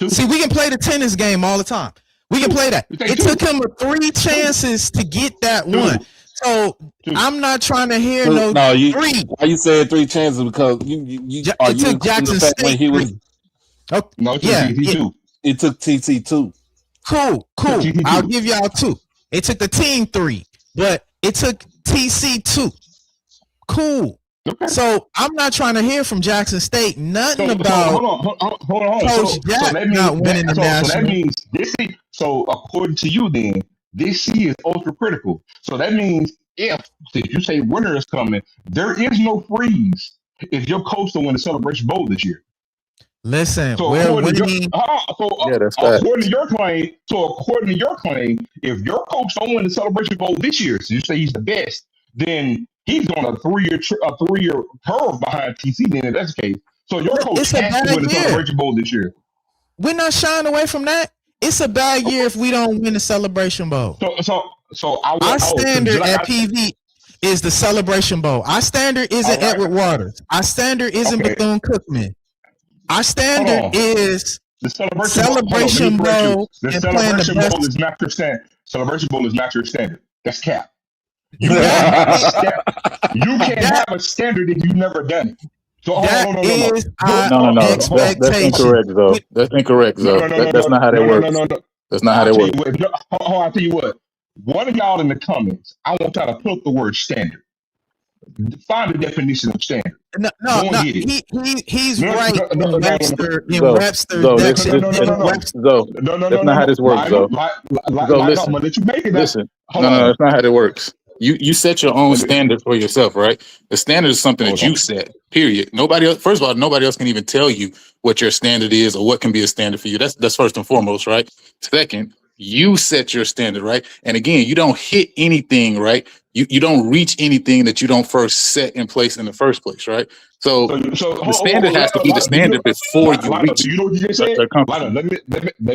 See, we can play the tennis game all the time. We can play that. It took him 3 chances to get that one. So I'm not trying to hear three. Why you said 3 chances? Because you it took Jackson State when he was. Oh, no, it took TC 2. It took TC 2. Cool. I'll give y'all 2. It took the team 3, but it took TC 2. Cool. Okay. So I'm not trying to hear from Jackson State nothing about hold on. Coach Jack not winning the national. So that means so according to you, then DC is ultra critical. So that means if you say winter is coming, there is no freeze if your coach don't win the Celebration Bowl this year. Listen, we're winning. According to your claim, if your coach don't win the Celebration Bowl this year, so you say he's the best, then he's on a 3-year curve behind TC. Then if that's the case, so your coach has to win the Celebration Bowl this year. We're not shying away from that. It's a bad year if we don't win the Celebration Bowl. So our standard at PV is the Celebration Bowl. Our standard isn't Edward Waters. Our standard isn't Bethune-Cookman. Our standard is the Celebration Bowl. The Celebration Bowl is not your standard. Celebration Bowl is not your standard. That's cap. You can't have a standard if you've never done it. So No. That's incorrect, though. That's incorrect, though. That's not how that works. That's not how that works. I'll tell you what. One of y'all in the comments, I want y'all to put the word standard. Find the definition of standard. No. He's right in Webster. That's not how this works, though. Listen. No, that's not how that works. You set your own standard for yourself, right? The standard is something that you set, period. Nobody else, first of all, nobody else can even tell you what your standard is or what can be a standard for you. That's first and foremost, right? Second, you set your standard, right? And again, you don't hit anything, right? You don't reach anything that you don't first set in place in the first place, right? So the standard has to be the standard before you reach it. You know what you just said? Lionel, let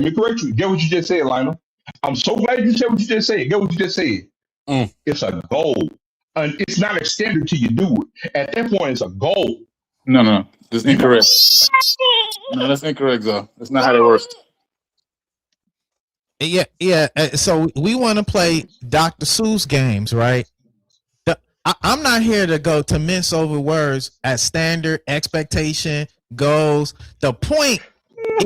me correct you. Get what you just said, Lionel. I'm so glad you said what you just said. Get what you just said. It's a goal. And it's not a standard till you do it. At that point, it's a goal. No. That's incorrect. No, that's incorrect, though. That's not how that works. Yeah. So we want to play Dr. Seuss games, right? I'm not here to mince over words at standard, expectation, goals. The point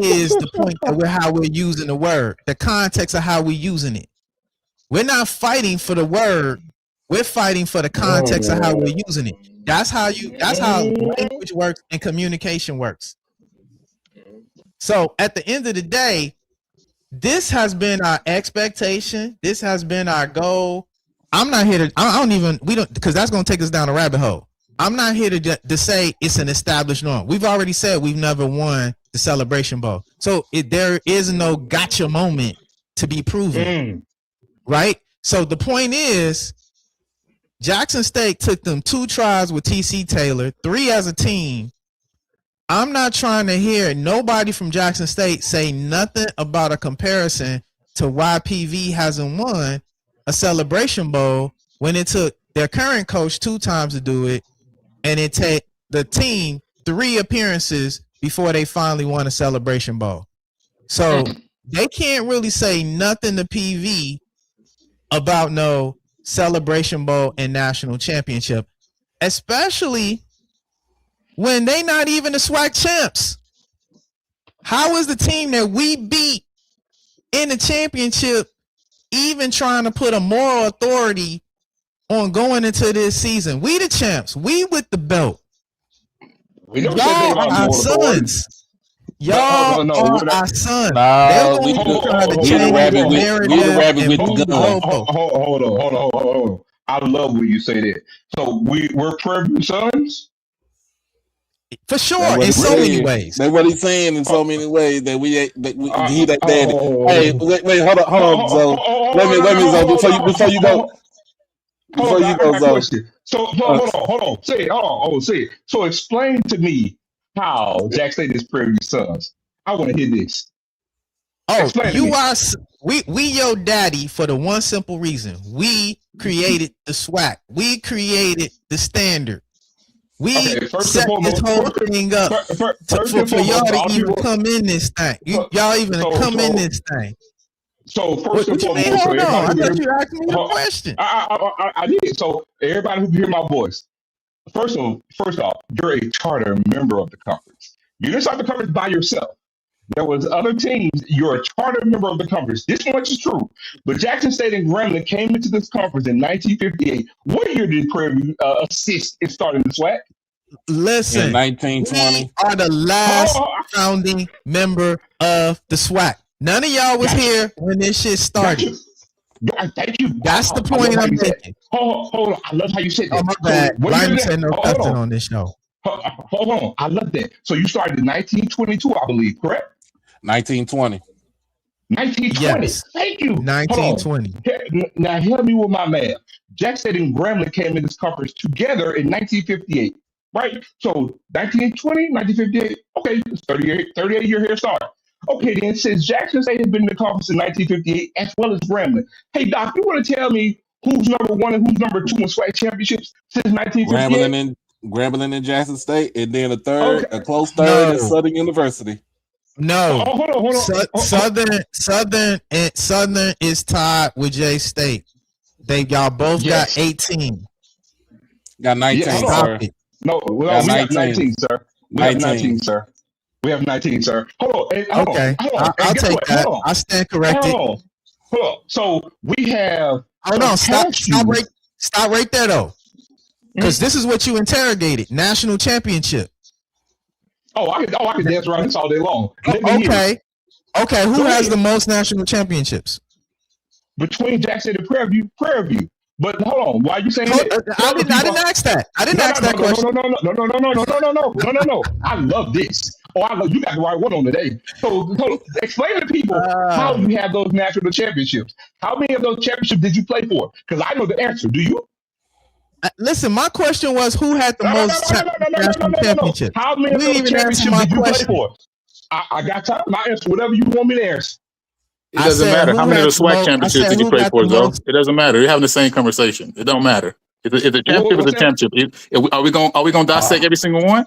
is the point of how we're using the word, the context of how we're using it. We're not fighting for the word. We're fighting for the context of how we're using it. That's how language works and communication works. So at the end of the day, this has been our expectation. This has been our goal. I'm not here to, because that's going to take us down a rabbit hole. I'm not here to say it's an established norm. We've already said we've never won the Celebration Bowl. So there is no gotcha moment to be proven. Right? So the point is, Jackson State took them 2 tries with TC Taylor, 3 as a team. I'm not trying to hear nobody from Jackson State say nothing about a comparison to why PV hasn't won a Celebration Bowl when it took their current coach 2 times to do it, and it took the team 3 appearances before they finally won a Celebration Bowl. So they can't really say nothing to PV about no Celebration Bowl and national championship, especially when they not even the SWAC champs. How is the team that we beat in the championship even trying to put a moral authority on going into this season? We the champs. We with the belt. Y'all are our sons. Y'all are our sons. Nah, we the rabbit with the gun. Hold on. I love when you say that. So we're Prairie Sons? For sure, in so many ways. That's what he's saying in so many ways that he that daddy. Hey, wait, hold on, Zo. Wait a minute, Zo. Before you go, Zo. So hold on. Say it. So explain to me how Jack State is Prairie Sons. I want to hear this. Oh, we your daddy for the one simple reason. We created the SWAC. We created the standard. We set this whole thing up for y'all to even come in this thing. Y'all even come in this thing. So first and foremost, hold on. I thought you asked me the question. I did. So everybody who can hear my voice, first off, you're a charter member of the conference. You didn't start the conference by yourself. There was other teams. You're a charter member of the conference. This much is true. But Jackson State and Grambling came into this conference in 1958. What year did Prairie assist in starting the SWAC? Listen, 1920. We are the last founding member of the SWAC. None of y'all was here when this shit started. Thank you. That's the point I'm making. Hold on. I love how you said that. Oh, my bad. Ryan said no cussing on this show. Hold on. I love that. So you started in 1922, I believe, correct? 1920. 1920. Yes. Thank you. 1920. Now help me with my math. Jack State and Grambling came in this conference together in 1958, right? So 1920, 1958. Okay, 38-year head start. Okay, then since Jackson State has been in the conference in 1958 as well as Grambling. Hey, Doc, you want to tell me who's number 1 and who's number 2 in SWAC championships since 1958? Grambling and Jackson State, and then a close third at Southern University. No. Hold on. Southern is tied with J State. Y'all both got 18. Got 19, sir. No, we have 19, sir. We have 19, sir. Hold on. Okay. I'll take that. I'll stand corrected. Hold on. So we have. Hold on. Stop right there, though. Because this is what you interrogated. National championship. I can dance around this all day long. Okay. Who has the most national championships? Between Jackson and Prairie View. But hold on, why are you saying that? I didn't ask that. I didn't ask that question. No. I love this. You got the right one on today. So explain to people how you have those national championships. How many of those championships did you play for? Because I know the answer. Do you? Listen, my question was who had the most national championships? How many of those championships did you play for? I got time. I answer whatever you want me to answer. It doesn't matter. How many of the SWAC championships did you play for, Joe? It doesn't matter. You're having the same conversation. It don't matter. If the championship is a championship, are we going to dissect every single one?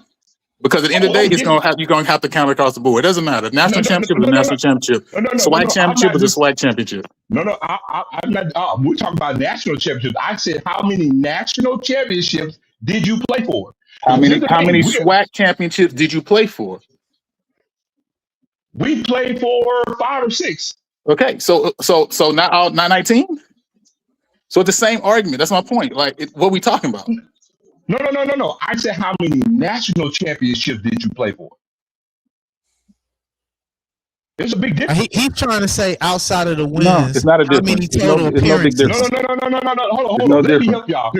Because at the end of the day, you're going to have to count across the board. It doesn't matter. National championship is a national championship. SWAC championship is a SWAC championship. I'm not. We're talking about national championships. I said, how many national championships did you play for? How many SWAC championships did you play for? We played for 5 or 6. Okay, so not 19. So it's the same argument. That's my point. Like, what we talking about? No. I said, how many national championships did you play for? There's a big difference. He's trying to say outside of the No, it's wins, not a how difference. many total It's no big appearances? difference. No. Hold It's on. no Let me difference. help y'all.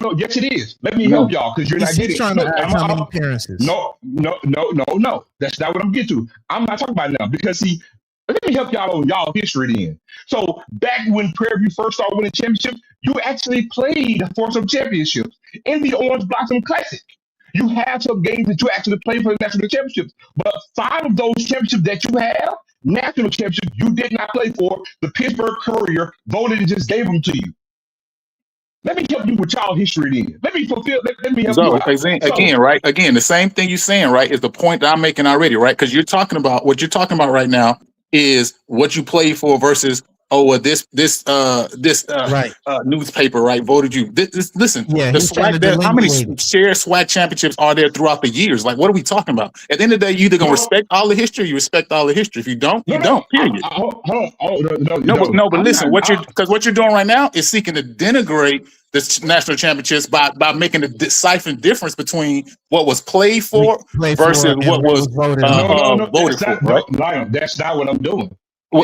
No. Yes, it is. Let me help No. y'all because you're not He's getting trying to it. ask how many appearances. No. That's not what I'm getting to. I'm not talking about it now because see, let me help y'all on y'all history then. So back when Prairie View first started winning championships, you actually played for some championships in the Orange Blossom Classic. You have some games that you actually played for the national championships, but 5 of those championships that you have, national championships, you did not play for. The Pittsburgh Courier voted and just gave them to you. Let me help you with y'all history then. Let me help you So out. again, right? Again, the same thing you're saying, right, is the point that I'm making already, right? Because you're talking about what you're talking about right now is what you played for versus this Right. newspaper, right, voted you. Listen, Yeah, the he's trying to SWAC. How many delineate it. shared SWAC championships are there throughout the years? Like, what are we talking about? At the end of the day, you either gonna respect all the history, or you respect all the history. If you don't, you don't. Period. Hold on. No, but I'm listen, not. what you're doing right now is seeking to denigrate the national championships by making a deciphering difference between what was played for versus and what was voted on. No, voted that's for, not, right? no, Lion, that's not what I'm doing. So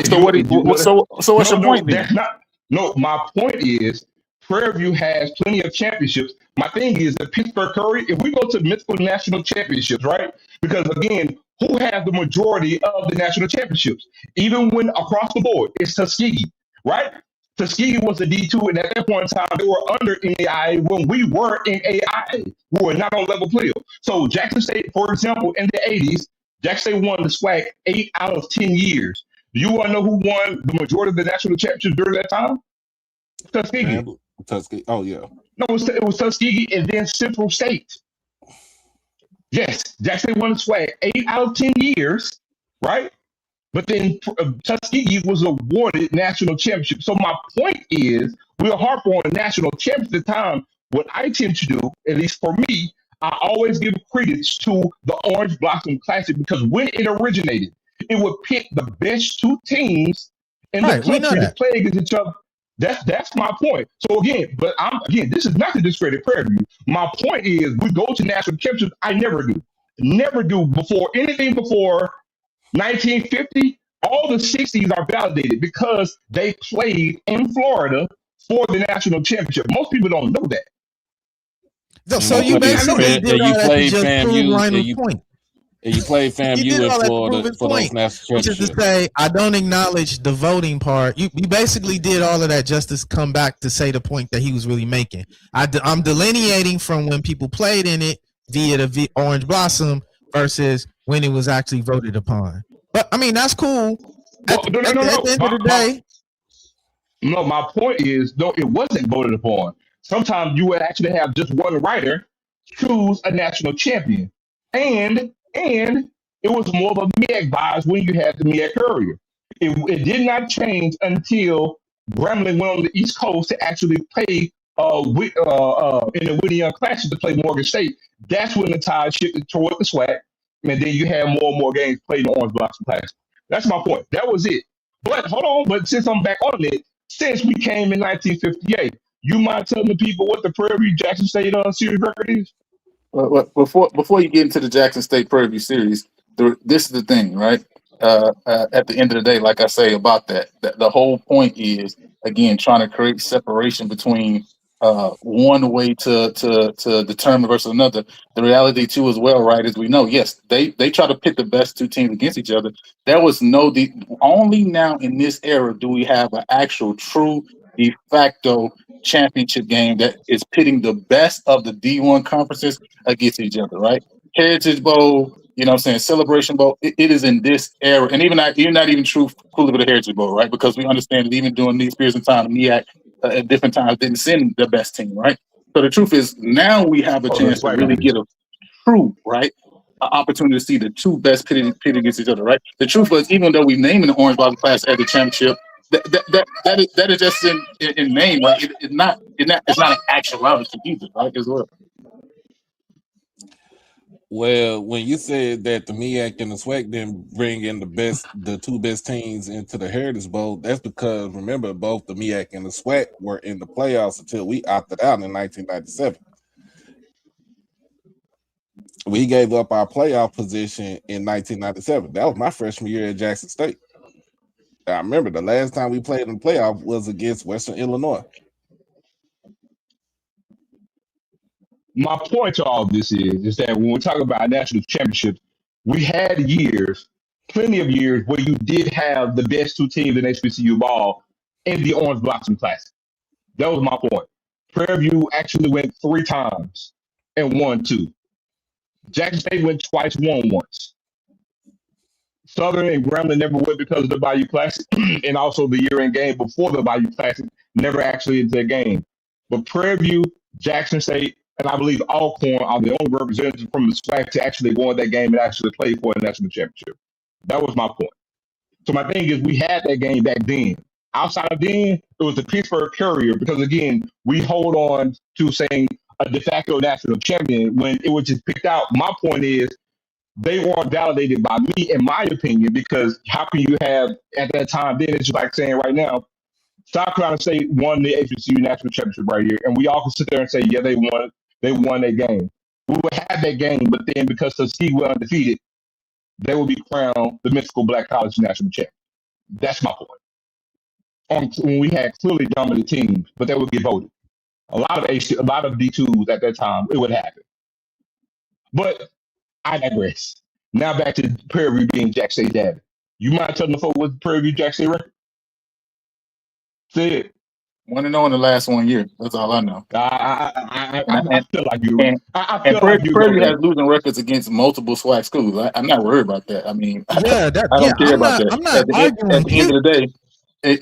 what's your point then? That's not. No, my point is Prairie View has plenty of championships. My thing is the Pittsburgh Courier. If we go to mythical national championships, right? Because again, who has the majority of the national championships? Even when across the board, it's Tuskegee, right? Tuskegee was a D2, and at that point in time, they were under NAIA when we were in AIA. We were not on level field. So Jackson State, for example, in the 80s, Jackson State won the SWAC 8 out of 10 years. Do you want to know who won the majority of the national championships during that time? Tuskegee. Tuskegee. Oh, yeah. No, it was Tuskegee and then Central State. Yes, Jackson State won the SWAC 8 out of 10 years, right? But then Tuskegee was awarded national championship. So my point is, we'll harp on a national championship at the time. What I tend to do, at least for me, I always give credence to the Orange Blossom Classic because when it originated, it would pit the best 2 teams in the country to play against each other. That's my point. So again, this is not to discredit Prairie View. My point is, we go to national championships. I never do before anything before 1950. All the 60s are validated because they played in Florida for the national championship. Most people don't know that. So you basically did all that to just prove Lionel's point. And you played FAMU in Florida for those national which is championships. to say, I don't acknowledge the voting part. You basically did all of that just to come back to say the point that he was really making. I'm delineating from when people played in it via the Orange Blossom versus when it was actually voted upon. But I mean, that's cool. At the end of the day. No, my point is, no, it wasn't voted upon. Sometimes you would actually have just one writer choose a national champion. And it was more of a MEAC bias when you had the MEAC Courier. It did not change until Grambling went on the East Coast to actually play in the Whitney Young Classic to play Morgan State. That's when the tide shifted toward the SWAC, and then you had more and more games played in the Orange Blossom Classic. That's my point. That was it. But hold on. But since I'm back on it, since we came in 1958, you mind telling the people what the Prairie View Jackson State series record is? Before you get into the Jackson State Prairie View series, this is the thing, right? At the end of the day, like I say about that, the whole point is again trying to create separation between one way to determine versus another. The reality too, as well, right? As we know, yes, they try to pit the best 2 teams against each other. There was only now in this era do we have an actual true de facto championship game that is pitting the best of the D1 conferences against each other, right? Heritage Bowl, you know what I'm saying, Celebration Bowl, it is in this era, and even not even true fully with the Heritage Bowl, right? Because we understand that even during these periods of time, MEAC at different times didn't send the best team, right? So the truth is now we have a chance to really get a true, right, opportunity to see the 2 best pitted against each other, right? The truth was, even though we naming the Orange Blossom Class as the championship, that is just in name, right? It's not an actuality either, right? As well. Well, when you said that the MEAC and the SWAC didn't bring in the two best teams into the Heritage Bowl, that's because remember both the MEAC and the SWAC were in the playoffs until we opted out in 1997. We gave up our playoff position in 1997. That was my freshman year at Jackson State. I remember the last time we played in the playoff was against Western Illinois. My point to all of this is that when we talk about national championships, we had years, plenty of years, where you did have the best two teams in HBCU ball in the Orange Blossom Classic. That was my point. Prairie View actually went 3 times and won 2. Jackson State went twice, won once. Southern and Grambling never went because of the Bayou Classic, and also the year-end game before the Bayou Classic never actually into the game. But Prairie View, Jackson State, and I believe Alcorn are the only representatives from the SWAC to actually go in that game and actually play for a national championship. That was my point. So my thing is, we had that game back then. Outside of then, it was the Pittsburgh Courier because, again, we hold on to saying a de facto national champion when it was just picked out. My point is, they weren't validated by me, in my opinion, because how can you have, at that time, then it's just like saying right now, South Carolina State won the HBCU national championship right here, and we all can sit there and say, yeah, they won that game. We would have that game, but then because Tuskegee were undefeated, they will be crowned the mythical Black College national champion. That's my point. When we had clearly dominant teams, but they would get voted. A lot of D2s at that time, it would happen. But I digress. Now back to Prairie View being Jack State Daddy. You mind telling the folks what the Prairie View Jack State record? Say it. 1-0 in the last 1 year. That's all I know. I feel like you. I feel Prairie like you. View has losing records against multiple SWAC schools. I'm not worried about that. I mean, Yeah, I don't care about that. I'm not At the arguing. end of the day, I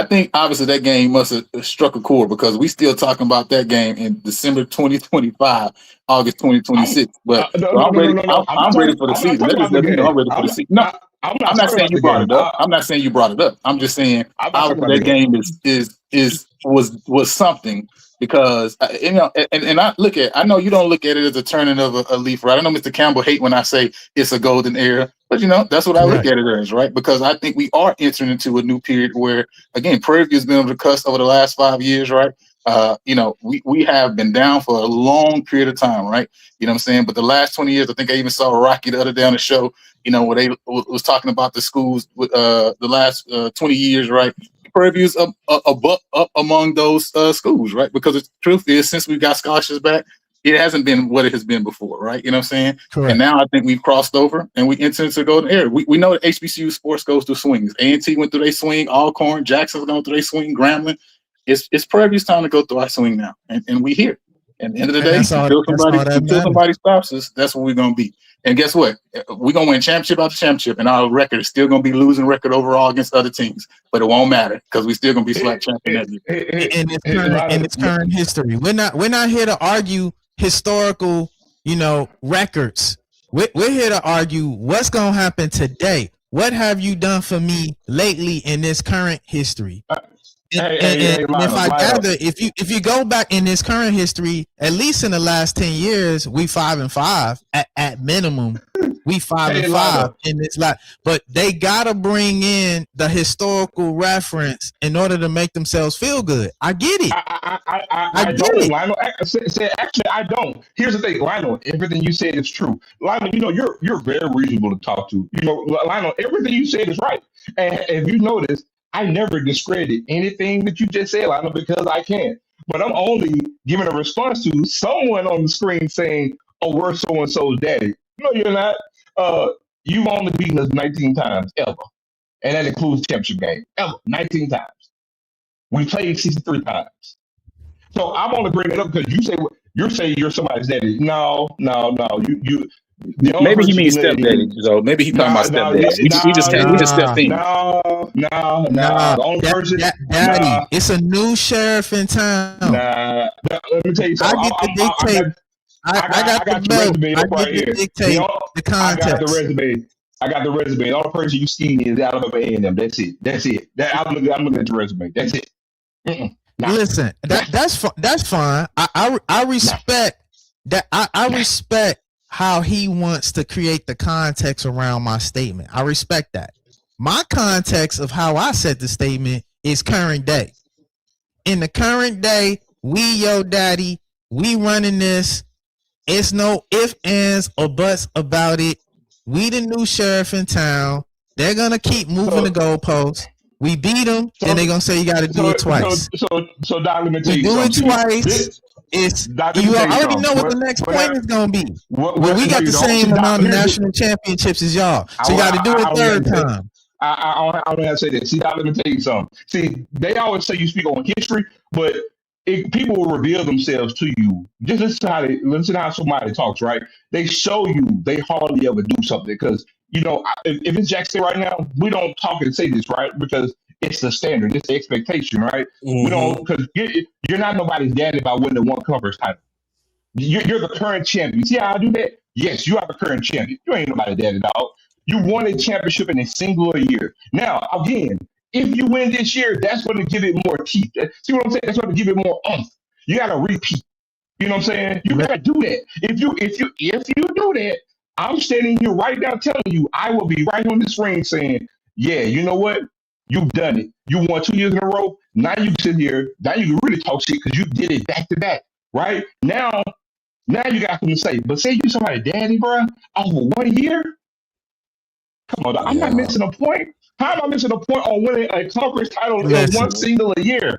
think obviously that game must have struck a chord because we still talking about that game in December 2025, August 2026. But I'm ready. I'm ready for the season. That just let me know I'm ready for the season. No, I'm not saying you brought it up. I'm not saying you brought it up. I'm just saying obviously that game was something because and I know you don't look at it as a turning of a leaf, right? I know Mr. Campbell hate when I say it's a golden era, but that's what I look at it as, right? Because I think we are entering into a new period where, again, Prairie View has been on the cusp over the last 5 years, right? We have been down for a long period of time, right? You know what I'm saying? But the last 20 years, I think I even saw Rocky the other day on the show, where they was talking about the schools with the last 20 years, right? Prairie View's up among those schools, right? Because the truth is, since we got scholarships back, it hasn't been what it has been before, right? You know what I'm saying? Correct. And now I think we've crossed over and we enter into the golden era. We know that HBCU sports goes through swings. A&T went through their swing, Alcorn, Jackson's going through their swing, Grambling. It's Prairie View's time to go through our swing now, and we here. At the end of the day, until somebody stops us, that's what we're gonna be. And guess what? We're gonna win championship after championship, and our record is still gonna be losing record overall against other teams. But it won't matter because we still gonna be SWAC champion in its current history. We're not here to argue historical, records. We're here to argue what's gonna happen today. What have you done for me lately in this current history? If you go back in this current history, at least in the last 10 years, we 5-5 at minimum. We 5-5 in this lot, but they gotta bring in the historical reference in order to make themselves feel good. I get it. I don't, Lionel. Actually, I don't. Here's the thing, Lionel. Everything you said is true. Lionel, you're very reasonable to talk to. Lionel, everything you said is right. And if you notice, I never discredit anything that you just said, Lionel, because I can't. But I'm only giving a response to someone on the screen saying, "Oh, we're so and so's daddy." No, you're not. You've only beaten us 19 times ever, and that includes championship game. Ever 19 times. We played 63 times. So I'm only bringing it up because you say you're somebody's daddy. No. You. Maybe he means stepdaddy. So maybe he talking about stepdaddy. He just stepped in. No. The only person, daddy. It's a new sheriff in town. Let me tell you something. I get the dictate. I got the resume right here. The context. I got the resume. The only person you see is Alabama A&M. That's it. I'm looking at the resume. That's it. Listen, that's fine. I respect that. I respect how he wants to create the context around my statement. I respect that. My context of how I said the statement is current day. In the current day, we yo daddy, we running this. It's no ifs, ands, or buts about it. We the new sheriff in town. They're gonna keep moving the goalposts. We beat them, then they're gonna say you got to do it twice. So Doc, let me tell We you do it something. twice. It's Doc, let me you tell you already something. know what the next point is gonna be. But we No, got you the don't. same See, Doc, amount of here's the- national championships as y'all, so you got to do it third time. I don't have to say that. See, Doc, let me tell you something. See, they always say you speak on history, but people will reveal themselves to you. Just listen to how somebody talks, right? They show you they hardly ever do something because if it's Jackson right now, we don't talk and say this, right? Because it's the standard, it's the expectation, right? We don't because you're not nobody's daddy by winning one conference title. You're the current champion. See how I do that? Yes, you are the current champion. You ain't nobody daddy, dog. You won a championship in a singular year. Now, again, if you win this year, that's going to give it more teeth. See what I'm saying? That's going to give it more oomph. You got to repeat. You know what I'm saying? You got to do that. If you do that, I'm standing here right now telling you, I will be right on this ring saying, yeah, you know what? You've done it. You won 2 years in a row. Now you sit here. Now you can really talk shit because you did it back to back. Right? Now you got something to say. But say you somebody daddy, bro, over 1 year? Come on, I'm not missing a point. How am I missing a point on winning a conference title in one single year?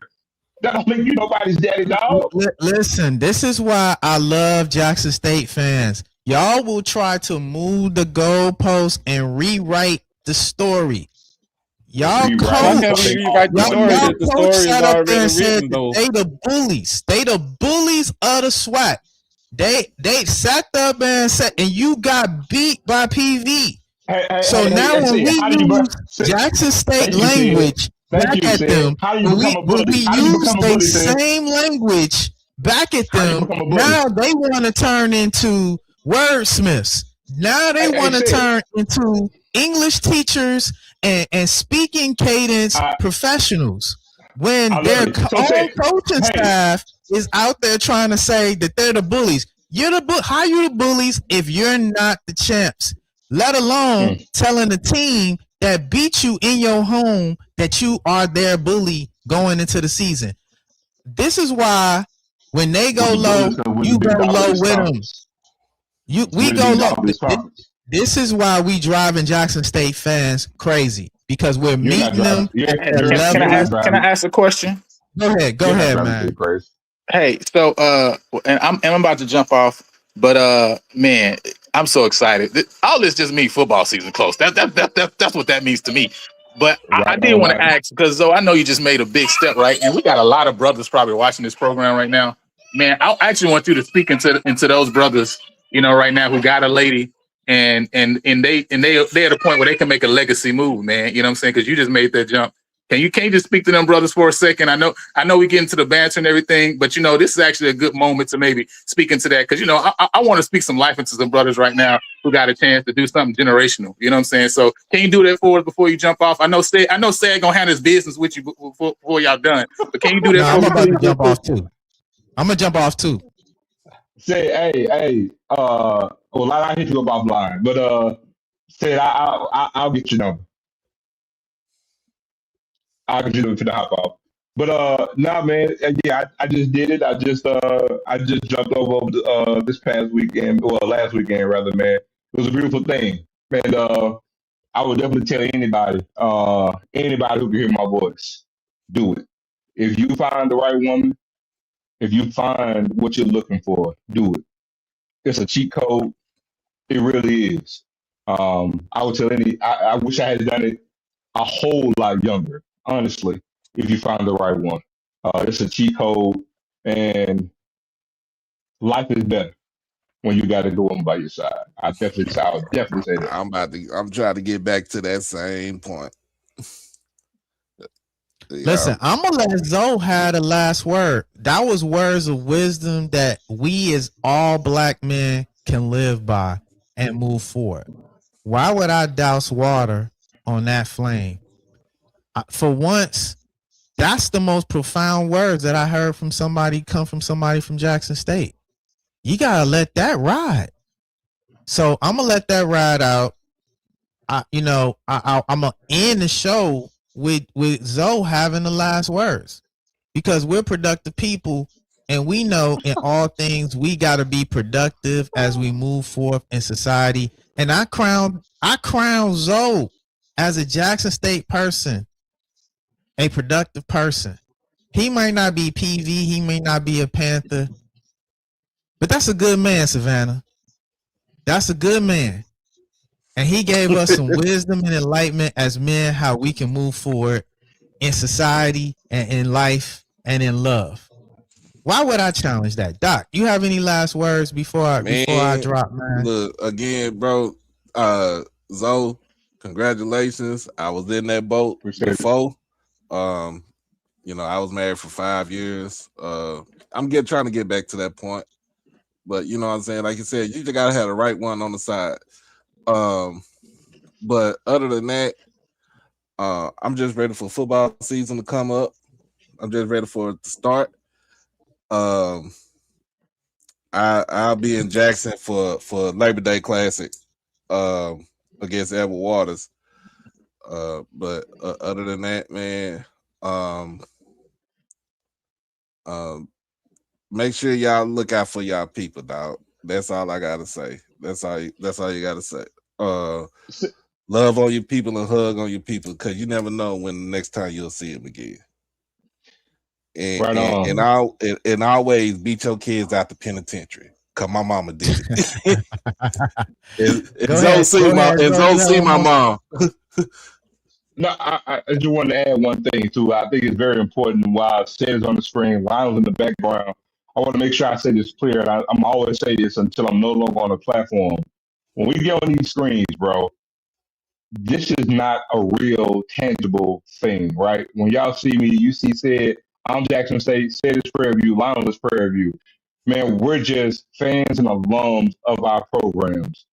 That don't make you nobody's daddy, dog. Listen, this is why I love Jackson State fans. Y'all will try to move the goalposts and rewrite the story. Y'all coach sat up there and said that they the bullies. They the bullies of the SWAT. They sat up and said, and you got beat by PV. When we use Jackson State language back at them, when we use the same language back at them, now they want to turn into wordsmiths. Now they want to turn into English teachers and speaking cadence professionals. When their own coaching staff is out there trying to say that they're the bullies. How you the bullies if you're not the champs? Let alone telling the team that beat you in your home that you are their bully going into the season. This is why when they go low, you go low with them. We go low. This is why we driving Jackson State fans crazy because we're meeting them at their level. Can I ask a question? Go ahead, man. Hey, so and I'm about to jump off, but man, I'm so excited. All this just means football season close. That's what that means to me. But I did want to ask because I know you just made a big step, right? And we got a lot of brothers probably watching this program right now. Man, I actually want you to speak into those brothers, right now who got a lady and they at a point where they can make a legacy move, man. You know what I'm saying? Because you just made that jump. Can you just speak to them brothers for a second? I know we get into the banter and everything, but this is actually a good moment to maybe speak into that because I want to speak some life into some brothers right now who got a chance to do something generational. You know what I'm saying? So can you do that for us before you jump off? I know Sed gonna handle his business with you before y'all done, but can you do that? I'm about to jump off too. I'm gonna jump off too. Say, hey, well, I hit you up offline, but Sed, I'll get your number. I'll get you to the hop off. But nah, man, yeah, I just did it. I just jumped over this past weekend, well, last weekend rather, man. It was a beautiful thing, and I would definitely tell anybody who can hear my voice, do it. If you find the right woman, if you find what you're looking for, do it. It's a cheat code. It really is. I would tell I wish I had done it a whole lot younger, honestly, if you find the right one. It's a cheat code, and life is better when you got a good one by your side. I would definitely say that. I'm trying to get back to that same point. Listen, I'm gonna let Zoe have the last word. That was words of wisdom that we as all black men can live by and move forward. Why would I douse water on that flame? For once, that's the most profound words that I heard from somebody from Jackson State. You gotta let that ride. So I'm gonna let that ride out. I'm gonna end the show with Zoe having the last words, because we're productive people, and we know in all things we gotta be productive as we move forth in society. And I crown Zoe as a Jackson State person, a productive person. He might not be PV, he may not be a Panther, but that's a good man, Savannah. That's a good man. And he gave us some wisdom and enlightenment as men, how we can move forward in society and in life and in love. Why would I challenge that? Doc, you have any last words before I drop, man? Look, again, bro, Zoe, congratulations. I was in that boat before. I was married for 5 years. I'm trying to get back to that point. But you know what I'm saying? Like you said, you just gotta have the right one on the side. But other than that, I'm just ready for football season to come up. I'm just ready for it to start. I'll be in Jackson for Labor Day Classic against Edward Waters. But other than that, man, make sure y'all look out for y'all people, dog. That's all I gotta say. That's all you gotta say. Love on your people and hug on your people, because you never know when the next time you'll see them again. And always beat your kids out the penitentiary, because my mama did it. and Zoe see my mom. No, I just wanted to add one thing too. I think it's very important. While Sed is on the screen, Lionel's in the background, I want to make sure I say this clear. And I'm always say this until I'm no longer on the platform. When we get on these screens, bro, this is not a real tangible thing, right? When y'all see me, you see Sed, I'm Jackson State, Sed is Prairie View, Lionel is Prairie View. Man, we're just fans and alums of our programs.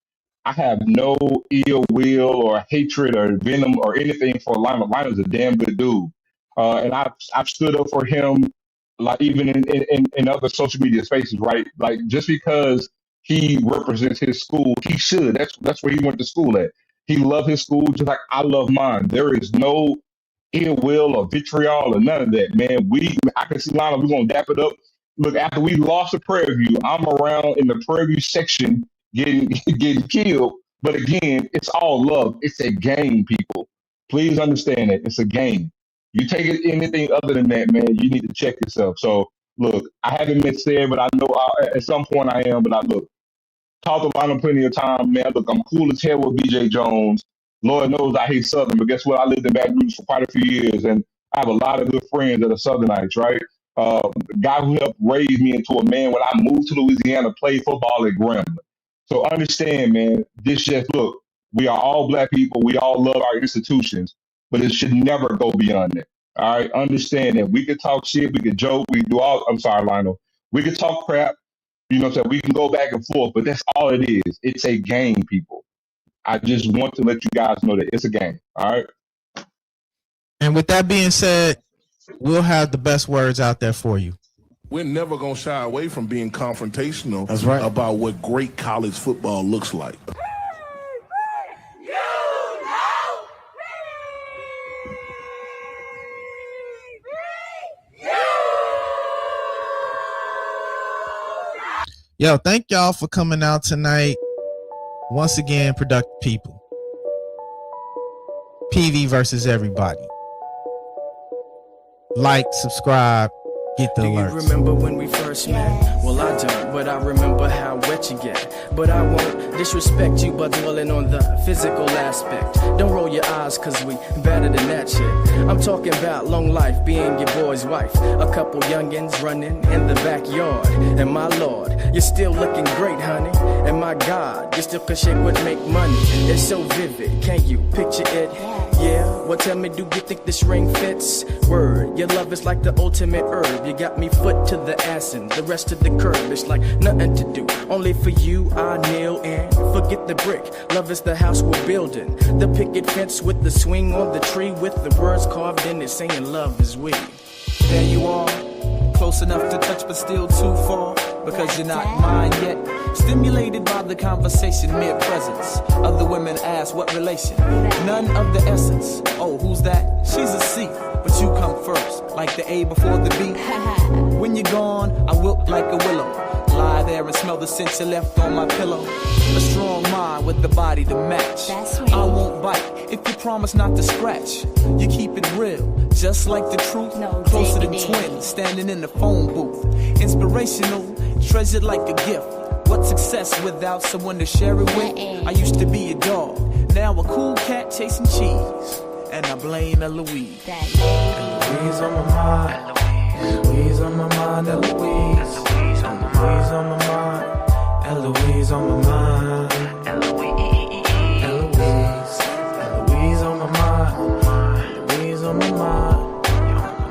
I have no ill will or hatred or venom or anything for Lionel. Lionel's a damn good dude. And I've stood up for him, like even in other social media spaces, right? Like just because he represents his school, he should. That's where he went to school at. He loved his school just like I love mine. There is no ill will or vitriol or none of that, man. I can see Lionel, we're gonna dap it up. Look, after we lost to Prairie View, I'm around in the Prairie View section getting killed. But again, it's all love. It's a game, people. Please understand that it's a game. You take it anything other than that, man, you need to check yourself. So look, I haven't met Sed, but I know at some point I am. But I look, talked to Lionel plenty of time, man. Look, I'm cool as hell with BJ Jones. Lord knows I hate Southern, but guess what? I lived in Baton Rouge for quite a few years, and I have a lot of good friends that are Southernites, right? The guy who helped raise me into a man when I moved to Louisiana, played football at Grambling. So understand, man, look, we are all black people. We all love our institutions, but it should never go beyond that. All right? Understand that we could talk shit, we could joke, I'm sorry, Lionel. We could talk crap, so we can go back and forth, but that's all it is. It's a game, people. I just want to let you guys know that it's a game. All right? And with that being said, we'll have the best words out there for you. We're never going to shy away from being confrontational about what great college football looks like. Yo, thank y'all for coming out tonight. Once again, productive people. PV versus everybody. Like, subscribe, get the alerts. Do you remember when we first met? Well, I don't, but I remember how wet you get. But I won't disrespect you by dwelling on the physical aspect. Don't roll your eyes, cause we better than that shit. I'm talking about long life, being your boy's wife. A couple youngins running in the backyard. And my lord, you're still looking great, honey. And my God, you still could shake would make money. It's so vivid, can you picture it? Yeah, well tell me, do you think this ring fits? Word, your love is like the ultimate herb. You got me foot to the ass and the rest of the curb. It's like nothing to do, only for you I kneel and forget the brick. Love is the house we're building. The picket fence with the swing on the tree with the words carved in it saying love is we. There you are, Close enough to touch, but still too far because you're not mine yet. Stimulated by the conversation, mere presence. Other women ask what relation, none of the essence. Oh, who's that? She's a C, but you come first, like the A before the B. When you're gone, I wilt like a willow. Lie there and smell the scent you left on my pillow. A strong mind with the body to match. I won't bite if you promise not to scratch. You keep it real, just like the truth. Closer than twins, standing in the phone booth. Inspirational, treasured like a gift. What's success without someone to share it with? I used to be a dog, now a cool cat chasing cheese. And I blame Eloise. Eloise on my mind. Eloise on my mind. Eloise. Eloise on my mind. Eloise on my mind. Eloise. Eloise on my mind. Eloise on my mind.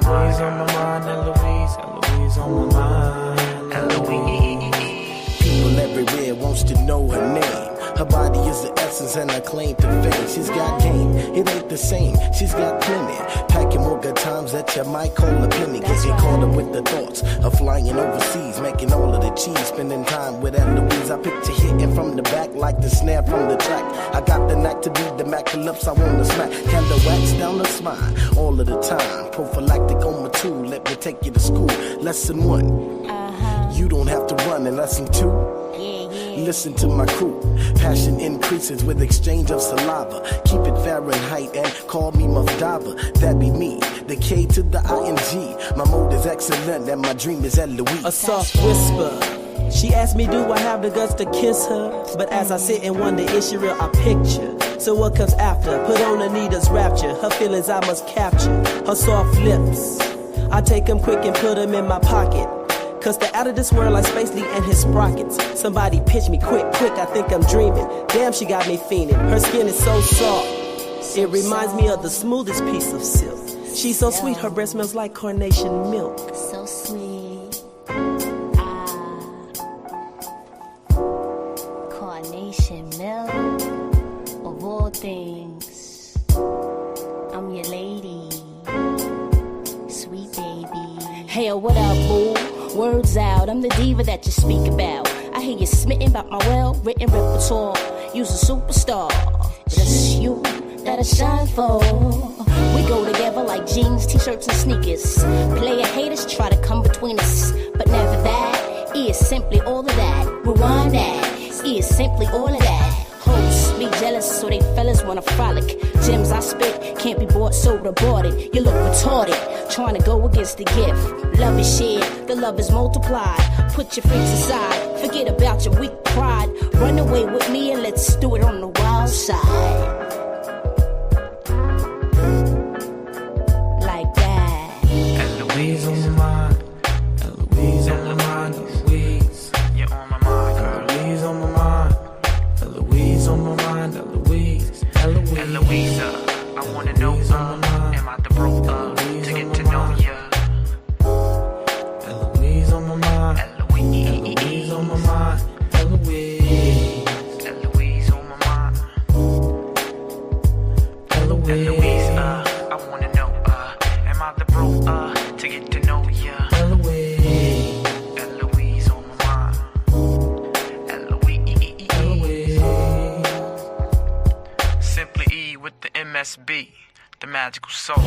Eloise on my mind. Eloise. Eloise on my mind. Eloise. People everywhere wants to know her name. Her body is the essence and her claim to fame. She's got game, it ain't the same. She's got plenty, packing more good times that you might call a penny. Getting caught up with the thoughts of flying overseas, making all of the cheese, spending time with Eloise. I picture hitting from the back like the snare from the track. I got the knack to be the Mac lips I wanna smack. Candle wax down the spine all of the time. Prophylactic on my tool, let me take you to school. Lesson 1, you don't have to run. And lesson 2, listen to my crew. Passion increases with exchange of saliva. Keep it Fahrenheit and call me Muff Diver. That be me, the K to the ING. My mode is excellent and my dream is Eloise. A soft whisper. She asked me, do I have the guts to kiss her? But as I sit and wonder, is she real? I picture. So what comes after? Put on Anita's rapture. Her feelings I must capture. Her soft lips. I take them quick and put them in my pocket. Cause they're out of this world like Space Lee and his sprockets. Somebody pitch me quick, I think I'm dreaming. Damn, she got me fiending. Her skin is so soft. It reminds me of the smoothest piece of silk. She's so sweet, her breath smells like carnation milk. So sweet. Carnation milk. Of all things, I'm your lady. Sweet baby. Hey, what up, boo? Words out, I'm the diva that you speak about. I hear you smitten about my well-written repertoire. You's a superstar, but it's you that I shine for. We go together like jeans, t-shirts, and sneakers. Player haters try to come between us, but never that. E is simply all of that. Rewind that. E is simply all of that. Hoes be jealous, so they fellas wanna frolic. Gems I spit can't be bought, sold or boarded. You look retarded, trying to go against the gift. Love is shared, the love is multiplied. Put your freaks aside, forget about your weak pride. Run away with me and let's do it on the wild side. Like that. Eloise on my mind. Eloise on my mind. Eloise, you're on my mind. Eloise on my mind. Eloise on my mind. Eloise. Eloise. Eloisa, I wanna know, am I the bro to get to know ya? Eloise on my mind. Eloise on my mind. Eloise. Eloise on my mind. Eloise, I wanna know, am I the bro to get to know ya? Eloise. Eloise on my mind. Eloise. Simply E with the MSB, the magical soul.